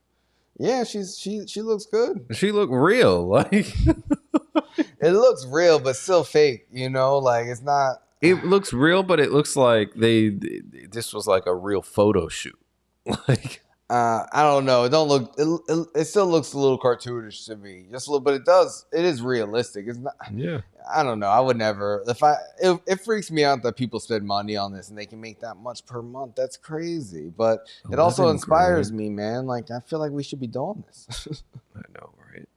Yeah, she looks good. She looked real. Like it looks real, but still fake. You know, like it's not. It looks real, but it looks like this was like a real photo shoot. Like I don't know. It don't look. It still looks a little cartoonish to me, just a little. But it does. It is realistic. It's not. Yeah. I don't know. I would never. It freaks me out that people spend money on this and they can make that much per month. That's crazy. But it also inspires me, man. Like I feel like we should be doing this. I know, right?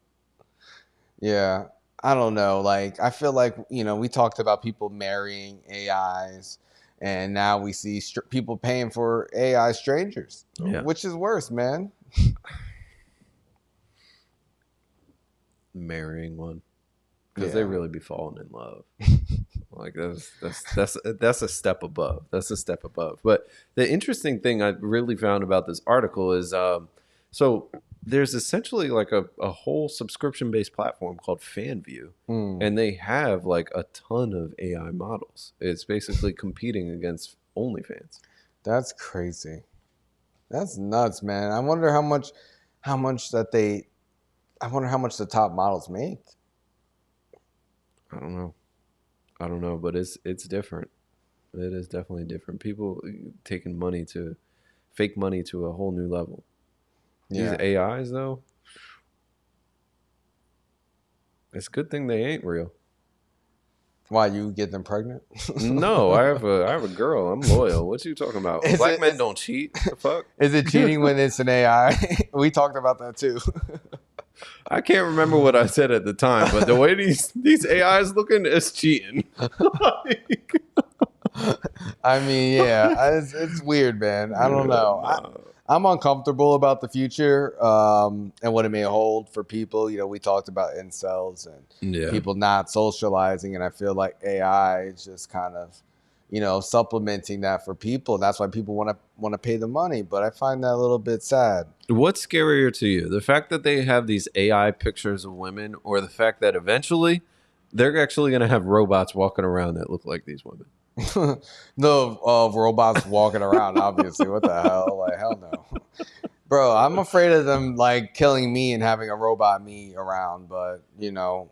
Yeah. I don't know. Like I feel like we talked about people marrying AIs, and now we see people paying for AI strangers. Yeah. Which is worse, man? Marrying one. Because they really be falling in love. Like that's a step above. That's a step above. But the interesting thing I really found about this article is so there's essentially like a whole subscription-based platform called FanView. And they have like a ton of AI models. It's basically competing against OnlyFans. That's crazy. That's nuts, man. I wonder how much the top models make. I don't know, but it's different. It is definitely different. People taking fake money to a whole new level. Yeah. These AIs though, it's a good thing they ain't real. Why, you get them pregnant? No, I have a girl. I'm loyal. What you talking about? Black men don't cheat. The fuck? Is it cheating when it's an AI? We talked about that too. I can't remember what I said at the time, but the way these AIs looking is cheating. I mean, yeah, it's weird, man. I don't know. I'm uncomfortable about the future and what it may hold for people. We talked about incels and people not socializing, and I feel like AI is just kind of, supplementing that for people. That's why people want to pay the money, but I find that a little bit sad. What's scarier to you? The fact that they have these AI pictures of women, or the fact that eventually they're actually going to have robots walking around that look like these women? No, robots walking around, obviously. What the hell? Like, hell no. Bro, I'm afraid of them like killing me and having a robot me around, but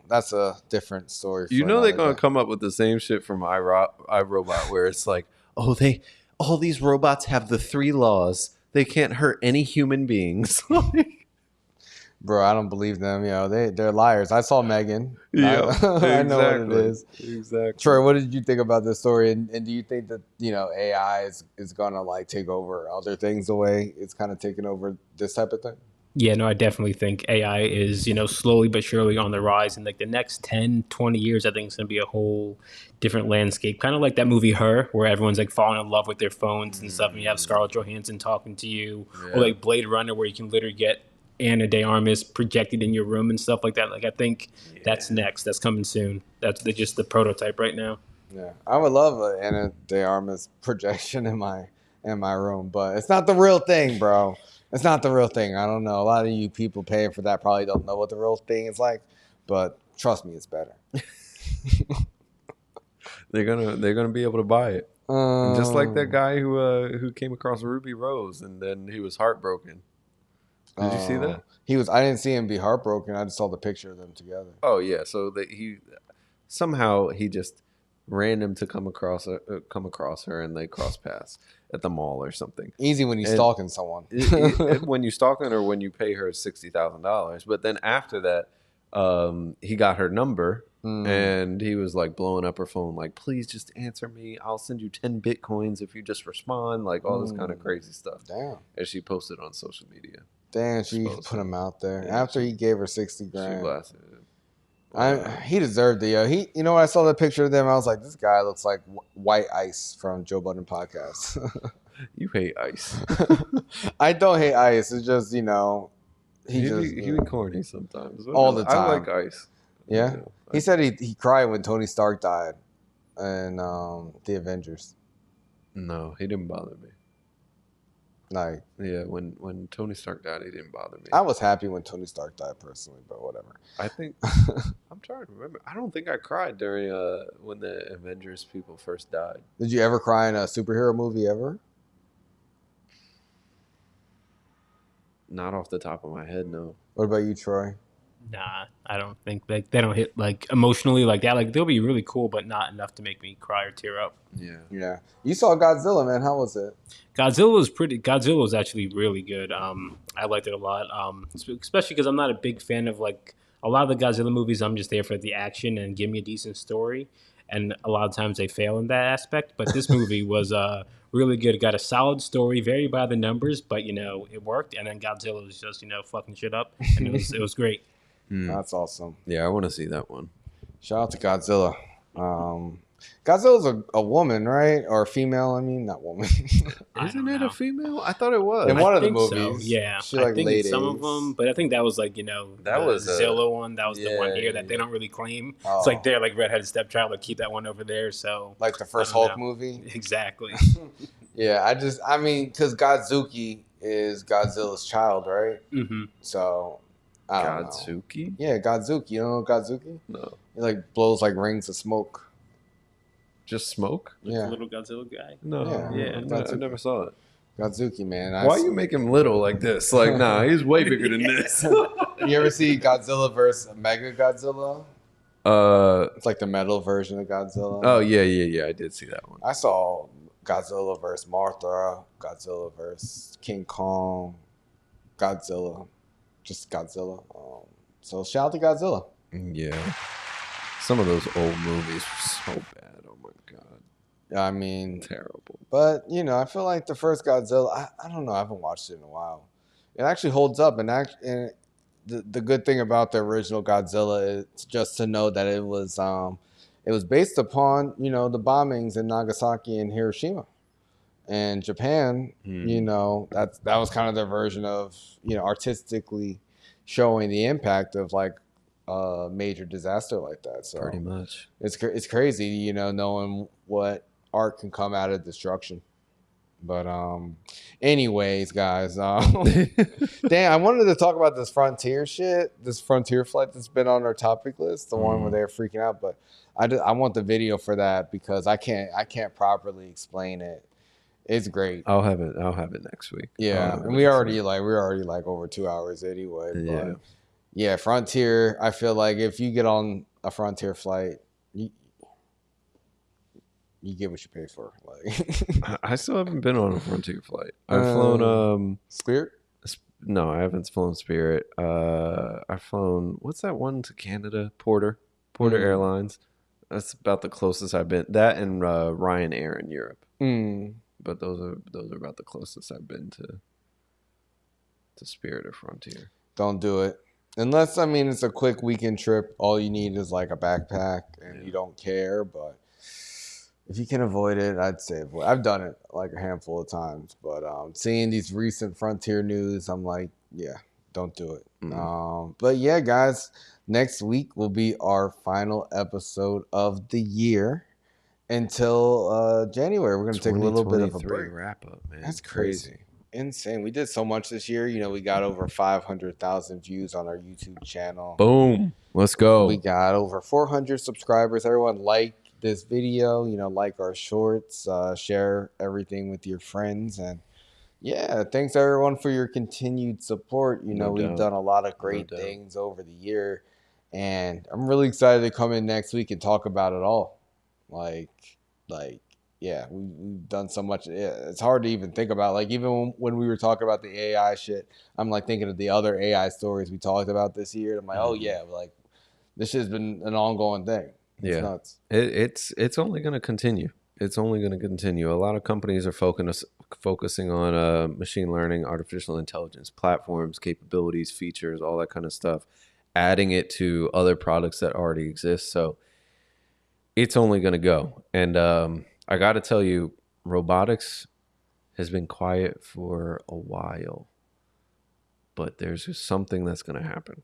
that's a different story. They're gonna come up with the same shit from iRobot, where it's like, all these robots have the 3 laws. They can't hurt any human beings. Bro, I don't believe them. They're liars. I saw Megan. Yeah, I know what it is. Exactly. Troy, what did you think about this story? And do you think that AI is gonna like take over other things away? It's kind of taking over this type of thing. Yeah, no, I definitely think AI is slowly but surely on the rise. In like the next 10, 20 years, I think it's gonna be a whole different landscape. Kind of like that movie Her, where everyone's like falling in love with their phones and stuff, and you have Scarlett Johansson talking to you, or like Blade Runner, where you can literally get Ana de Armas projected in your room and stuff like that. Like I think that's next. That's coming soon. That's just the prototype right now. Yeah, I would love an Ana de Armas projection in my in my room, but it's not the real thing, bro. It's not the real thing. I don't know. A lot of you people paying for that probably don't know what the real thing is like, but trust me, it's better. They're gonna be able to buy it, just like that guy who came across Ruby Rose and then he was heartbroken. Did you see that? I didn't see him be heartbroken. I just saw the picture of them together. Oh yeah, so that he just random to come across her and they cross paths at the mall or something. Easy when you're stalking someone. When you stalking her, when you pay her $60,000. But then after that, he got her number and he was like blowing up her phone, like, please just answer me. I'll send you 10 Bitcoins if you just respond, like all this kind of crazy stuff. Damn. And she posted on social media. Damn, she put him out there. Yeah, after he gave her $60,000. She blasted it. He deserved it, you know, when I saw the picture of them, I was like, this guy looks like White Ice from Joe Budden podcast. You hate Ice. I don't hate Ice. It's just, you know, he be corny sometimes. All the time. I like Ice. Yeah. He said he cried when Tony Stark died in the Avengers. No, he didn't bother me. Like, yeah, when Tony Stark died, he didn't bother me. I was happy when Tony Stark died personally, but whatever. I think I'm trying to remember. I don't think I cried during when the Avengers people first died. Did you ever cry in a superhero movie ever? Not off the top of my head, no. What about you, Troy? Nah, I don't think they don't hit like emotionally like that. Like they'll be really cool, but not enough to make me cry or tear up. Yeah. You saw Godzilla, man. How was it? Godzilla was actually really good. I liked it a lot. Especially because I'm not a big fan of like a lot of the Godzilla movies. I'm just there for the action and give me a decent story. And a lot of times they fail in that aspect. But this movie was really good. It got a solid story, very by the numbers, but you know it worked. And then Godzilla was just fucking shit up, and it was great. That's awesome. Yeah, I want to see that one. Shout out to Godzilla. Godzilla's a woman, right? Or a female, I mean, not woman. Isn't it a female? I thought it was. In one of the movies. So. Yeah. She like I think late some of them, but I think that was like, that was Zilla one. That was the one here that they don't really claim. Oh. It's like they're like redheaded stepchild, like keep that one over there. So like the first Hulk movie? Exactly. Yeah, I mean, because Godzuki is Godzilla's child, right? Mm-hmm. So Godzuki? Yeah, Godzuki. You don't know Godzuki? No. He like blows like rings of smoke. Just smoke? Yeah. The little Godzilla guy? No. Yeah. I never saw it. Godzuki, man. Why you make him little like this? Like, nah, he's way bigger than this. You ever see Godzilla versus Mega Godzilla? It's like the metal version of Godzilla. Oh, yeah. I did see that one. I saw Godzilla versus Mothra, Godzilla versus King Kong, Godzilla. Just Godzilla. So shout out to Godzilla. Yeah. Some of those old movies were so bad. Oh my god. I mean, terrible. But I feel like the first Godzilla. I don't know. I haven't watched it in a while. It actually holds up, and the good thing about the original Godzilla is just to know that it was based upon the bombings in Nagasaki and Hiroshima. And Japan, that was kind of their version of, artistically showing the impact of like a major disaster like that. So pretty much, it's crazy, knowing what art can come out of destruction. But anyways, guys, damn, I wanted to talk about this Frontier shit, this Frontier flight that's been on our topic list, the one where they're freaking out. But I want the video for that because I can't properly explain it. It's great. I'll have it next week. Yeah, and we're already like over 2 hours anyway. But yeah, Frontier. I feel like if you get on a Frontier flight, you get what you pay for. Like, I still haven't been on a Frontier flight. I've flown Spirit. No, I haven't flown Spirit. I've flown what's that one to Canada? Porter Airlines. That's about the closest I've been. That and Ryanair in Europe. But those are about the closest I've been to Spirit or Frontier. Don't do it. Unless, it's a quick weekend trip. All you need is like a backpack and you don't care. But if you can avoid it, I'd say avoid. I've done it like a handful of times. But seeing these recent Frontier news, I'm like, yeah, don't do it. But yeah, guys, next week will be our final episode of the year. until January. We're going to take a little bit of a break. Wrap up, man. That's crazy. Insane. We did so much this year. You know, we got over 500,000 views on our YouTube channel. Boom. Let's go. We got over 400 subscribers. Everyone like this video, you know, like our shorts, share everything with your friends. And yeah, thanks everyone for your continued support. You know, we've done a lot of great things over the year. And I'm really excited to come in next week and talk about it all. Yeah, we've done so much. Yeah, it's hard to even think about. Like, even when we were talking about the AI shit, I'm like thinking of the other AI stories we talked about this year. I'm like, oh yeah, like this shit's been an ongoing thing. It's nuts. It's only going to continue. It's only going to continue. A lot of companies are focusing on machine learning, artificial intelligence platforms, capabilities, features, all that kind of stuff, adding it to other products that already exist. So it's only going to go. And I got to tell you, robotics has been quiet for a while, but there's just something that's going to happen.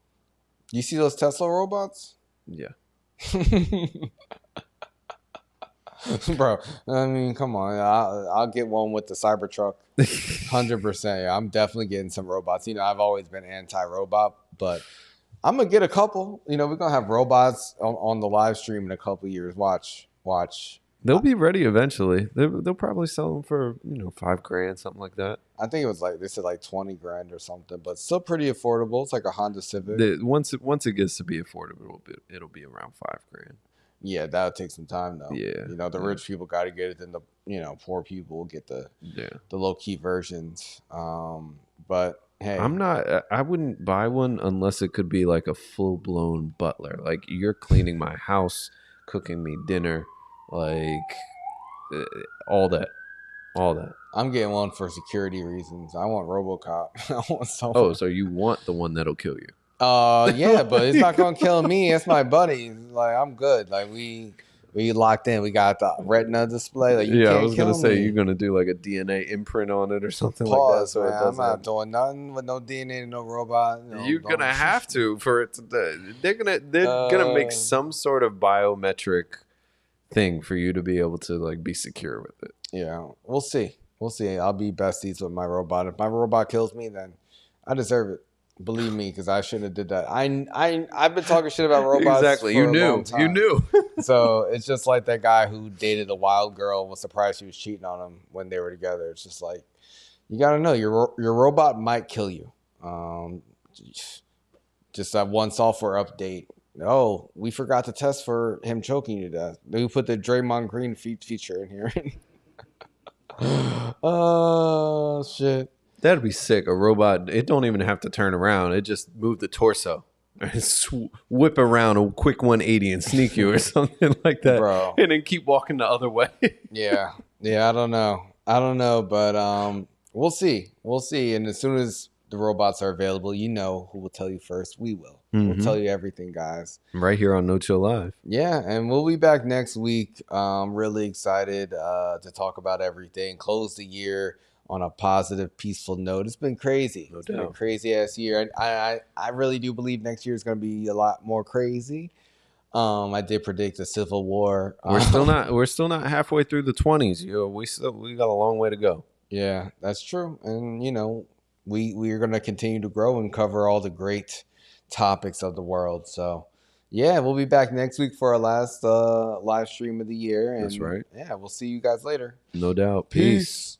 You see those Tesla robots? Yeah. Bro, I mean, come on. I'll get one with the Cybertruck. 100%. Yeah, I'm definitely getting some robots. You know, I've always been anti-robot, but I'm going to get a couple. You know, we're going to have robots on the live stream in a couple years. Watch. They'll be ready eventually. They'll probably sell them for, $5,000, something like that. I think it was like, they said like 20 grand or something, but still pretty affordable. It's like a Honda Civic. Once it gets to be affordable, it'll be around $5,000. Yeah, that'll take some time though. Yeah. You know, the rich people got to get it, then the, poor people get the low key versions. But hey, I wouldn't buy one unless it could be like a full blown butler. Like, you're cleaning my house, cooking me dinner, like all that. I'm getting one for security reasons. I want RoboCop. I want someone. Oh, so you want the one that'll kill you? Yeah, but it's not gonna kill me. It's my buddy. Like, I'm good. Like, we locked in. We got the retina display. Like, you can't I was gonna kill say me. you're gonna do like a DNA imprint on it or something Pause, like that. So man. I'm not doing nothing with no DNA, no robot. You're gonna have to for it. They're gonna make some sort of biometric thing for you to be able to like be secure with it. Yeah, we'll see. I'll be besties with my robot. If my robot kills me, then I deserve it. Believe me, because I shouldn't have did that. I've been talking shit about robots. Exactly. For You a knew. long time. You knew. So it's just like that guy who dated a wild girl and was surprised she was cheating on him when they were together. It's just like, you gotta know your robot might kill you. Just that one software update. Oh, we forgot to test for him choking you to death. We put the Draymond Green feature in here. Oh shit. That'd be sick. A robot, it don't even have to turn around. It just move the torso. Whip around a quick 180 and sneak you or something like that. Bro. And then keep walking the other way. Yeah, I don't know, but we'll see. And as soon as the robots are available, you know who will tell you first. We will. We'll tell you everything, guys. Right here on No Chill Live. Yeah, and we'll be back next week. Really excited to talk about everything. Close the year on a positive, peaceful note. It's been crazy. No It's doubt. been a crazy ass year. I really do believe next year is going to be a lot more crazy. I did predict a civil war. We're still not halfway through the 20s. We got a long way to go. Yeah, that's true. And we are going to continue to grow and cover all the great topics of the world. So yeah, we'll be back next week for our last live stream of the year. And That's right. Yeah, we'll see you guys later. No doubt. Peace.